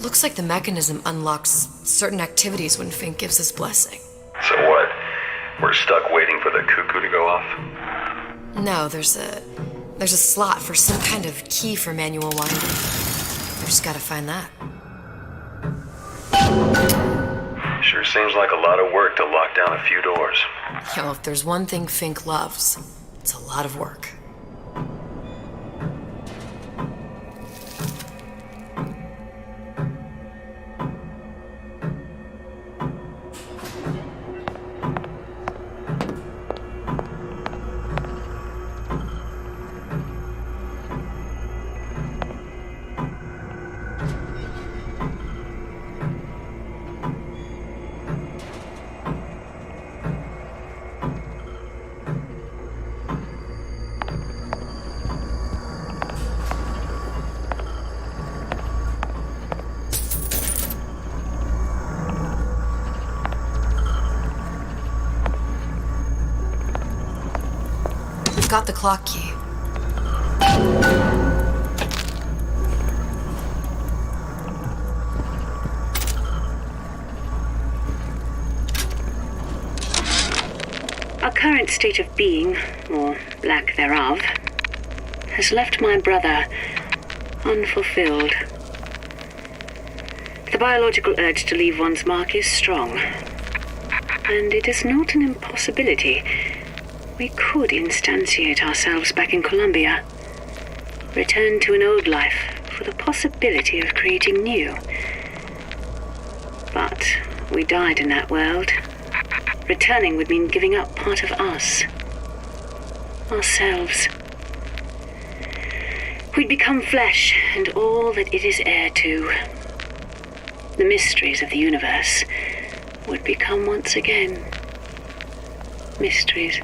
Looks like the mechanism unlocks certain activities when Fink gives his blessing. So what? We're stuck waiting for the cuckoo to go off? No, there's a slot for some kind of key for manual winding. We just gotta find that. Sure seems like a lot of work to lock down a few doors. Yo, if there's one thing Fink loves, it's a lot of work. Got the clock key. Our current state of being, or lack thereof, has left my brother unfulfilled. The biological urge to leave one's mark is strong, and it is not an impossibility. We could instantiate ourselves back in Columbia, return to an old life for the possibility of creating new. But we died in that world. Returning would mean giving up part of us, ourselves. We'd become flesh and all that it is heir to. The mysteries of the universe would become once again mysteries.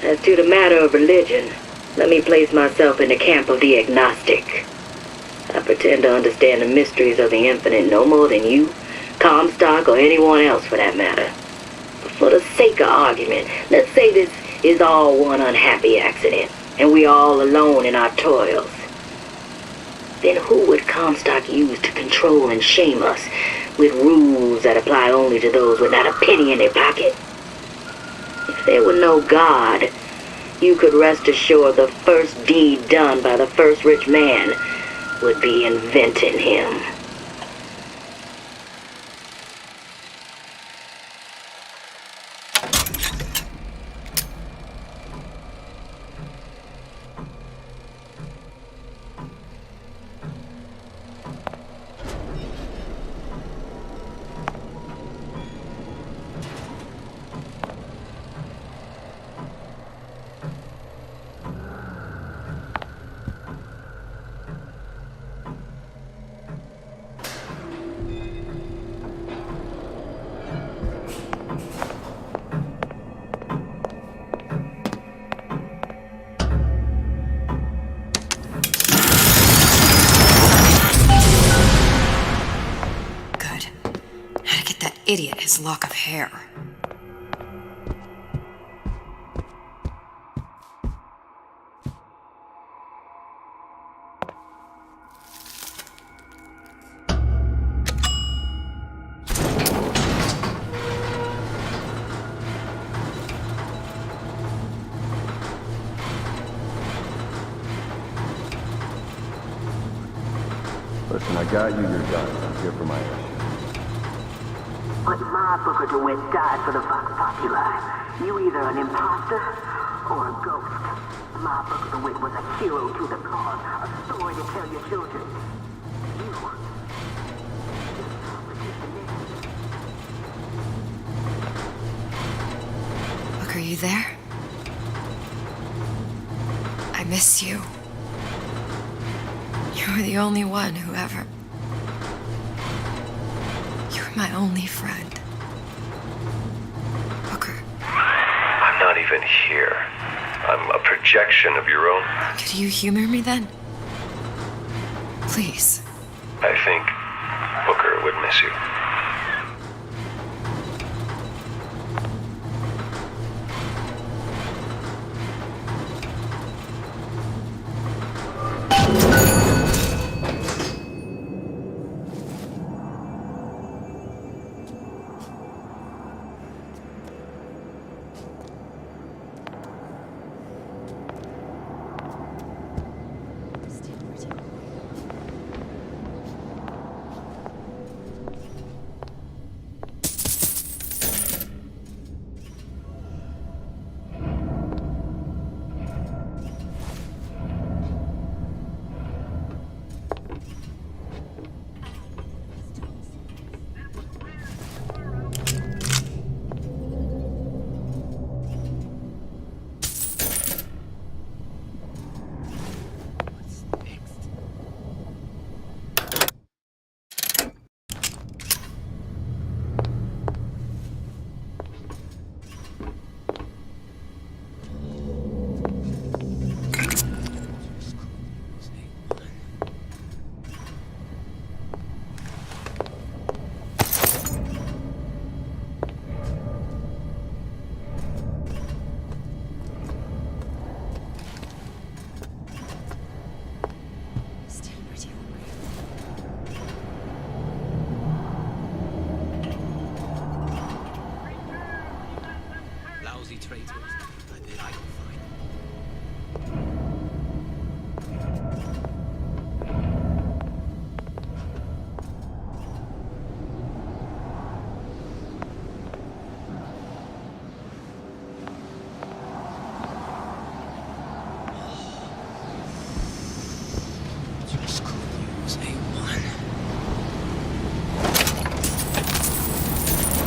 As to the matter of religion, let me place myself in the camp of the agnostic. I pretend to understand the mysteries of the infinite no more than you, Comstock, or anyone else for that matter. But for the sake of argument, let's say this is all one unhappy accident, and we are all alone in our toils. Then who would Comstock use to control and shame us with rules that apply only to those with not a penny in their pocket? If there were no God, you could rest assured the first deed done by the first rich man would be inventing him. Idiot, his lock of hair. Listen, I got you your guns. I'm here for my issue. But my Booker DeWitt died for the Vox Populi. You either an imposter or a ghost. My Booker DeWitt was a hero to the cause, a story to tell your children. You. Look, are you there? I miss you. You were the only one who ever... You were my only friend. Booker. I'm not even here. I'm a projection of your own. Could you humor me then? Please. I think Booker would miss you.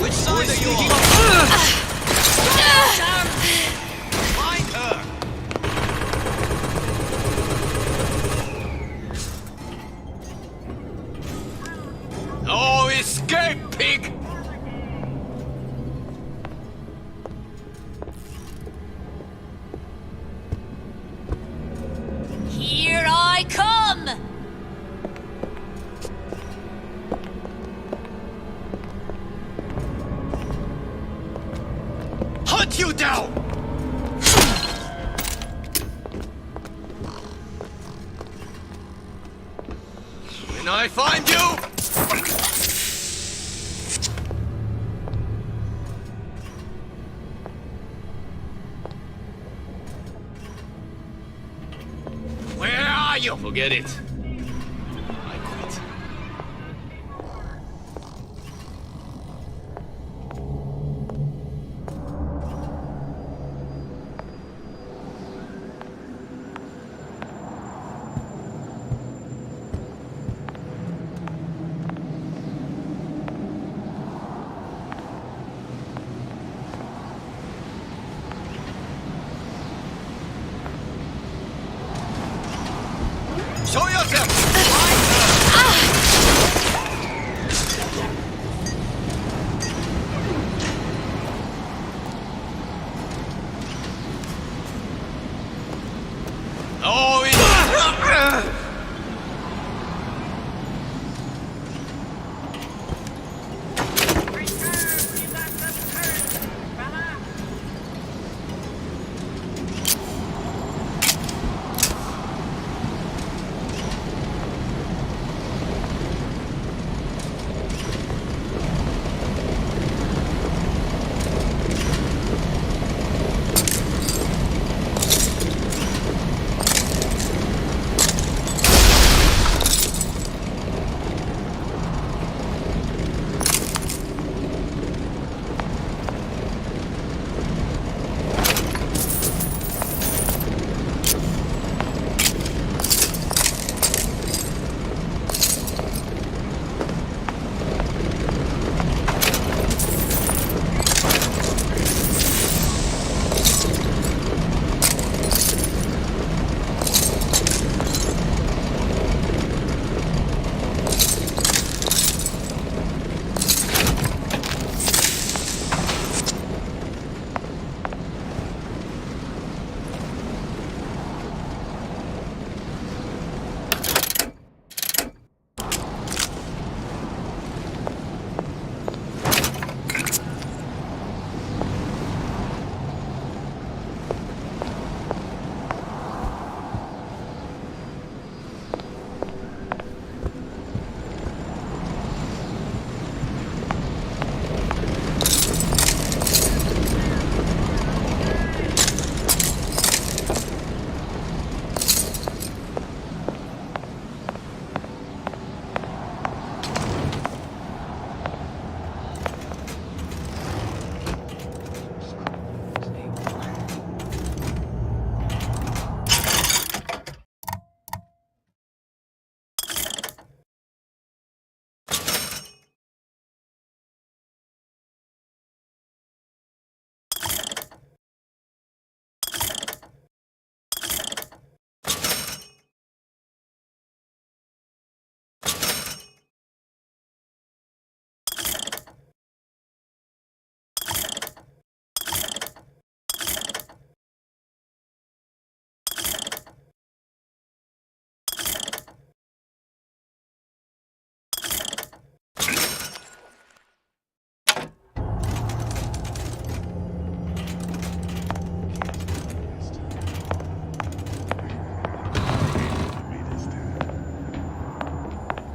Which side are you on? Find her! now! When I find you... Where are you? Forget it. I quit. Show yourself! Oh,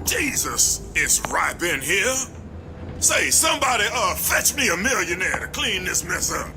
Jesus, it's ripe in here. Say, somebody, fetch me a millionaire to clean this mess up.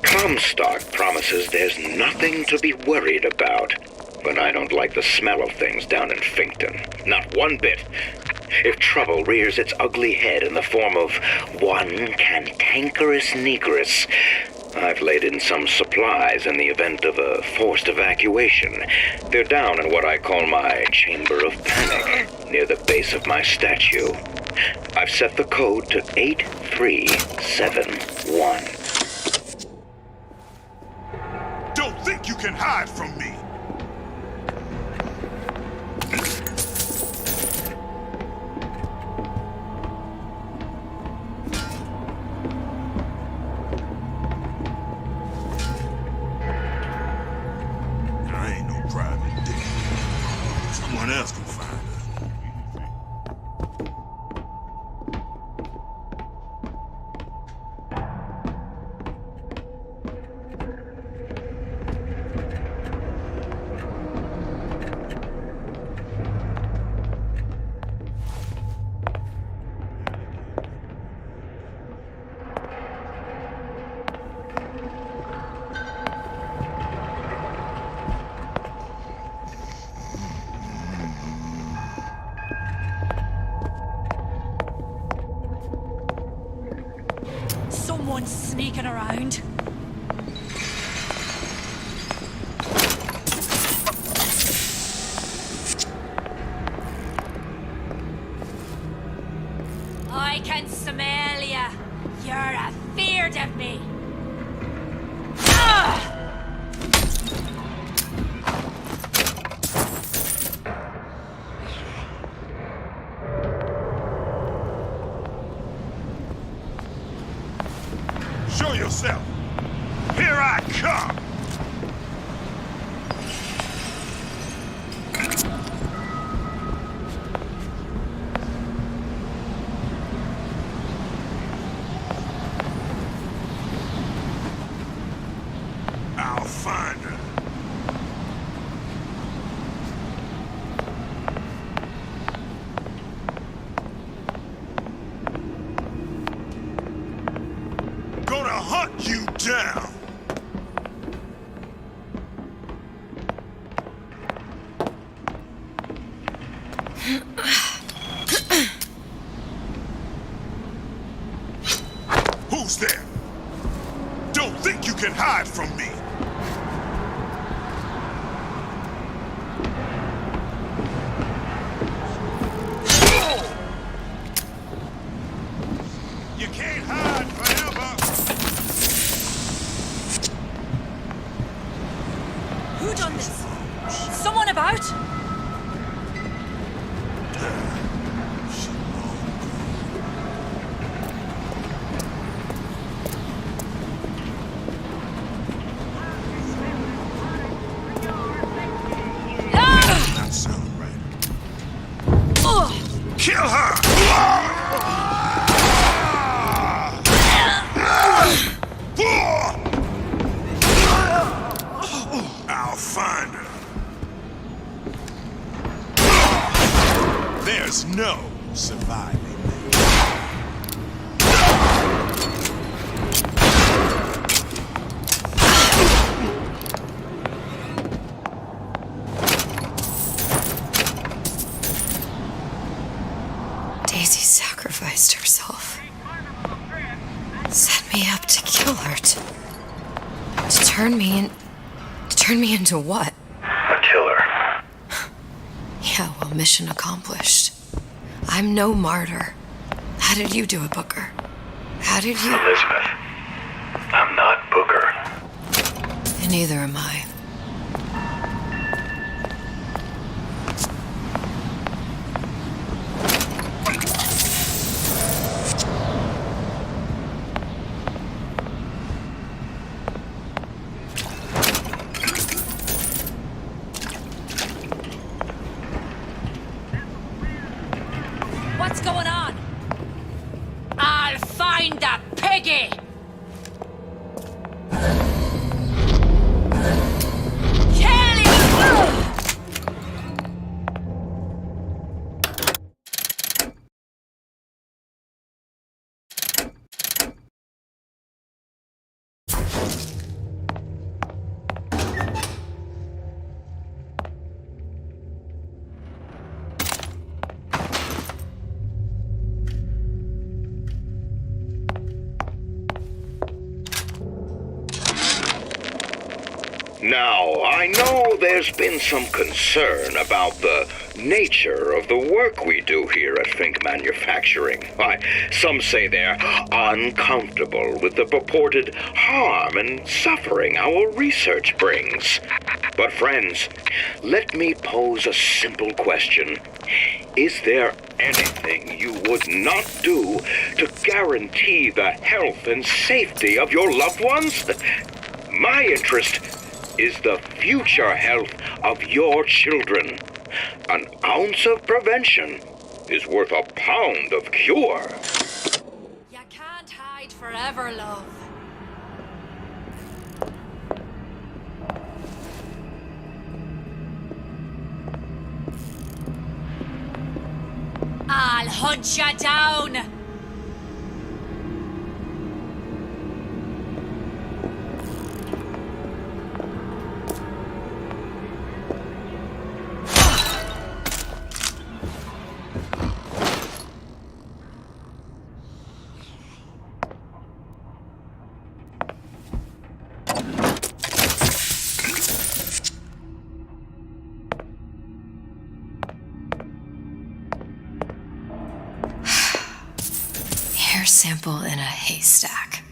Comstock promises there's nothing to be worried about. But I don't like the smell of things down in Finkton. Not one bit. If trouble rears its ugly head in the form of one cantankerous negress, I've laid in some supplies in the event of a forced evacuation. They're down in what I call my chamber of panic, near the base of my statue. I've set the code to 8371. Don't think you can hide from me. I ain't no private dick. Someone else can find her. Someone's sneaking around. I can smell ya. You're afeard of me. Show yourself. Here I come. I'll find her. Gonna hunt you down. Who's there? Don't think you can hide from me. You can't hide forever. Who done this? Someone about? Not sound right. Kill her! I'll find her. There's no surviving. Daisy sacrificed herself. Set me up to kill her. To turn me in. To turn me into what? A killer. Yeah, well, mission accomplished. I'm no martyr. How did you do it, Booker? How did you... Elizabeth, I'm not Booker. And neither am I. What's going on? I'll find the piggy! Kill you! Now, I know there's been some concern about the nature of the work we do here at Fink Manufacturing. Why, some say they're uncomfortable with the purported harm and suffering our research brings. But friends, let me pose a simple question. Is there anything you would not do to guarantee the health and safety of your loved ones? My interest is the future health of your children. An ounce of prevention is worth a pound of cure. You can't hide forever, love. I'll hunt you down! Hair sample in a haystack.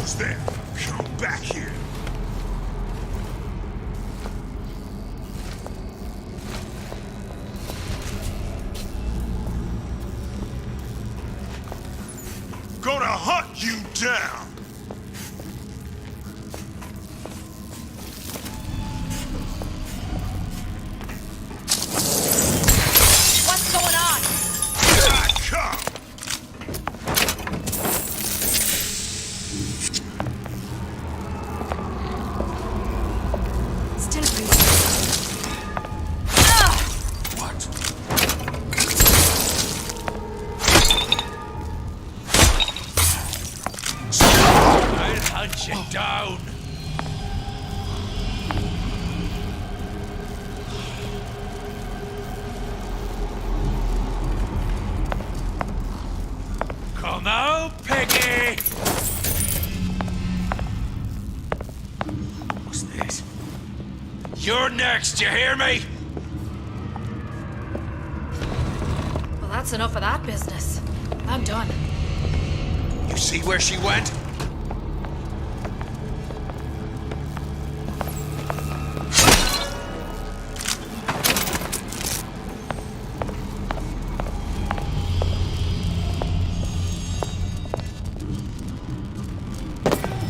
Who's there? Come back here. Gonna hunt you down. What's going on? Here I come. Still breathing. What? I'll hunt you down. Come out, Peggy! What's this? You're next, you hear me? Well, that's enough of that business. I'm done. You see where she went?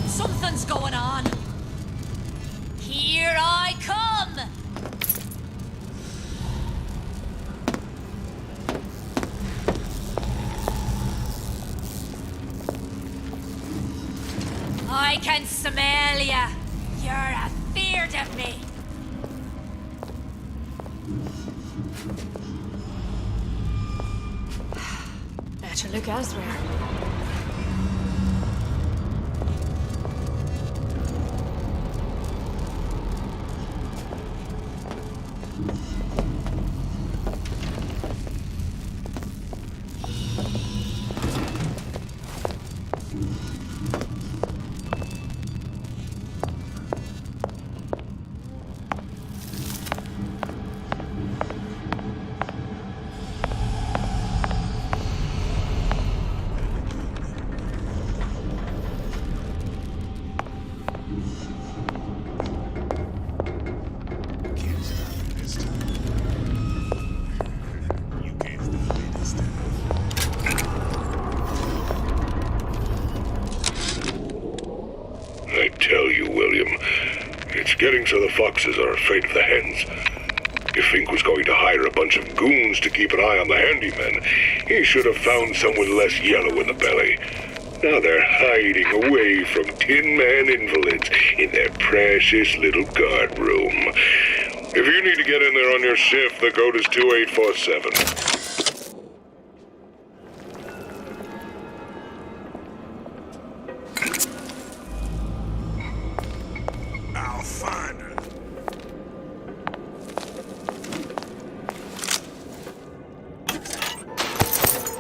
Something's going on. Here I come! I can smell ya. You're afeard of me. Better look elsewhere. I tell you, William, it's getting so the foxes are afraid of the hens. If Fink was going to hire a bunch of goons to keep an eye on the handymen, he should have found someone less yellow in the belly. Now they're hiding away from Tin Man invalids in their precious little guard room. If you need to get in there on your shift, the code is 2847. I'll find her.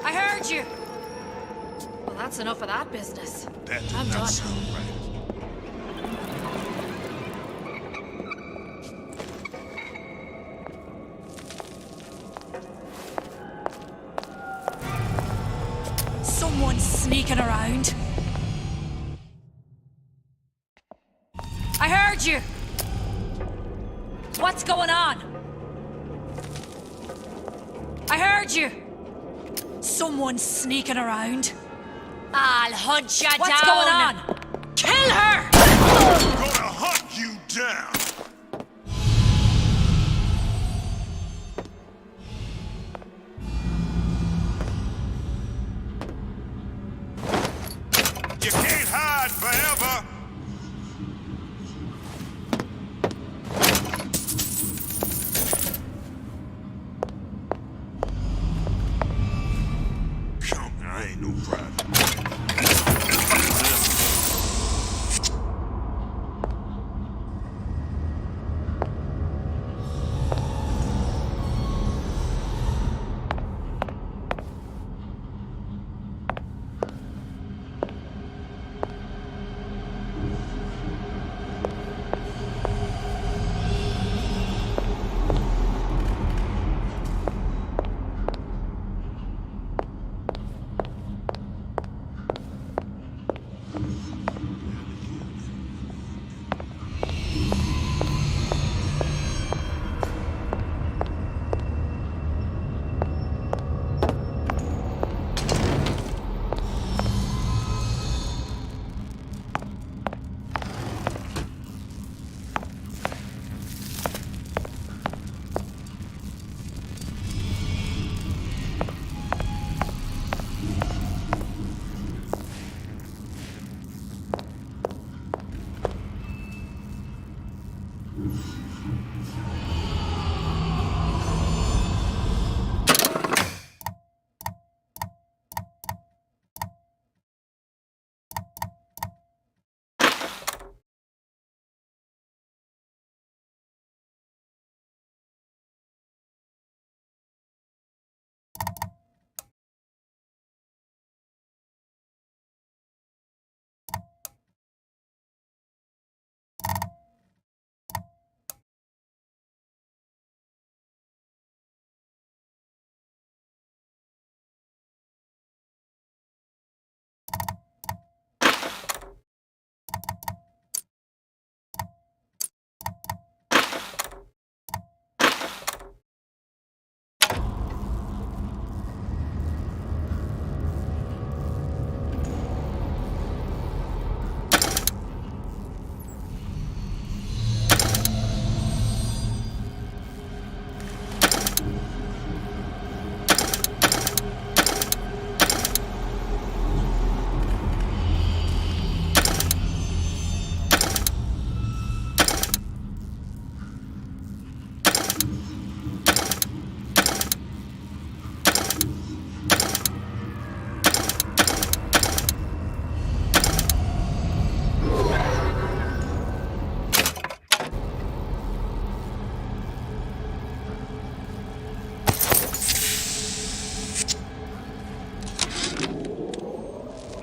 I heard you! Well, that's enough of that business. That did I'm not done. sound right. Someone's sneaking around. I heard you. What's going on? I heard you. Someone's sneaking around. I'll hunt you down. What's going on? Kill her! Gonna hunt you down. You can't hide forever. Come, I ain't no private.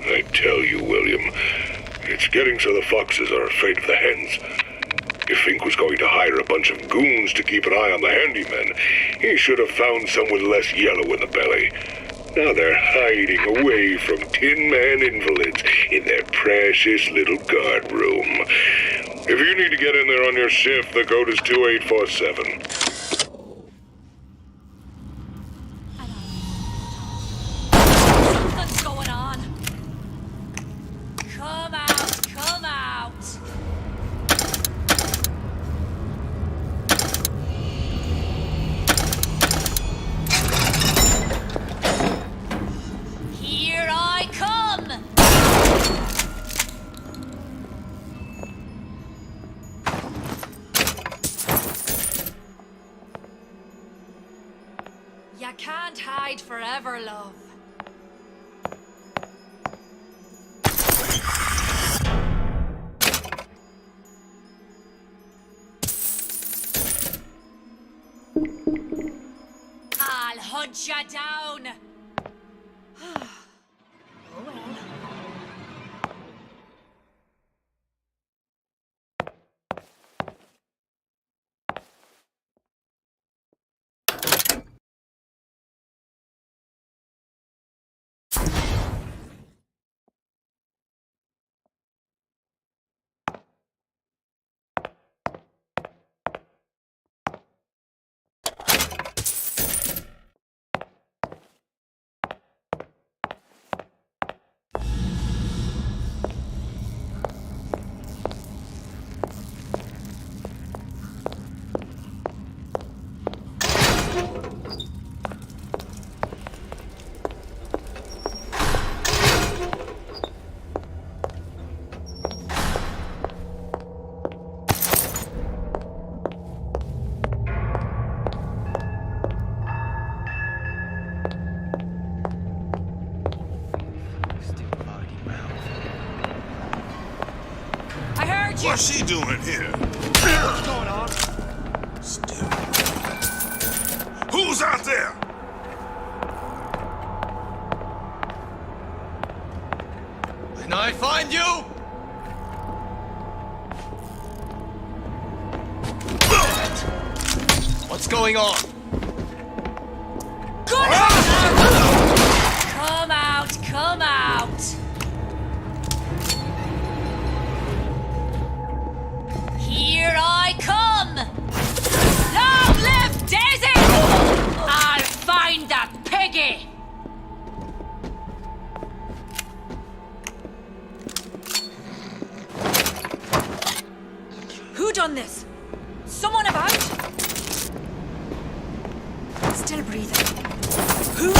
I tell you, William, it's getting so the foxes are afraid of the hens. If Fink was going to hire a bunch of goons to keep an eye on the handymen, he should have found some with less yellow in the belly. Now they're hiding away from Tin Man invalids in their precious little guard room. If you need to get in there on your shift, the code is 2847. Something's going on. Come out, come out. Here I come. You can't hide forever, love. I'll hunt you down. Oh well. What's she doing here? What's going on? Still. Who's out there? When I find you, what's going on? Good. Come out, come out. Here I come! Long live Daisy! I'll find that piggy! Who done this? Someone about? Still breathing. Who?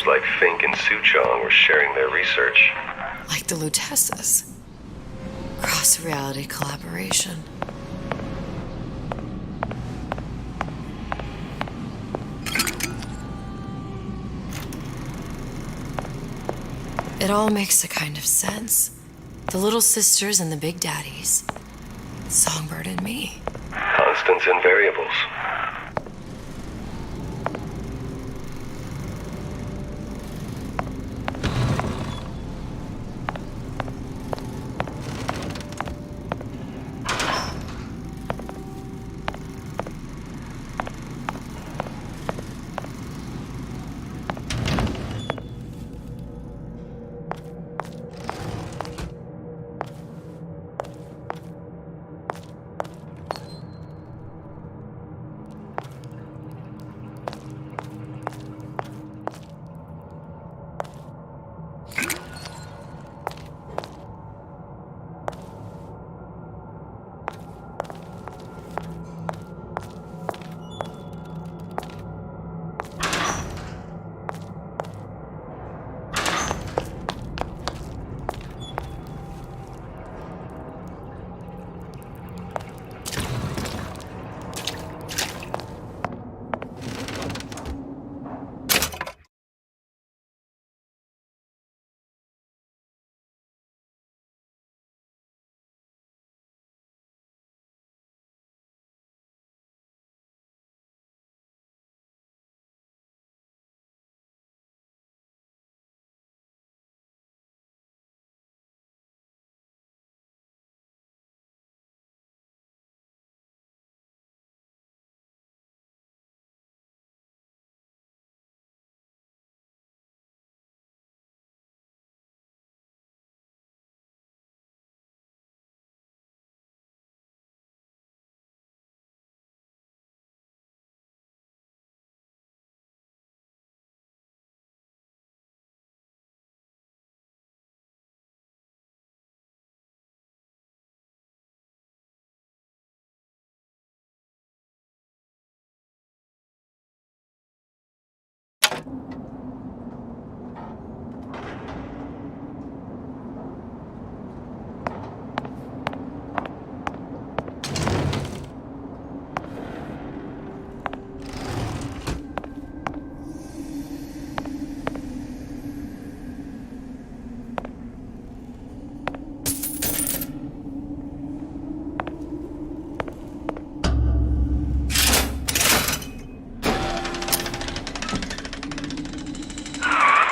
Looks like Fink and Suchong were sharing their research. Like the Lutesses. Cross-reality collaboration. It all makes a kind of sense. The little sisters and the big daddies. Songbird and me. Constants and variables.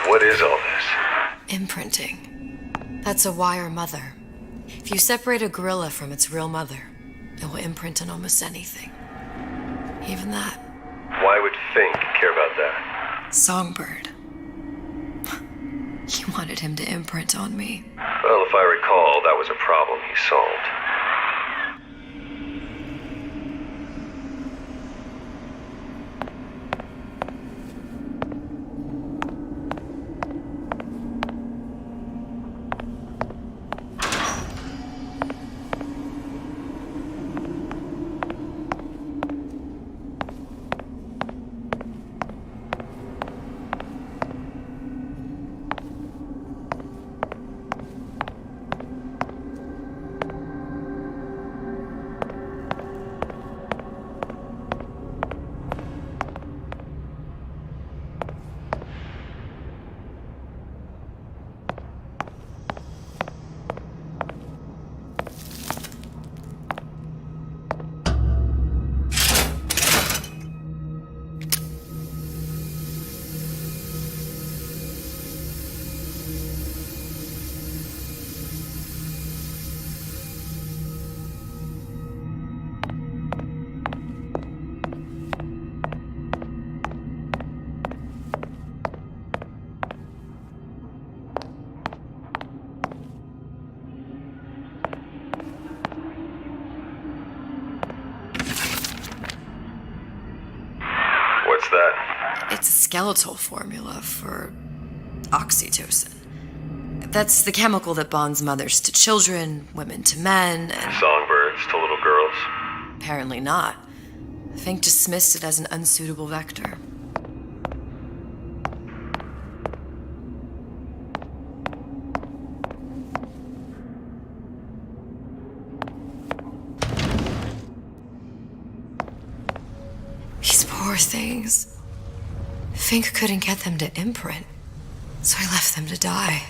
What is all this? Imprinting. That's a wire mother. If you separate a gorilla from its real mother, it will imprint on almost anything. Even that. Why would Fink care about that? Songbird. You wanted him to imprint on me. Well, if I recall, that was a problem he solved. What's that? It's a skeletal formula for oxytocin. That's the chemical that bonds mothers to children, women to men, and... Songbirds to little girls? Apparently not. Fink dismissed it as an unsuitable vector. Poor things. Fink couldn't get them to imprint, so I left them to die.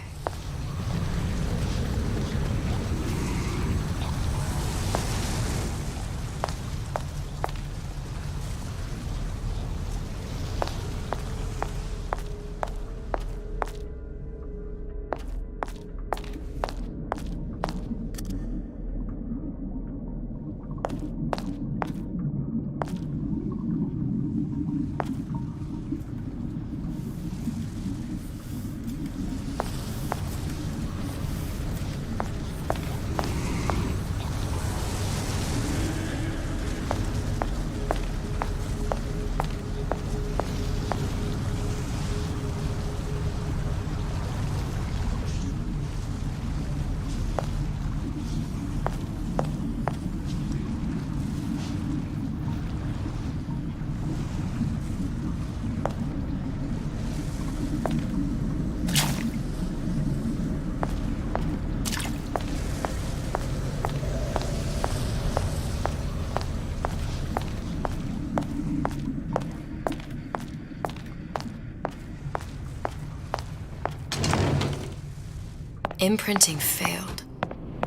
Imprinting failed.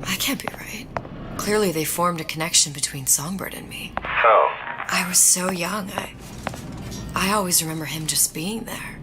That can't be right. Clearly they formed a connection between Songbird and me. How? I was so young. I always remember him just being there.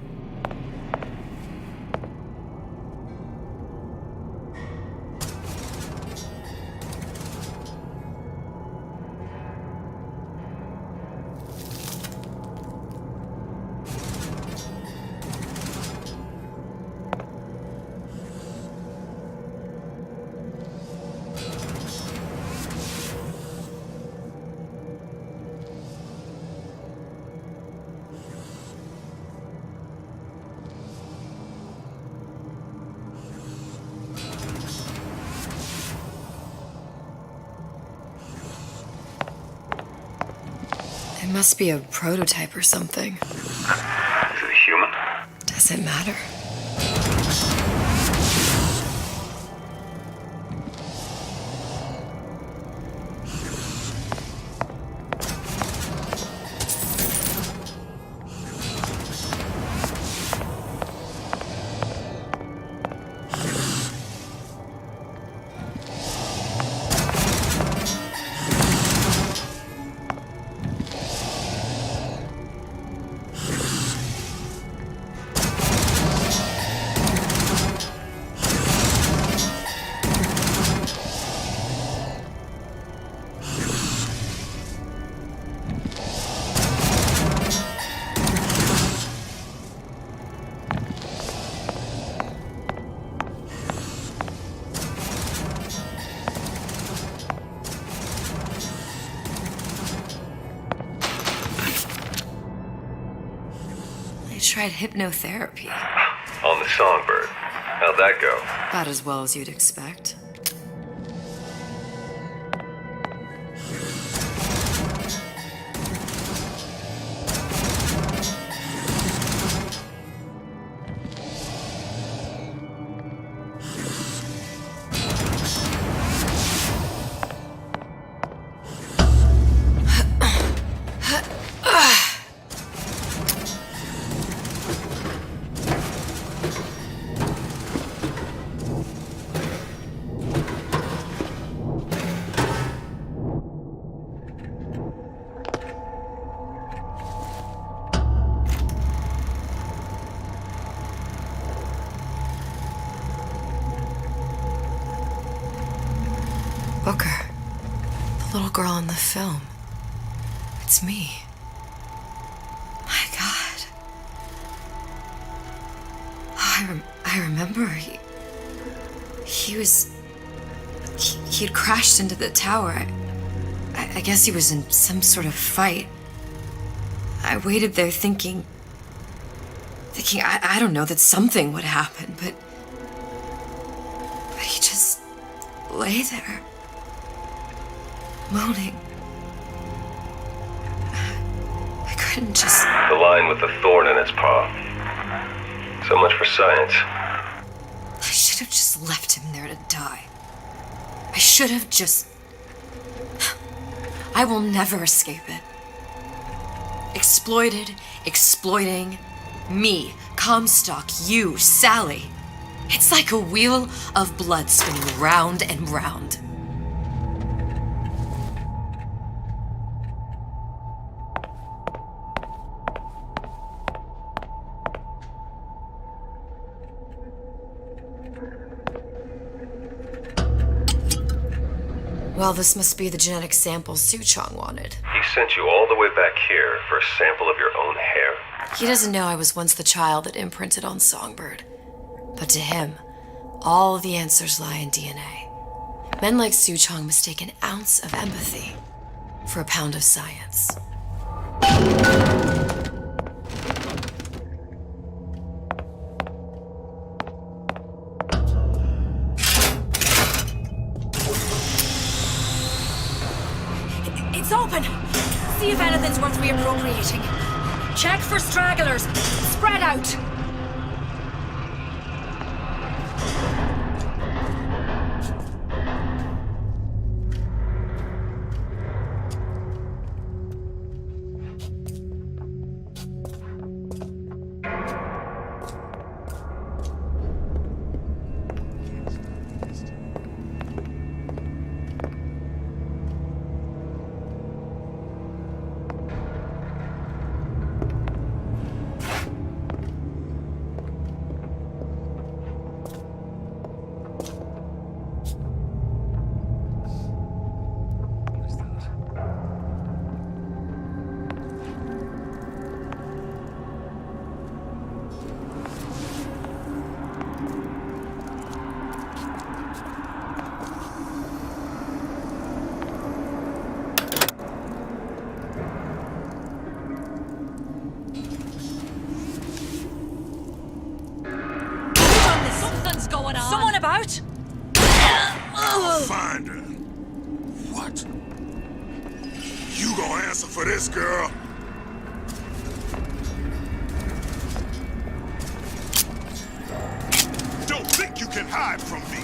It must be a prototype or something. Is it a human? Does it matter? Tried hypnotherapy. On the Songbird. How'd that go? About as well as you'd expect. Booker. The little girl in the film. It's me. My God. Oh, I remember he was... He had crashed into the tower. I guess he was in some sort of fight. I waited there thinking, I don't know, that something would happen, but he just lay there, moaning. I couldn't just... The line with the thorn in its paw. So much for science. I should have just left him there to die. I should have just... I will never escape it. Exploited, exploiting. Me, Comstock, you, Sally. It's like a wheel of blood spinning round and round. Well, this must be the genetic sample Suchong wanted. He sent you all the way back here for a sample of your own hair? He doesn't know I was once the child that imprinted on Songbird. But to him, all the answers lie in DNA. Men like Suchong mistake an ounce of empathy for a pound of science. It's open! See if anything's worth reappropriating. Check for stragglers. Spread out! Going on? Someone about? I'll find her. What? You gonna answer for this, girl? Don't think you can hide from me.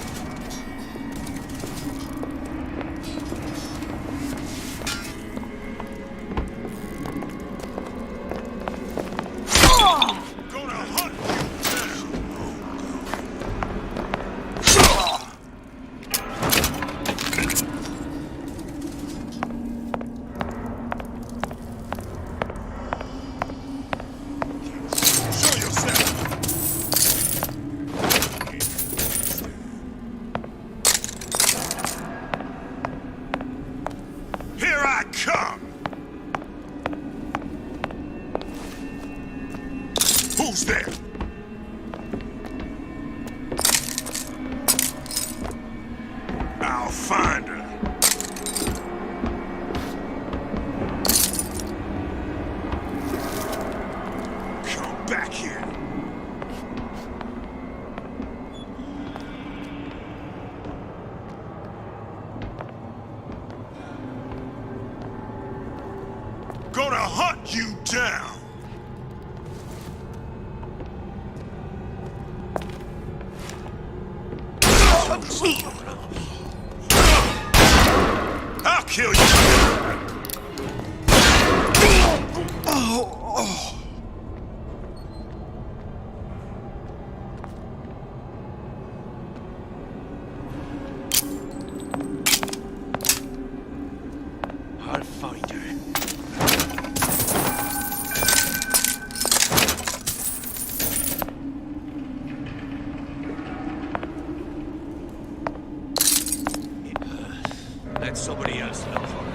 Who's there? I'll find her. Come back here. Gonna hunt you down. I'll kill you. I'll find her. Let somebody else look for it.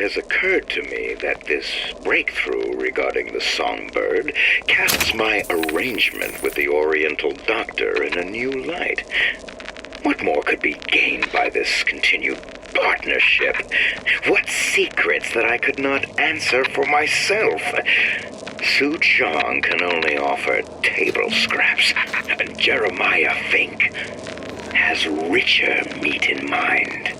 has occurred to me that this breakthrough regarding the songbird casts my arrangement with the Oriental Doctor in a new light. What more could be gained by this continued partnership? What secrets that I could not answer for myself? Su Chong can only offer table scraps. Jeremiah Fink has richer meat in mind.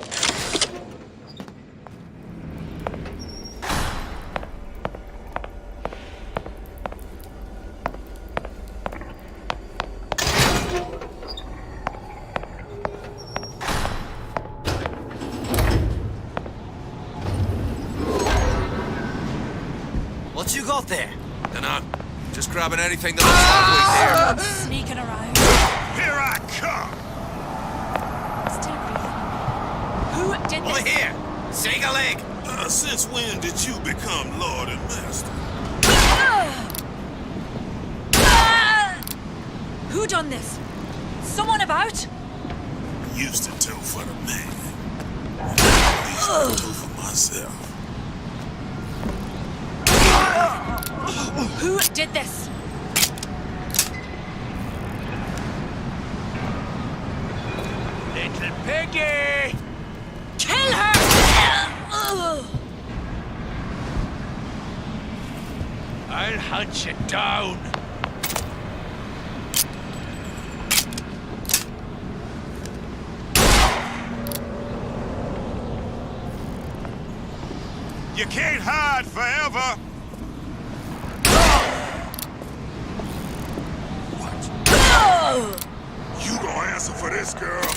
What you got there? Dunno. Just grabbing anything that looks halfway there. Sneaking around. Here I come! Who did this? Over here! Shake a leg! Since when did you become Lord and Master? Who done this? Someone about? Used to do for the man. And I used to do for myself. Who did this? Little piggy! Kill her! I'll hunt you down. You can't hide forever! You gonna answer for this, girl?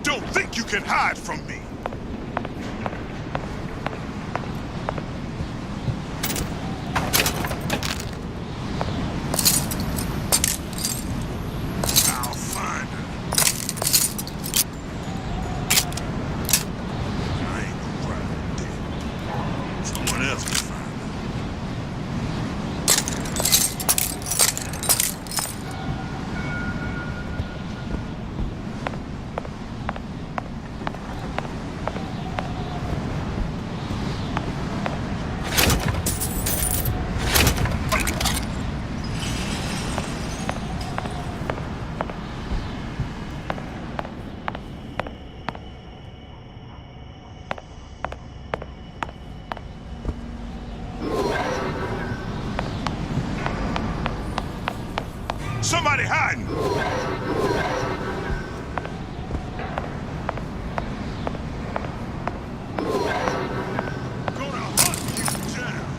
Don't think you can hide from me! I'll find her. I ain't gonna cry no dead. Someone else will find her. Somebody hiding! Gonna hunt you down!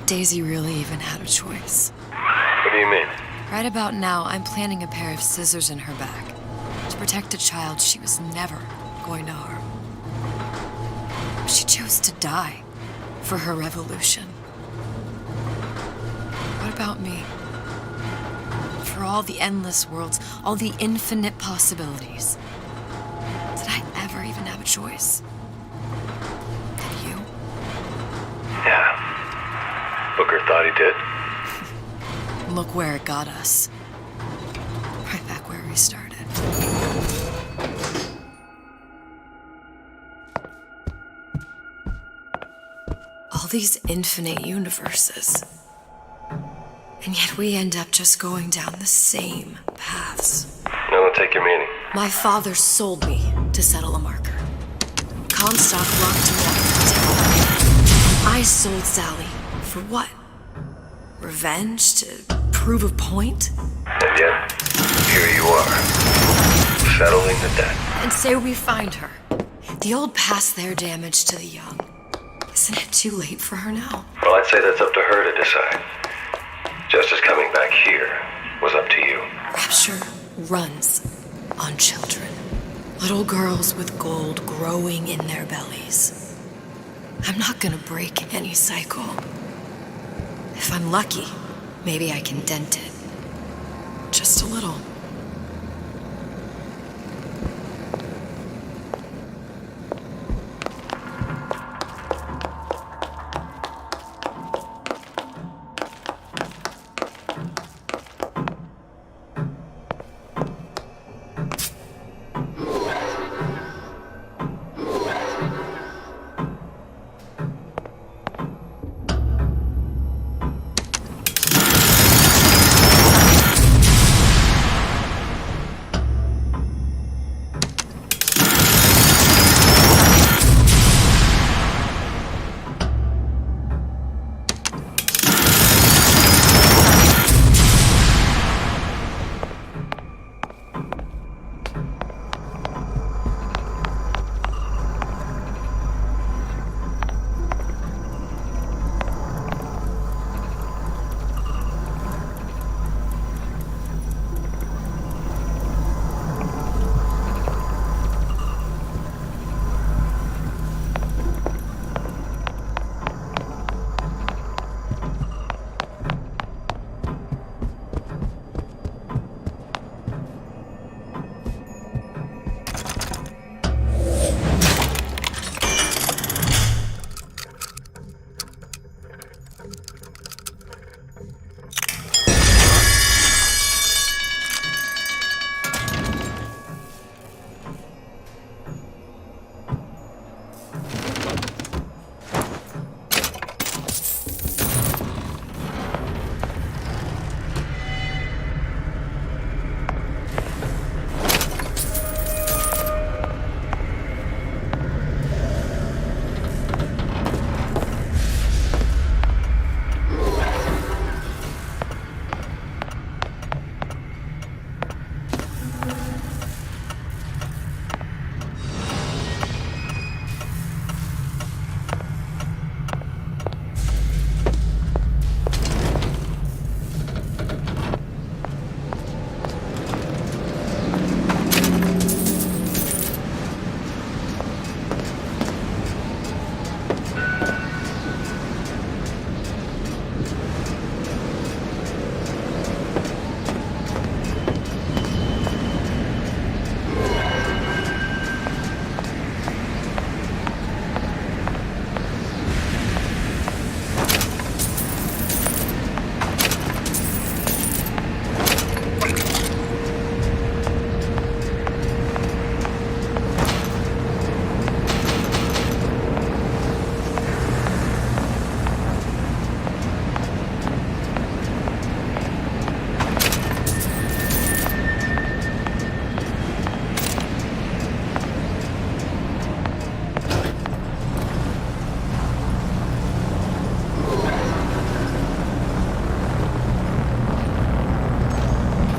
Daisy really even had a choice. What do you mean? Right about now, I'm planting a pair of scissors in her back to protect a child she was never going to harm. She chose to die for her revolution. What about me? For all the endless worlds, all the infinite possibilities. Did I ever even have a choice? Did you? Yeah. Booker thought he did. Look where it got us. Right back where we started. All these infinite universes. And yet we end up just going down the same paths. I don't take your meaning. My father sold me to settle a marker. Comstock locked me up in town. I sold Sally. For what? Revenge? To prove a point? And yet, here you are, settling the debt. And say we find her. The old past their damage to the young. Isn't it too late for her now? Well, I'd say that's up to her to decide. Just as coming back here was up to you. Rapture runs on children. Little girls with gold growing in their bellies. I'm not gonna break any cycle. If I'm lucky, maybe I can dent it. Just a little.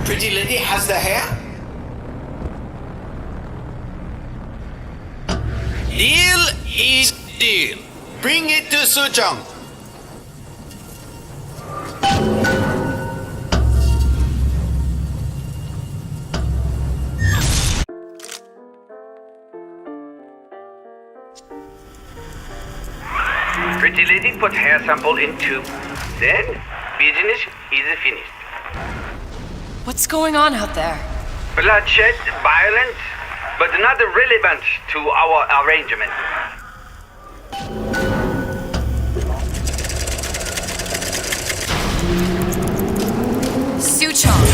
Pretty lady has the hair? Deal is deal. Bring it to Suchong. Pretty lady put hair sample in tube. Then, business is finished. What's going on out there? Bloodshed, violence, but not relevant to our arrangement. Suchong!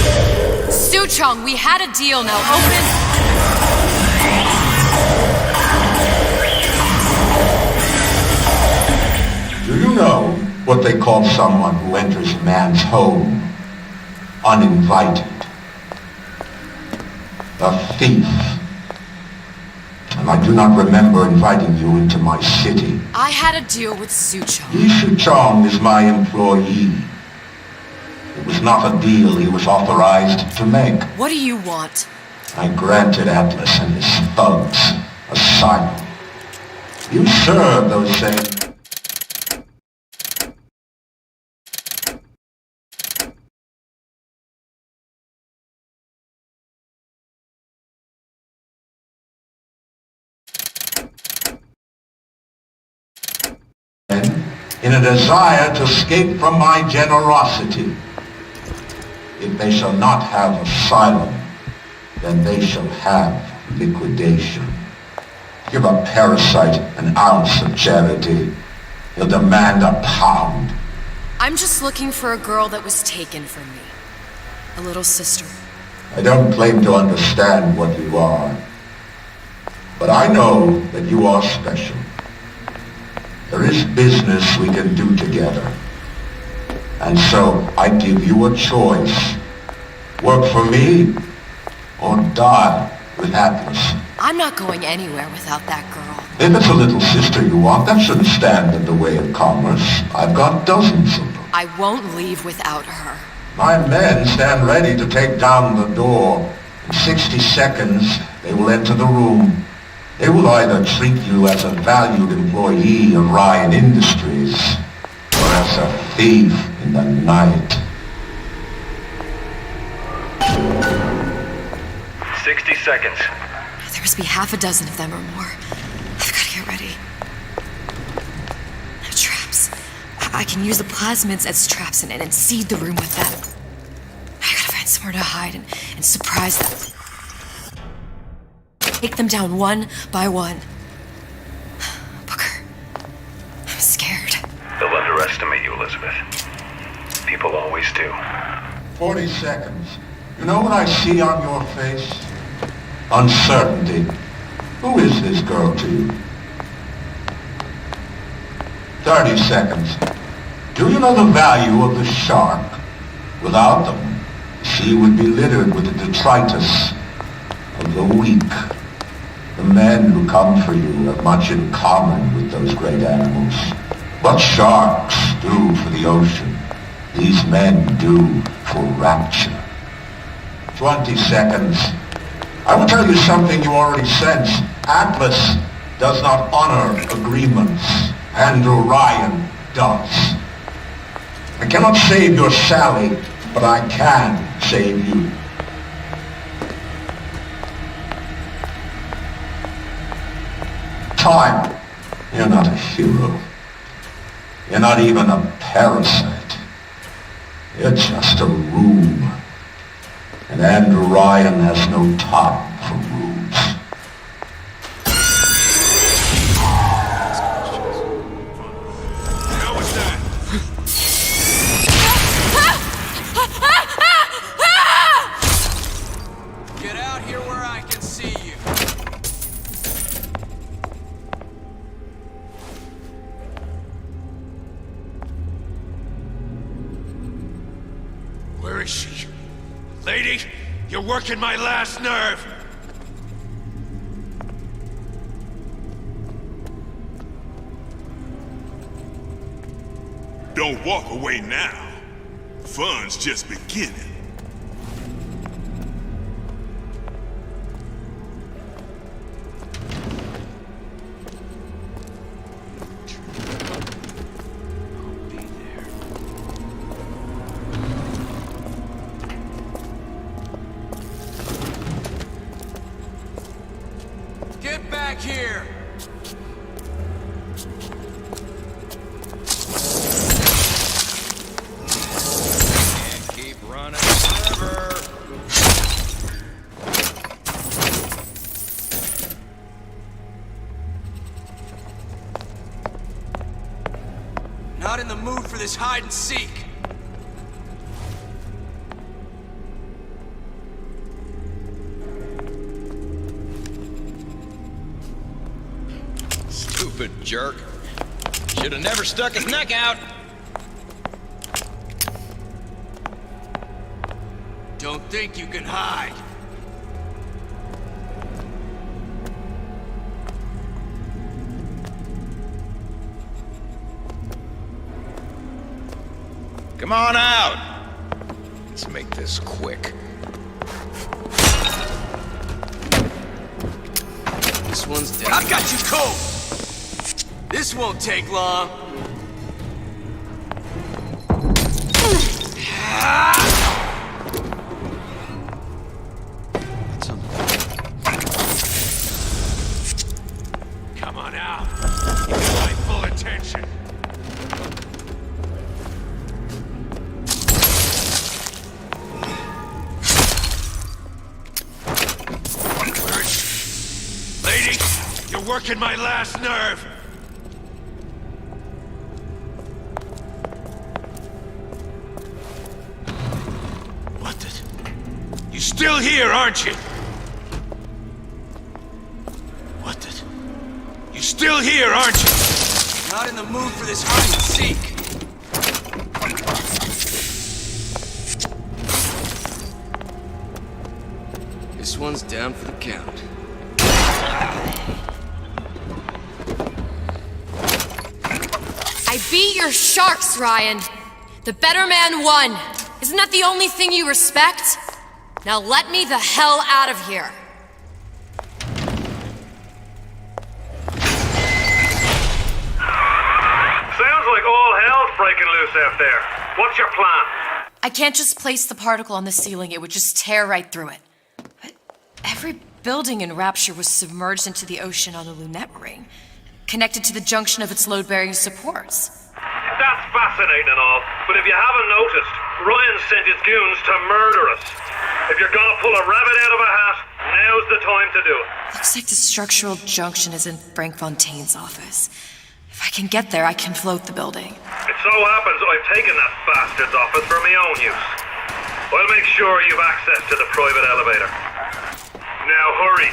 Suchong, we had a deal, now open... Do you know what they call someone who enters man's home uninvited? A thief. And I do not remember inviting you into my city. I had a deal with Suchong. Suchong is my employee. It was not a deal he was authorized to make. What do you want? I granted Atlas and his thugs asylum. You serve those same... in a desire to escape from my generosity. If they shall not have asylum, then they shall have liquidation. Give a parasite an ounce of charity, he'll demand a pound. I'm just looking for a girl that was taken from me. A little sister. I don't claim to understand what you are, but I know that you are special. There is business we can do together. And so I give you a choice. Work for me, or die with Atlas. I'm not going anywhere without that girl. If it's a little sister you want, that shouldn't stand in the way of commerce. I've got dozens of them. I won't leave without her. My men stand ready to take down the door. In 60 seconds, they will enter the room. They will either treat you as a valued employee of Ryan Industries, or as a thief in the night. 60 seconds. There must be half a dozen of them or more. I've got to get ready. No traps. I can use the plasmids as traps and seed the room with them. I gotta find somewhere to hide and surprise them. Take them down one by one. Booker, I'm scared. They'll underestimate you, Elizabeth. People always do. 40 seconds. You know what I see on your face? Uncertainty. Who is this girl to you? 30 seconds. Do you know the value of the shark? Without them, the sea would be littered with the detritus of the weak. The men who come for you have much in common with those great animals. What sharks do for the ocean, these men do for rapture. 20 seconds. I will tell you something you already sense. Atlas does not honor agreements. Andrew Ryan does. I cannot save your Sally, but I can save you. Time. You're not a hero. You're not even a parasite. You're just a room. And Andrew Ryan has no time for rooms. How was that? Get out here where I can see you. Where is she? Lady, you're working my last nerve! Don't walk away now. Fun's just beginning. Get back here! Can't keep running forever. Not in the mood for this hide and seek. Stupid jerk. Should have never stuck his neck out. Don't think you can hide. Come on out. Let's make this quick. This one's dead. I got you cold! This won't take long. Come on out. Give me my full attention. Lady, you're working my last nerve. What the? You still here, aren't you? What the? You still here, aren't you? Not in the mood for this hide and seek. This one's down for the count. I beat your sharks, Ryan. The better man won. Isn't that the only thing you respect? Now let me the hell out of here. Sounds like all hell's breaking loose out there. What's your plan? I can't just place the particle on the ceiling. It would just tear right through it. But every building in Rapture was submerged into the ocean on the Lunette ring, connected to the junction of its load-bearing supports. That's fascinating and all, but if you haven't noticed, Ryan sent his goons to murder us. If you're gonna pull a rabbit out of a hat, now's the time to do it. Looks like the structural junction is in Frank Fontaine's office. If I can get there, I can float the building. It so happens I've taken that bastard's office for my own use. I'll make sure you've access to the private elevator. Now hurry.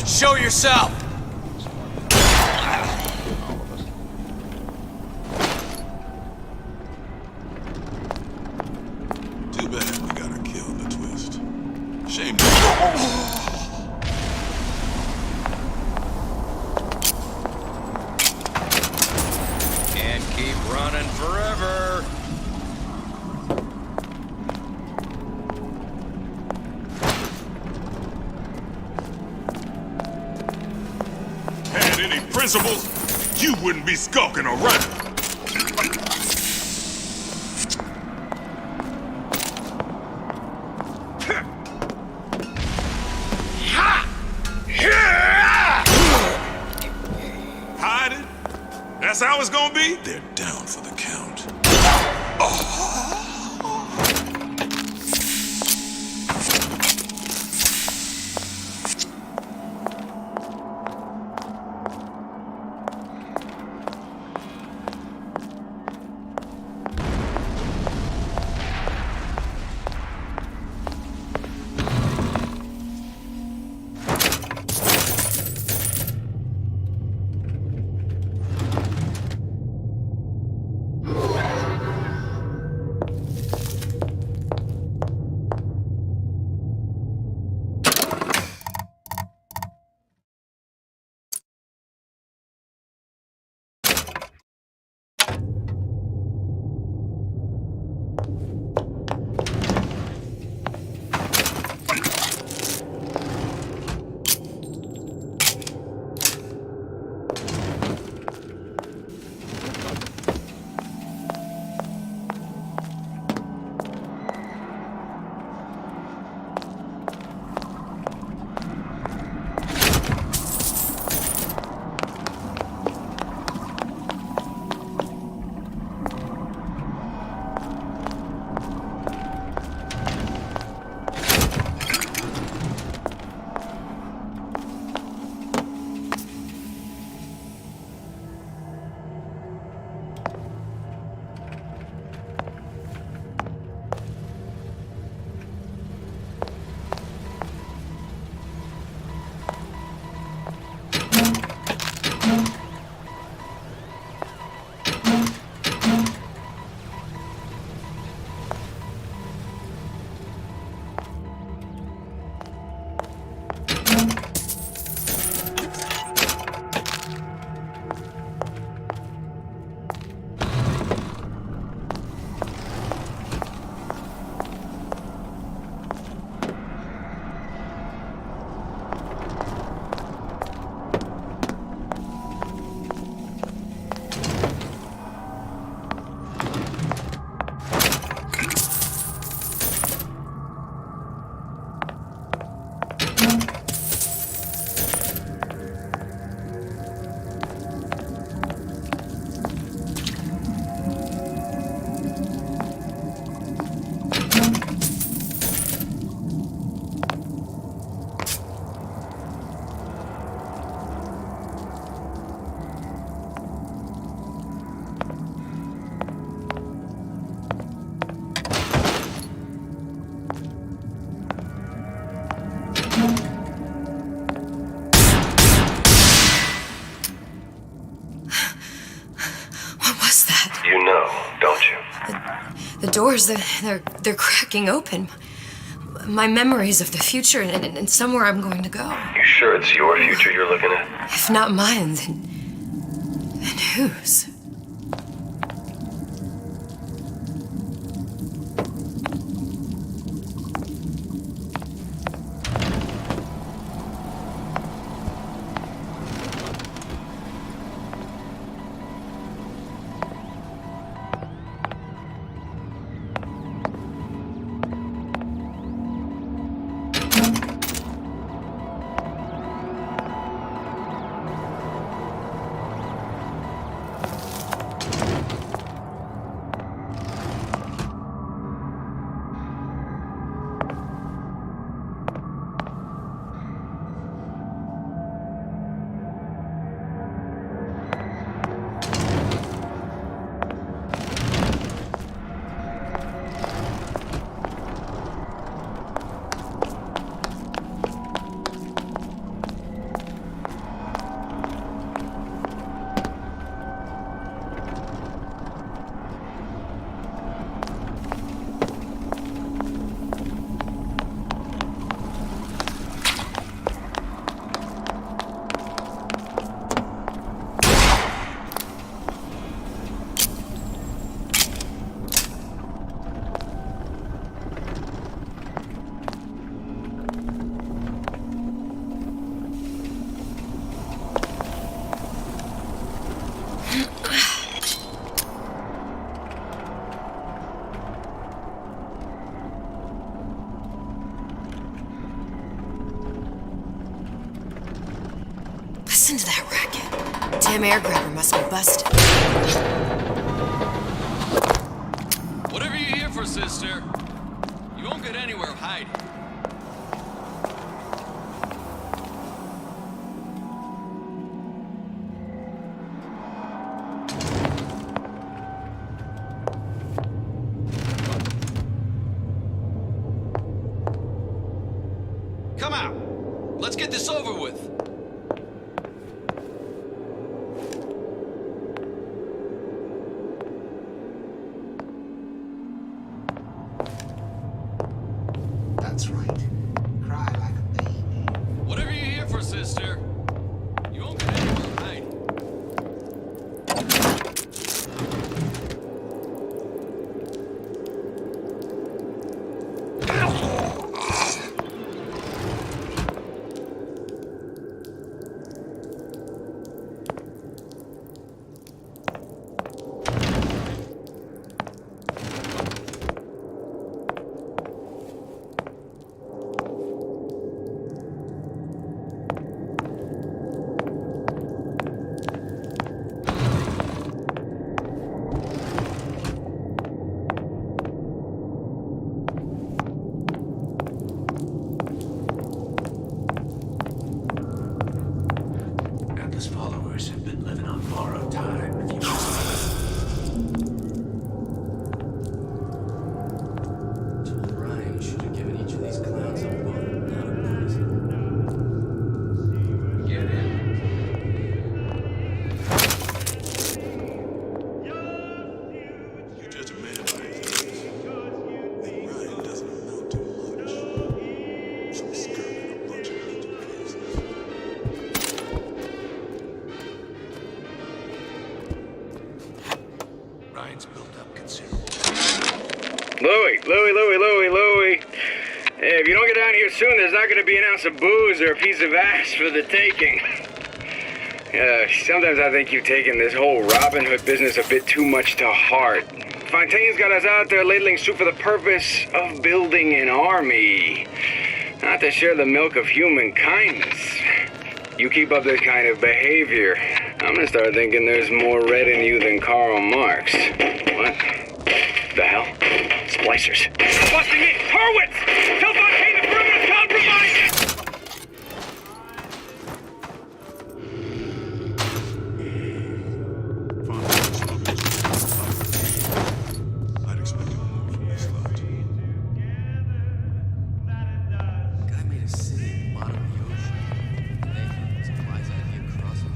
Show yourself! Too bad we gotta kill the twist. Shame. Can't keep running forever. any principles, you wouldn't be skulking around. Hiding? That's how it's gonna be? They're down for the count. The doors, they're cracking open. My memories of the future and somewhere I'm going to go. You sure it's your future you're looking at? If not mine, then whose? happened to that racket? Damn air grabber must be busted. Whatever you're here for, sister, you won't get anywhere hiding. Come out. Let's get this over with. That's right. Cry like a baby. Whatever you're here for, sister, you won't get anywhere hiding. Atlas followers have been living on borrowed time. If you told Ryan should have given each of these clowns a bullet, not a poison. Get in. You judge a man by his actions. Then Ryan doesn't amount to much. Some skirt and a bunch of mental cases. Ryan's built up considerable. Louie. Hey, if you don't get down here soon, there's not going to be an ounce of booze or a piece of ass for the taking. Sometimes I think you've taken this whole Robin Hood business a bit too much to heart. Fontaine's got us out there ladling soup for the purpose of building an army, not to share the milk of human kindness. You keep up this kind of behavior, I'm gonna start thinking there's more red in you than Karl Marx. What the hell? Splicers. Busting in! Hurwitz! Tell Fontaine the perimeter's compromised! I'd expected more from this lot. Guy made a city at the bottom of the ocean. Hey, supplies out here crossing.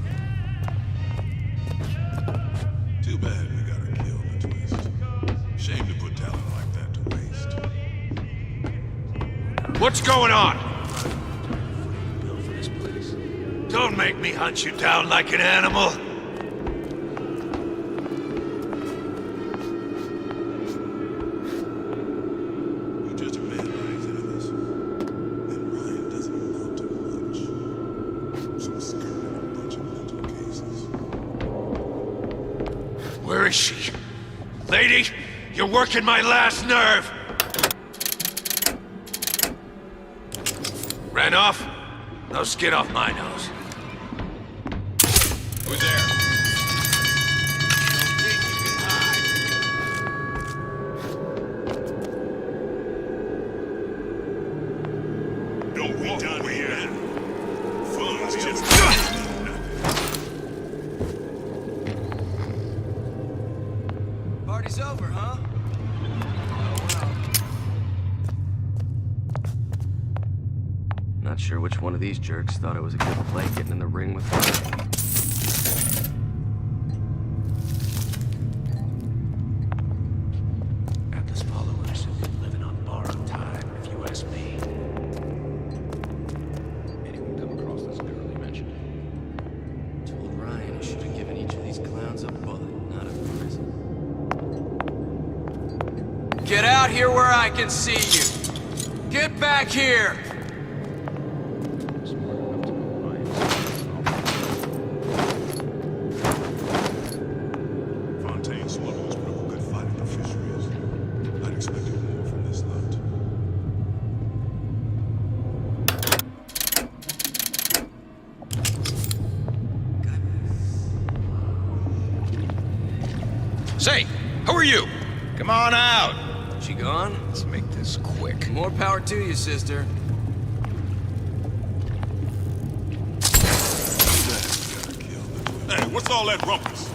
Too bad we got her killed in a twist. Shame to put talent like that to waste. What's going on? Bill for this place. Don't make me hunt you down like an animal. You judge a man by his enemies. Then Ryan doesn't amount to much. Some skirt and a bunch of mental cases. Where is she? Lady, you're working my last nerve. Ran off? No skin off my nose. Who's there? Don't think you can hide. Don't be done here. Fun's just Party's over, huh? Not sure which one of these jerks thought it was a good play getting in the ring with Ryan. Atlas followers have been living on borrowed time, if you ask me. Anyone come across this girl you mentioned? Told Ryan he should have given each of these clowns a bullet, not a poison. Get out here where I can see you. Get back here. Fontaine smugglers put up a good fight at the fisheries. I'd expected more from this lot. Say, who are you? Come on out. She gone? Let's make this quick. More power to you, sister. Hey, what's all that rumpus?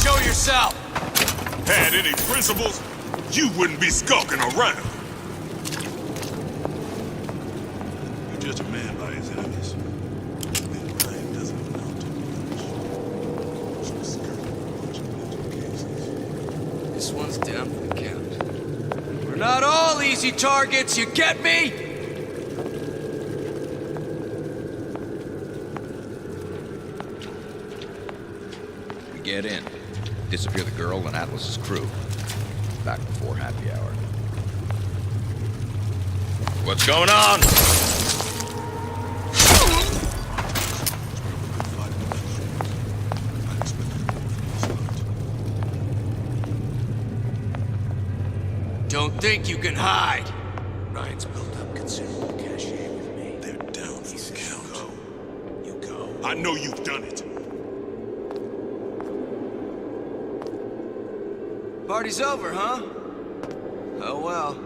Show yourself! Had any principles, you wouldn't be skulking around. You're just a man by his enemies. And Ryan doesn't amount to much. Some skirt, a bunch of mental cases. This one's down for the count. We're not all easy targets, you get me? We get in. Disappear the girl and Atlas's crew. Back before happy hour. What's going on? Don't think you can hide. Ryan's built up considerable cachet with me. They're down for the count. You go. I know you've done it. Party's over, huh? Oh well.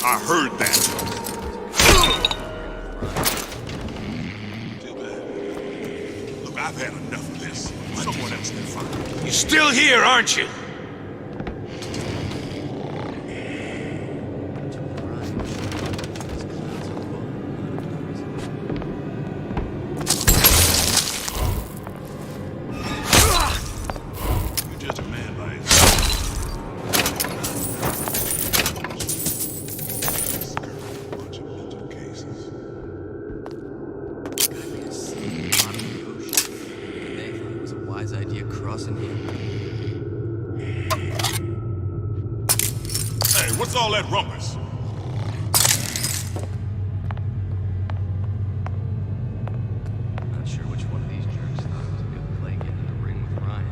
I heard that. Too bad. Look, I've had enough of this. Someone else can find me. You're still here, aren't you? You're just a man by his bunch of mental cases. They thought it was a wise idea crossing him. Hey, what's all that rumpus? Not sure which one of these jerks thought it was a good play getting in the ring with Ryan.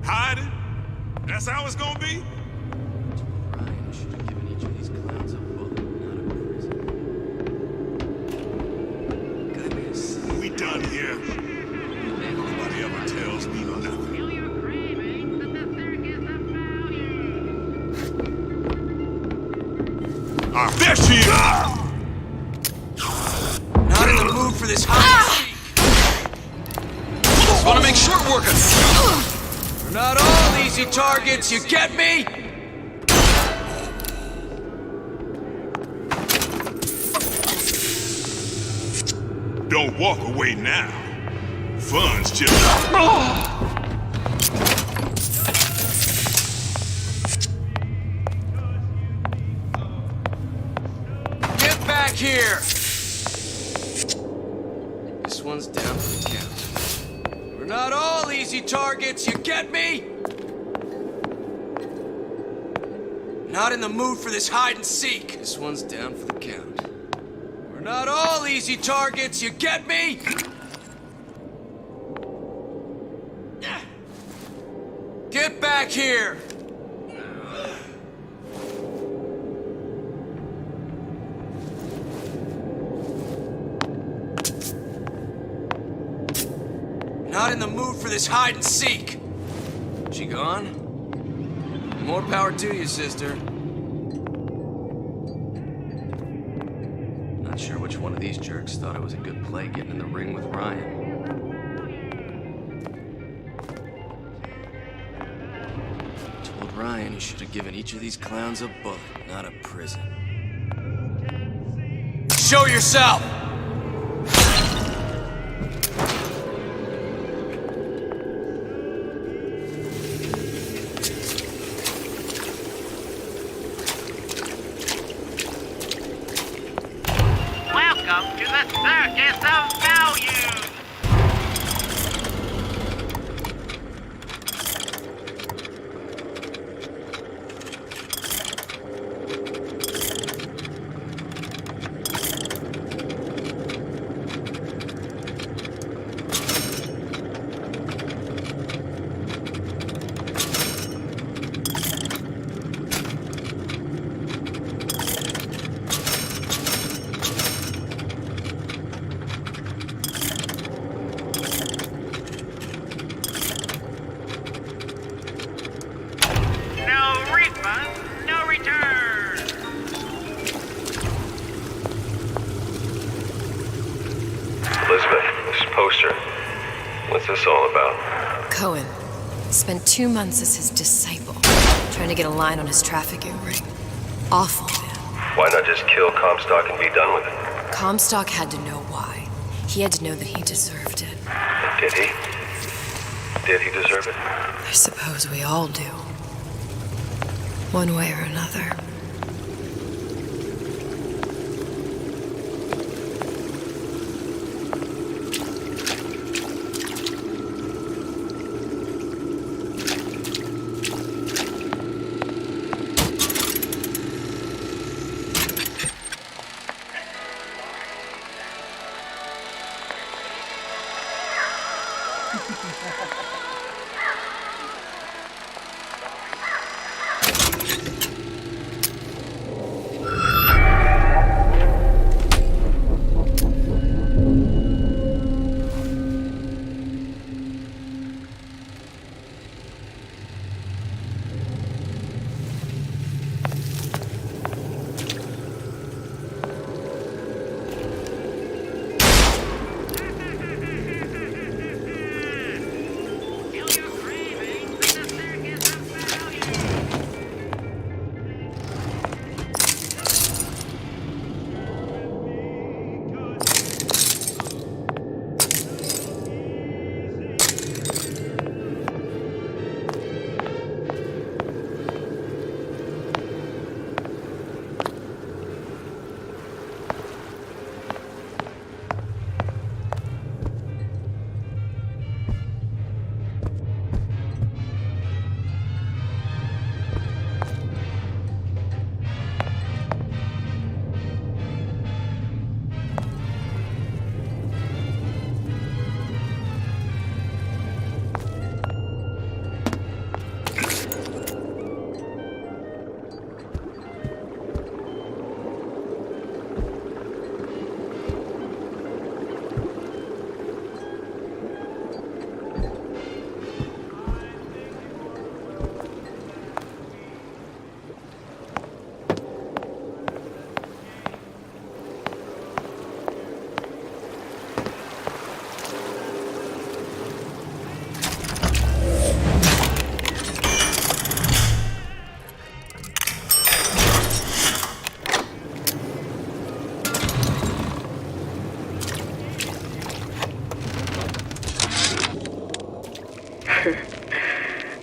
Hiding? That's how it's gonna be? Ryan should have given each of these clowns a bullet, not a prison. Guy made a scene. We done here. Nobody ever tells me nothing. There she is! Not in the mood for this hide Just want to make short work of We're not all easy targets, you get me? Don't walk away now. Fun's just... Get back here! This one's down for the count. We're not all easy targets, you get me? Not in the mood for this hide and seek. This one's down for the count. We're not all easy targets, you get me? Get back here! Not in the mood for this hide and seek. She gone? More power to you, sister. Not sure which one of these jerks thought it was a good play getting in the ring with Ryan. Told Ryan he should have given each of these clowns a bullet, not a prison. Show yourself! Welcome to the Circus of Value! Elizabeth, this poster. What's this all about? Cohen spent 2 months as his disciple, trying to get a line on his trafficking ring. Awful man. Why not just kill Comstock and be done with it? Comstock had to know why. He had to know that he deserved it. Did he? Did he deserve it? I suppose we all do. One way or another.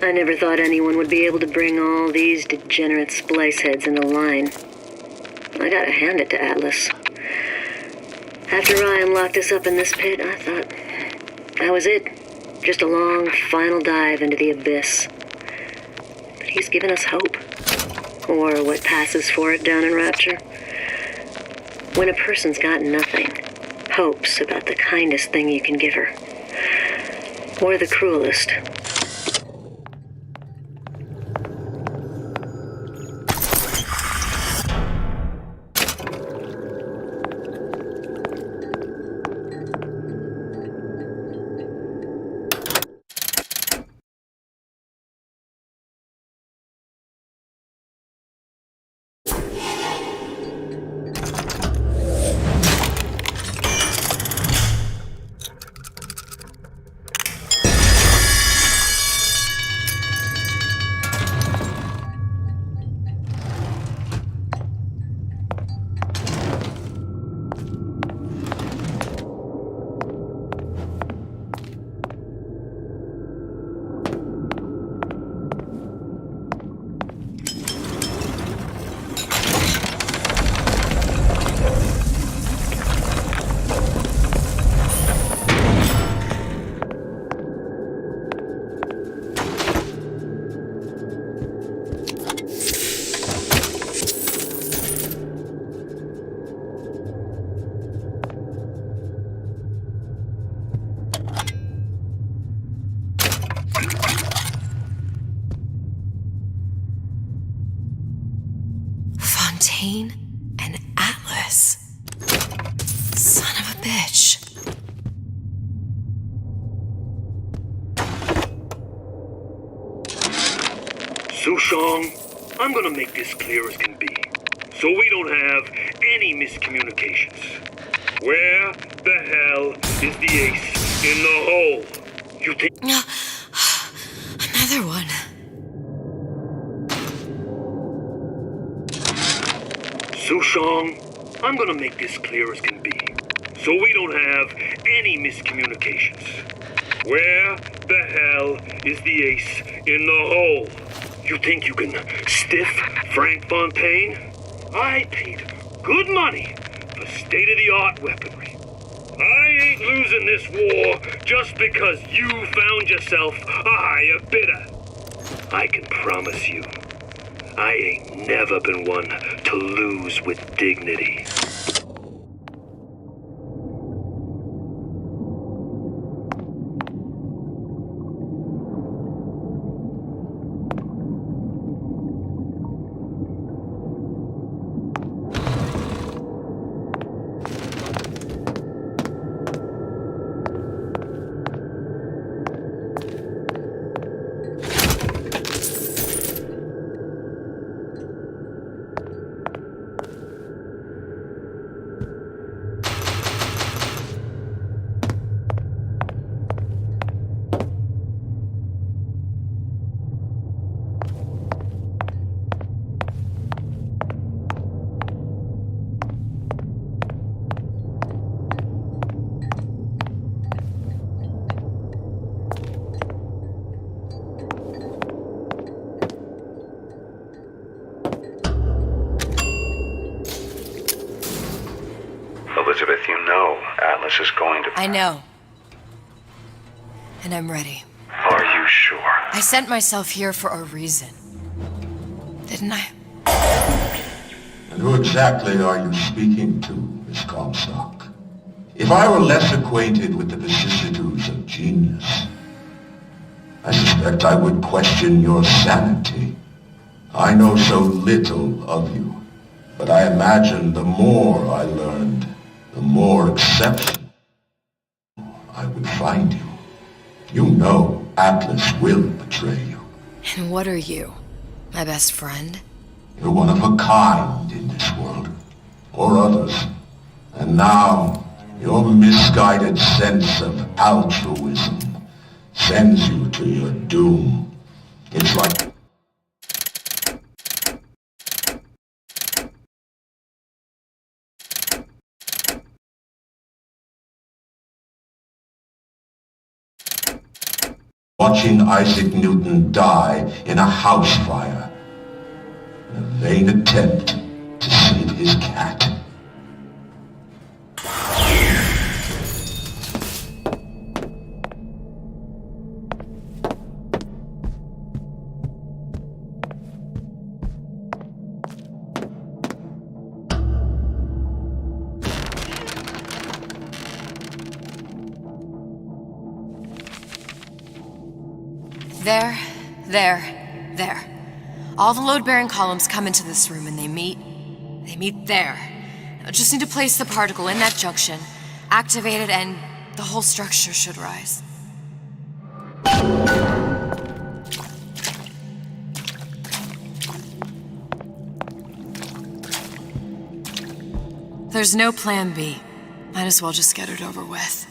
I never thought anyone would be able to bring all these degenerate splice heads into line. I gotta hand it to Atlas. After Ryan locked us up in this pit, I thought that was it. Just a long, final dive into the abyss. But he's given us hope. Or what passes for it down in Rapture. When a person's got nothing, hope's about the kindest thing you can give her. Or the cruelest. Fontaine and Atlas. Son of a bitch. Sushong, I'm gonna make this clear as can be, so we don't have any miscommunications. Where the hell is the ace in the hole. You think... Another one. Sushong, I'm gonna make this clear as can be, so we don't have any miscommunications. Where the hell is the ace in the hole? You think you can stiff Frank Fontaine? I paid good money for state-of-the-art weaponry. I ain't losing this war just because you found yourself a higher bidder. I can promise you, I ain't never been one to lose with dignity. Elizabeth, you know Atlas is going to... I know. And I'm ready. Are you sure? I sent myself here for a reason. Didn't I? And who exactly are you speaking to, Miss Comstock? If I were less acquainted with the vicissitudes of genius, I suspect I would question your sanity. I know so little of you, but I imagine the more I learned, the more exceptional I would find you. You know Atlas will betray you. And what are you? My best friend? You're one of a kind in this world, or others. And now, your misguided sense of altruism sends you to your doom. It's like... watching Isaac Newton die in a house fire in a vain attempt to save his cat. There. All the load-bearing columns come into this room and they meet there. I just need to place the particle in that junction, activate it, and the whole structure should rise. There's no plan B. Might as well just get it over with.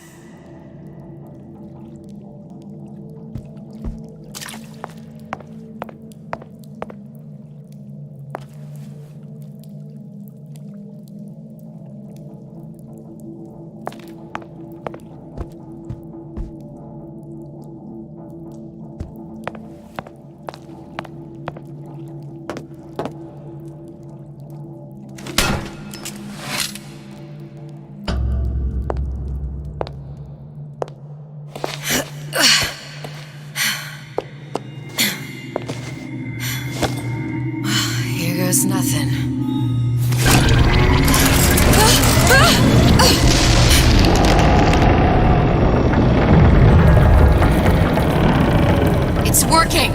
There's nothing. It's working!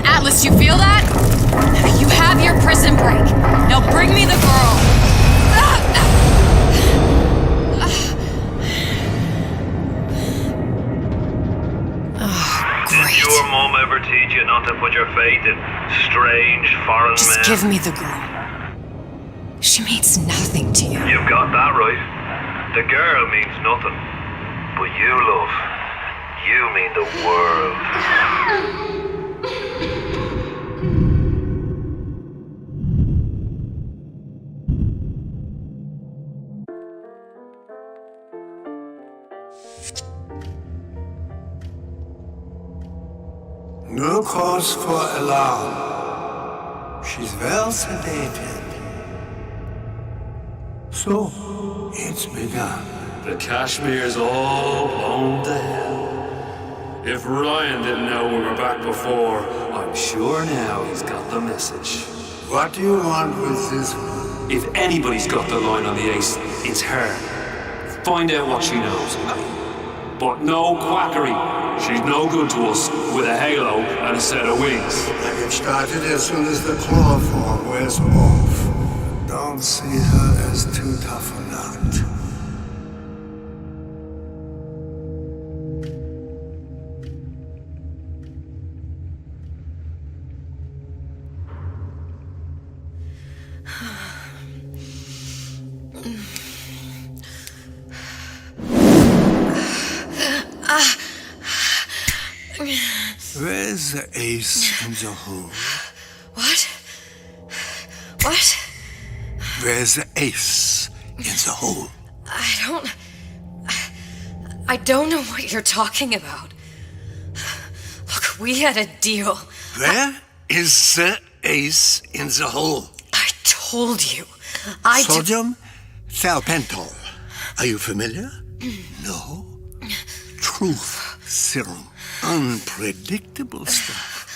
Atlas, you feel that? You have your prison break. Now bring me the girl. Did your mom ever teach you not to put your faith in strange foreign men? Just give me the girl. She means nothing to you. You've got that right. The girl means nothing. But you, love, you mean the world. No cause for alarm. She's well sedated. So, it's begun. The Kashmir's all blown to hell. If Ryan didn't know we were back before, I'm sure now he's got the message. What do you want with this one? If anybody's got the line on the ace, it's her. Find out what she knows. But no quackery. She's no good to us with a halo and a set of wings. I get started as soon as the claw form wears off. Don't see her as too tough a nut. Where's the ace in the hole? What? What? Where's the ace in the hole? I don't know what you're talking about. Look, we had a deal. Where is the ace in the hole? I told you. Sodium thiopental. Are you familiar? No. Truth serum. Unpredictable stuff.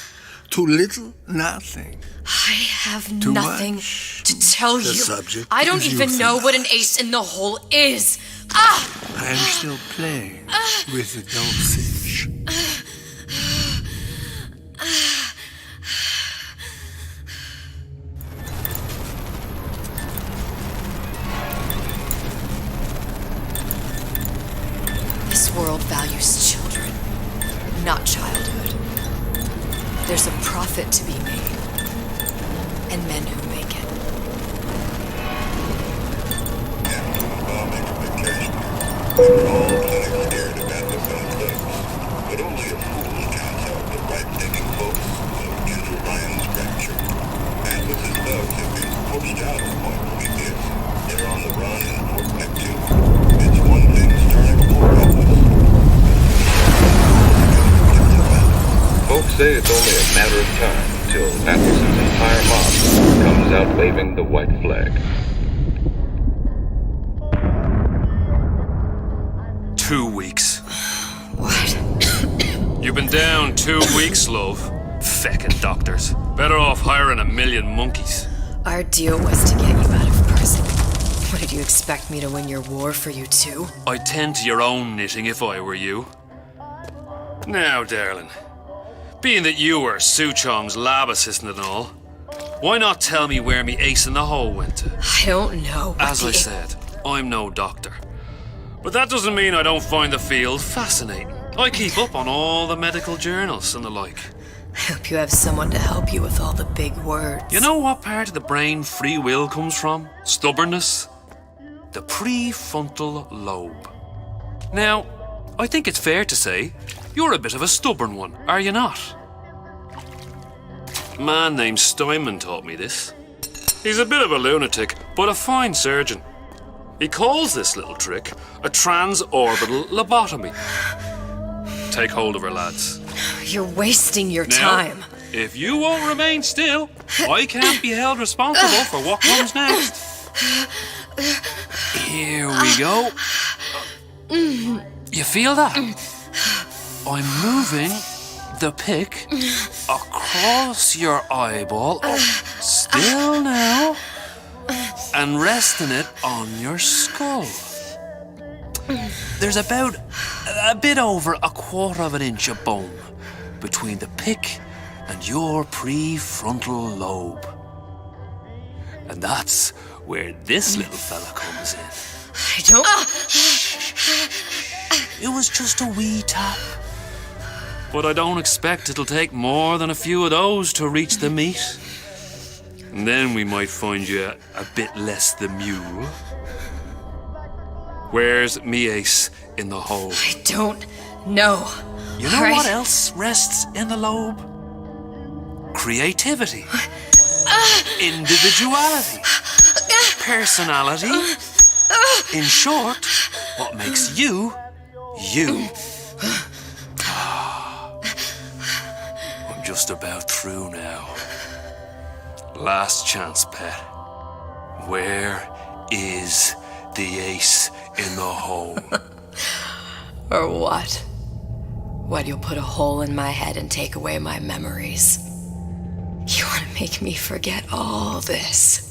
Too little, nothing. I have Too nothing much. to tell The you. subject I don't is even know euthanasia. what an ace in the hole is. Ah! I am still playing with the dosage. This world values children, not childhood. There's a profit to be made, and men who make it. We're all plenty scared of Atlas and his thugs, but only a fool counts out the right-thinking folks of Andrew Ryan's rapture. Atlas's thugs have been pushed out of Point Prometheus. They're on the run in Port Neptune. It's one thing starting for Atlas. Folks say it's only a matter of time until Atlas's entire mob comes out waving the white flag. 2 weeks. What? You've been down 2 weeks, love. Feckin' doctors. Better off hiring 1,000,000 monkeys. Our deal was to get you out of prison. What, did you expect me to win your war for you too? I'd tend to your own knitting if I were you. Now, darling, being that you were Su Chong's lab assistant and all, why not tell me where me ace in the hole went to? I don't know. As I said, I'm no doctor. But that doesn't mean I don't find the field fascinating. I keep up on all the medical journals and the like. I hope you have someone to help you with all the big words. You know what part of the brain free will comes from? Stubbornness? The prefrontal lobe. Now, I think it's fair to say you're a bit of a stubborn one, are you not? A man named Steinman taught me this. He's a bit of a lunatic, but a fine surgeon. He calls this little trick a transorbital lobotomy. Take hold of her, lads. You're wasting your Now, time. If you won't remain still, I can't be held responsible for what comes next. Here we go. You feel that? I'm moving the pick across your eyeball. Oh, still now. And resting it on your skull. There's about a bit over 1/4 of an inch of bone between the pick and your prefrontal lobe. And that's where this little fella comes in. I don't... It was just a wee tap. But I don't expect it'll take more than a few of those to reach the meat. And then we might find you a bit less the mule. Where's me ace in the hole? I don't know. You know what else rests in the lobe? Creativity. Individuality. Personality. In short, what makes you, you. I'm just about through now. Last chance, pet. Where is the ace in the hole? Or what? What, you'll put a hole in my head and take away my memories? You want to make me forget all this?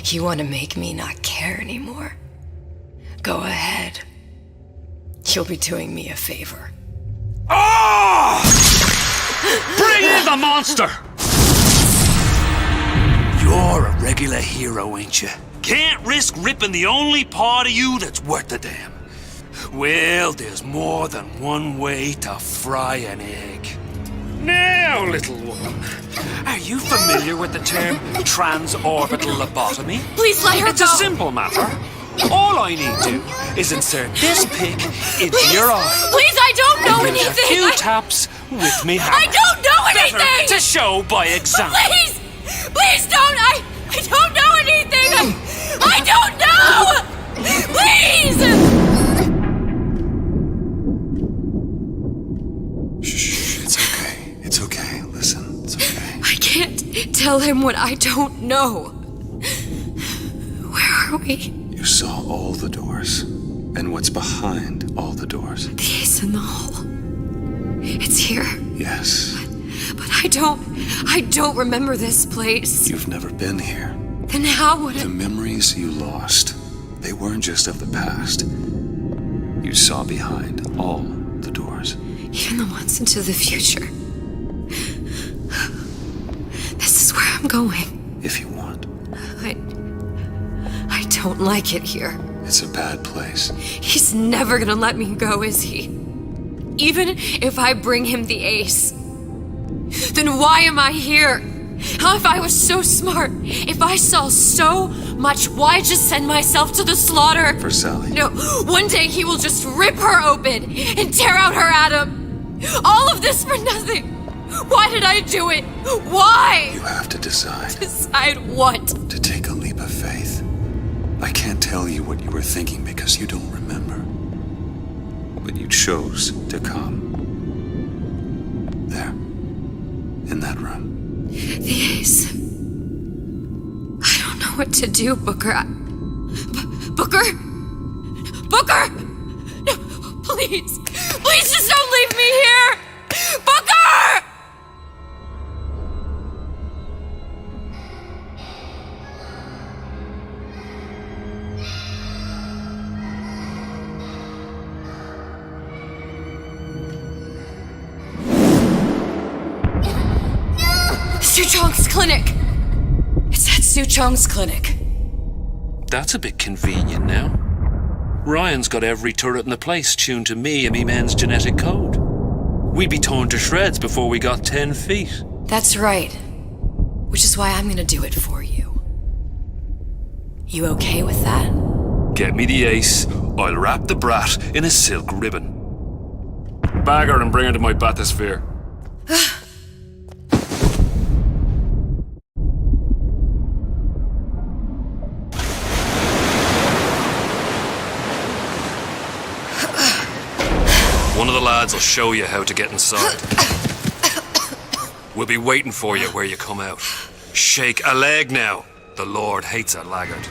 You want to make me not care anymore? Go ahead. You'll be doing me a favor. Ah! Bring in the monster! You're a regular hero, ain't you? Can't risk ripping the only part of you that's worth a damn. Well, there's more than one way to fry an egg. Now, little one, are you familiar with the term transorbital lobotomy? Please let her It's a simple matter. All I need to is insert this pick into your eye. Please, I don't know and give anything! A few taps with me hammer. I don't know anything! Better to show by example. Please! Please don't! I don't know anything! I don't know! Please! Shh, it's okay. It's okay. Listen, it's okay. I can't tell him what I don't know. Where are we? You saw all the doors. And what's behind all the doors? The ace in the hole. It's here. Yes. But I don't remember this place. You've never been here. Then how would The memories you lost, they weren't just of the past. You saw behind all the doors. Even the ones into the future. This is where I'm going. If you want. I don't like it here. It's a bad place. He's never gonna let me go, is he? Even if I bring him the ace. Then why am I here? How if I was so smart? If I saw so much, why just send myself to the slaughter? For Sally. No, one day he will just rip her open and tear out her atom. All of this for nothing. Why did I do it? Why? You have to decide. Decide what? To take a leap of faith. I can't tell you what you were thinking because you don't remember. But you chose to come. There. In that room. The ace. I don't know what to do, Booker. Booker? Booker! No, please. Please just don't leave me here! Booker! Suchong's clinic! It's at Suchong's clinic. That's a bit convenient now. Ryan's got every turret in the place tuned to me and me men's genetic code. We'd be torn to shreds before we got 10 feet. That's right. Which is why I'm gonna do it for you. You okay with that? Get me the ace, I'll wrap the brat in a silk ribbon. Bag her and bring her to my bathysphere. One of the lads will show you how to get inside. We'll be waiting for you where you come out. Shake a leg now. The Lord hates a laggard.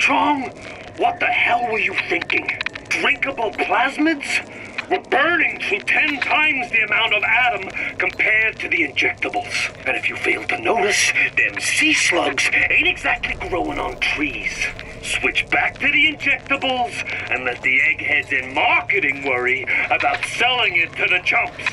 Armstrong? What the hell were you thinking? Drinkable plasmids? We're burning through 10 times the amount of atom compared to the injectables. And if you fail to notice, them sea slugs ain't exactly growing on trees. Switch back to the injectables and let the eggheads in marketing worry about selling it to the chumps.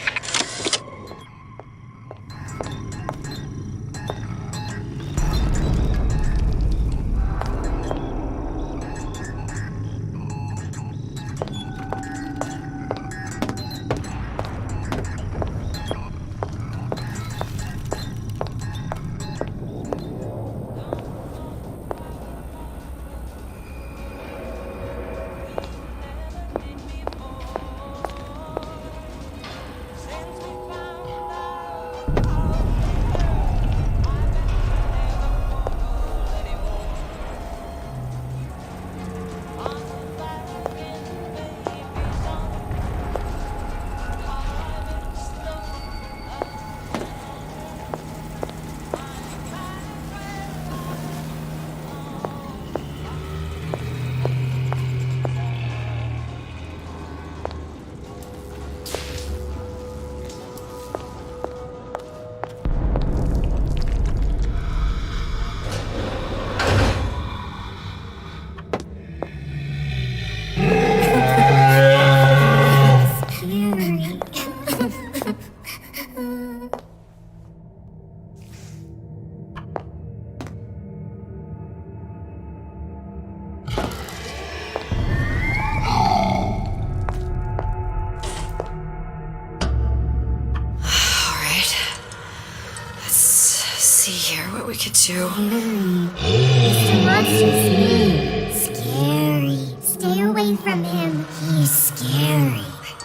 We could do. Mr. Monster's mean. Scary. Stay away from him. He's scary.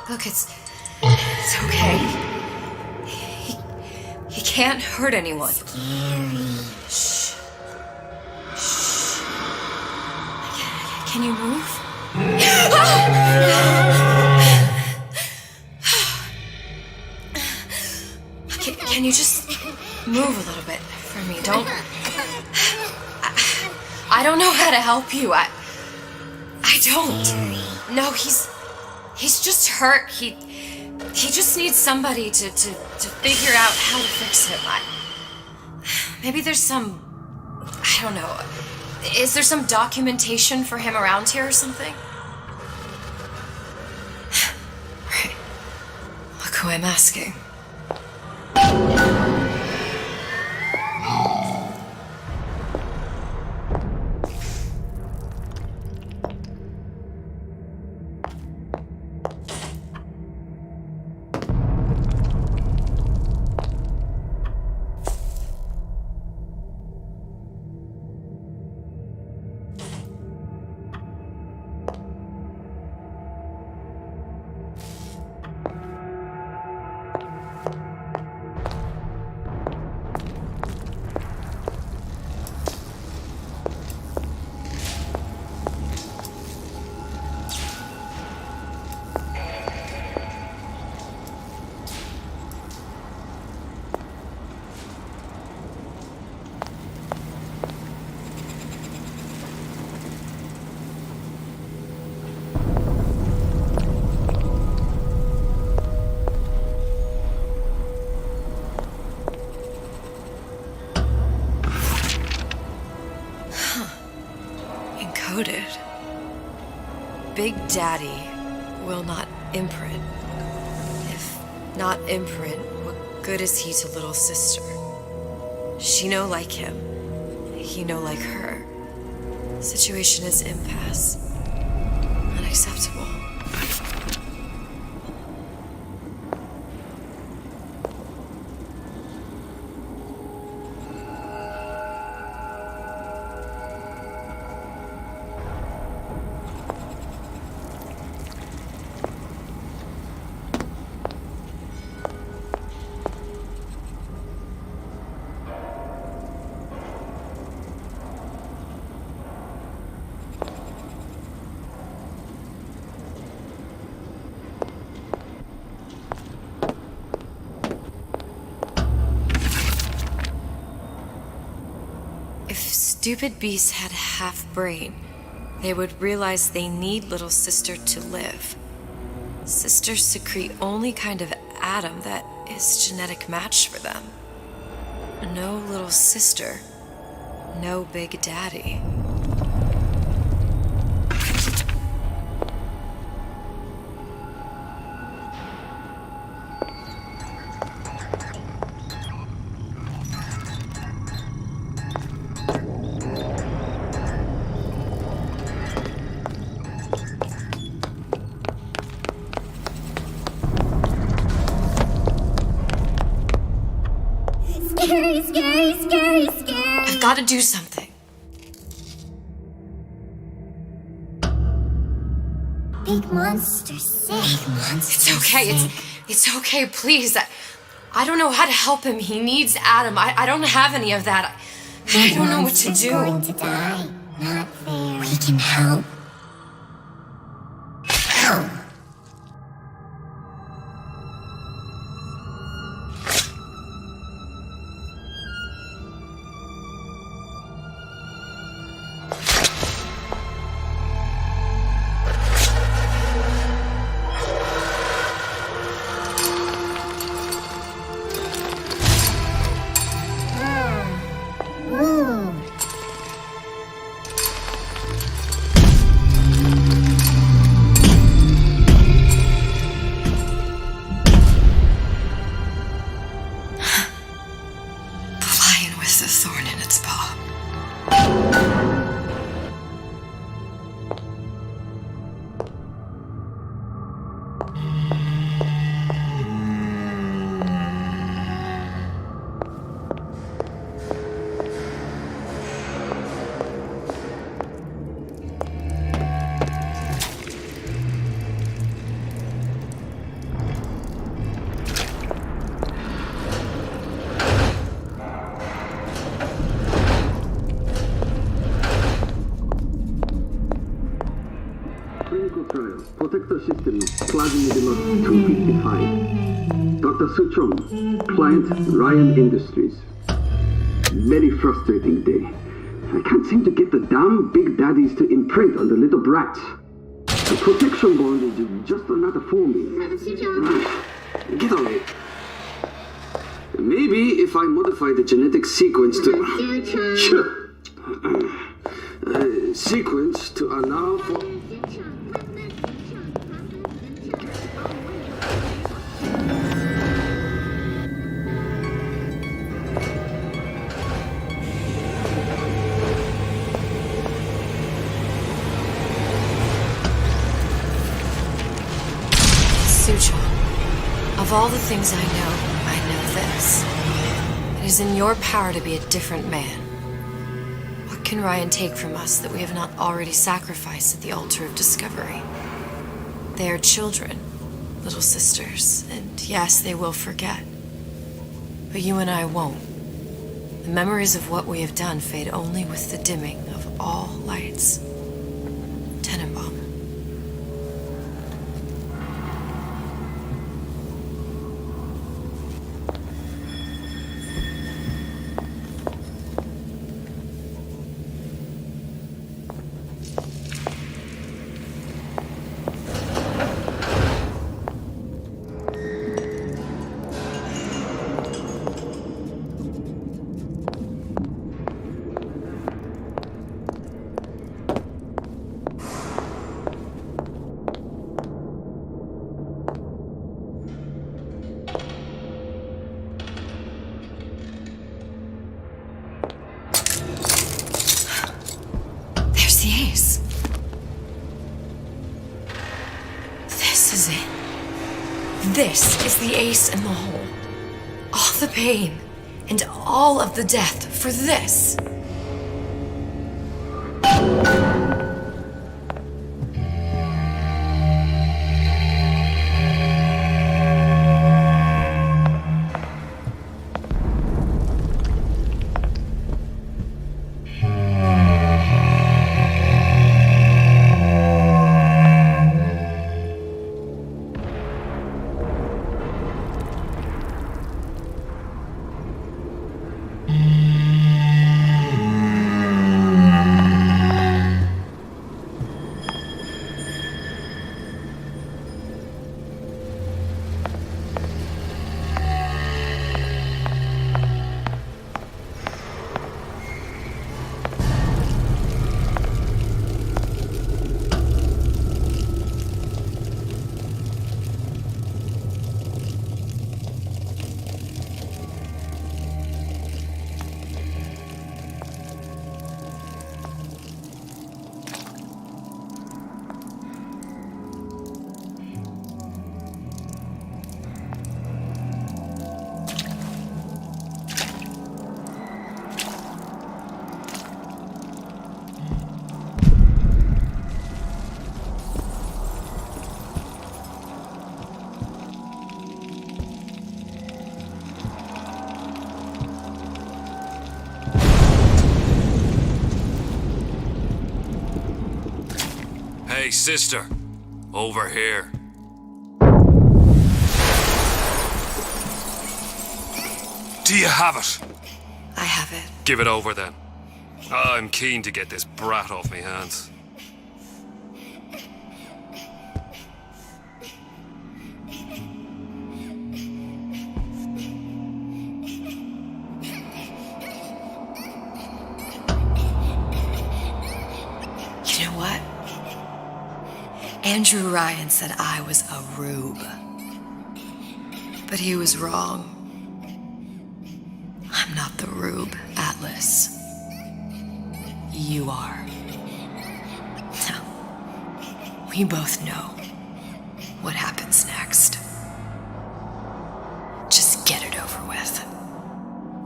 Look, it's okay. He can't hurt anyone. Scary. Shh. Shh. Can you move? Can you just move a little bit for me? I don't know how to help you. I don't. No, he's just hurt. He just needs somebody to figure out how to fix him. Maybe there's some, I don't know. Is there some documentation for him around here or something? Right. Look who I'm asking. Big Daddy will not imprint. If not imprint, what good is he to little sister? She no like him. He no like her. Situation is impasse. Unacceptable. Stupid Beast had half brain. they would realize they need little sister to live. Sisters secrete only kind of atom that is genetic match for them. No little sister, no big daddy. Scary, scary, scary, scary. I've got to do something. Big monster sick. Big monster It's okay. It's okay, please. I don't know how to help him. He needs Adam. I don't have any of that. I don't know what to do. Going to die. Not fair. We can help. Help. Protector system, plasma demand 255. Dr. Suchong, client Ryan Industries. Very frustrating day. I can't seem to get the damn big daddies to imprint on the little brats. The protection bond is just another forming. Get on it. Maybe if I modify the genetic sequence to... Sure. Sequence to allow for... Of all the things I know this. It is in your power to be a different man. What can Ryan take from us that we have not already sacrificed at the altar of discovery? They are children, little sisters, and yes, they will forget. But you and I won't. The memories of what we have done fade only with the dimming of all lights. Tenenbaum. This is the ace in the hole. All the pain and all of the death for this. Hey, sister. Over here. Do you have it? I have it. Give it over then. I'm keen to get this brat off me hands. You know what? Andrew Ryan said I was a rube. But he was wrong. I'm not the rube, Atlas. You are. Now, we both know what happens next. Just get it over with.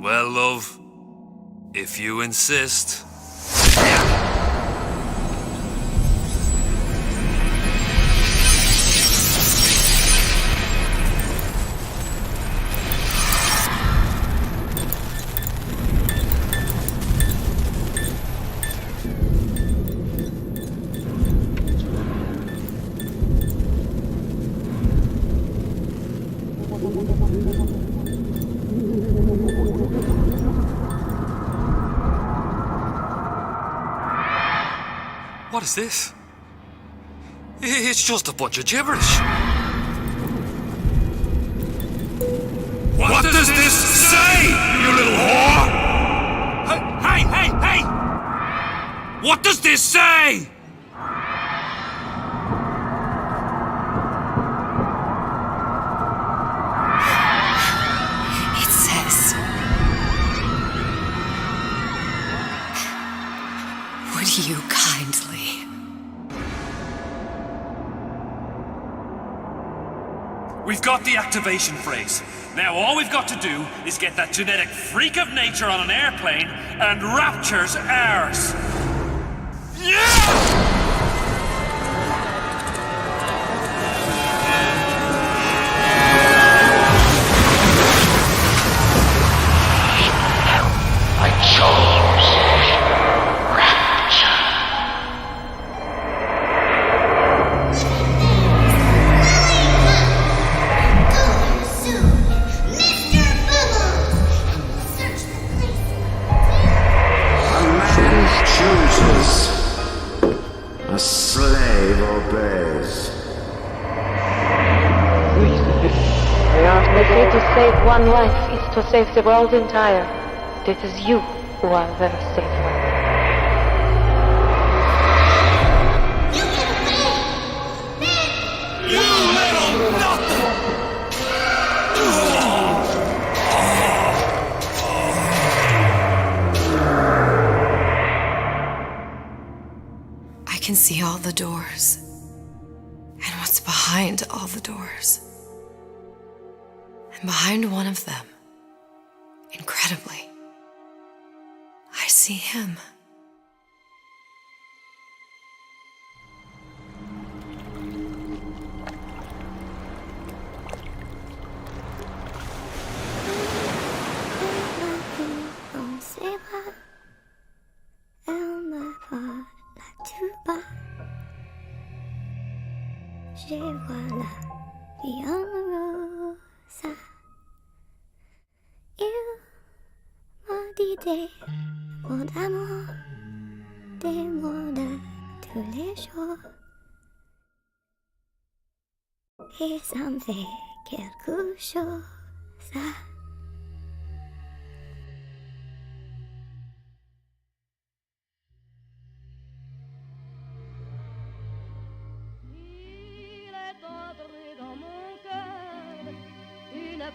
Well, love, if you insist. What is this? It's just a bunch of gibberish. What does this say, you little whore? Hey! What does this say? It says, would you kindly? We've got the activation phrase. Now all we've got to do is get that genetic freak of nature on an airplane and Rapture's ours. Yeah! A slave obeys. They say to save one life is to save the world entire. It is you who are the safe one. You little nothing! I can see all the doors. And what's behind all the doors. And behind one of them, incredibly, I see him. Dans ses bras, elle me parle tout bas. Je vois la vie en rose. Il m'a dit des mots d'amour, des mots de tous les jours. Et ça me fait quelque chose.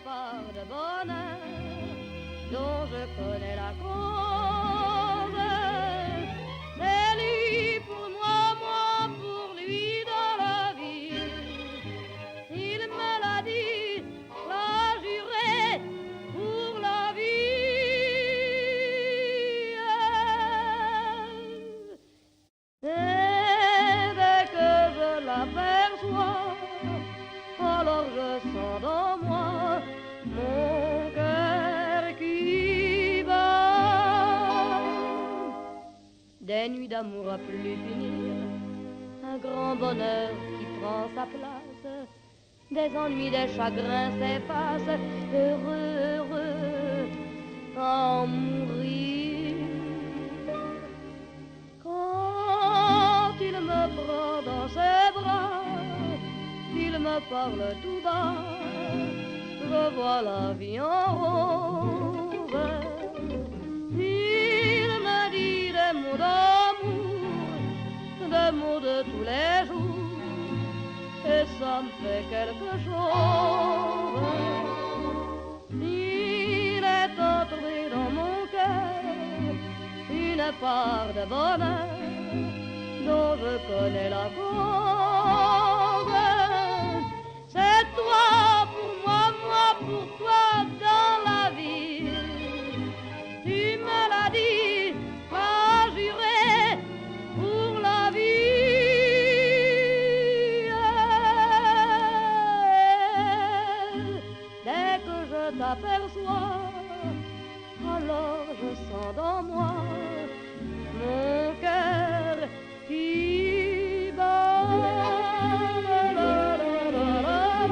Part de bonheur dont je connais la cause. C'est lui pour moi, moi pour lui dans la vie. Il me l'a dit, l'a juré pour la vie. Et dès que je l'aperçois, alors je sens dans moi mon cœur qui bat. Des nuits d'amour à plus finir, un grand bonheur qui prend sa place. Des ennuis, des chagrins s'effacent, heureux, heureux, à en mourir. Quand il me prend dans ses bras, il me parle tout bas, je vois la vie en rose. Il me dit des mots d'amour, des mots de tous les jours, et ça me fait quelque chose. Il est entré dans mon cœur une part de bonheur dont je connais la cause. C'est toi pour moi, moi pour toi dans la vie. Tu me l'as dit, pas juré pour la vie. Dès que je t'aperçois, alors je sens dans moi mon cœur qui bat. La, la, la, la, la, la, la,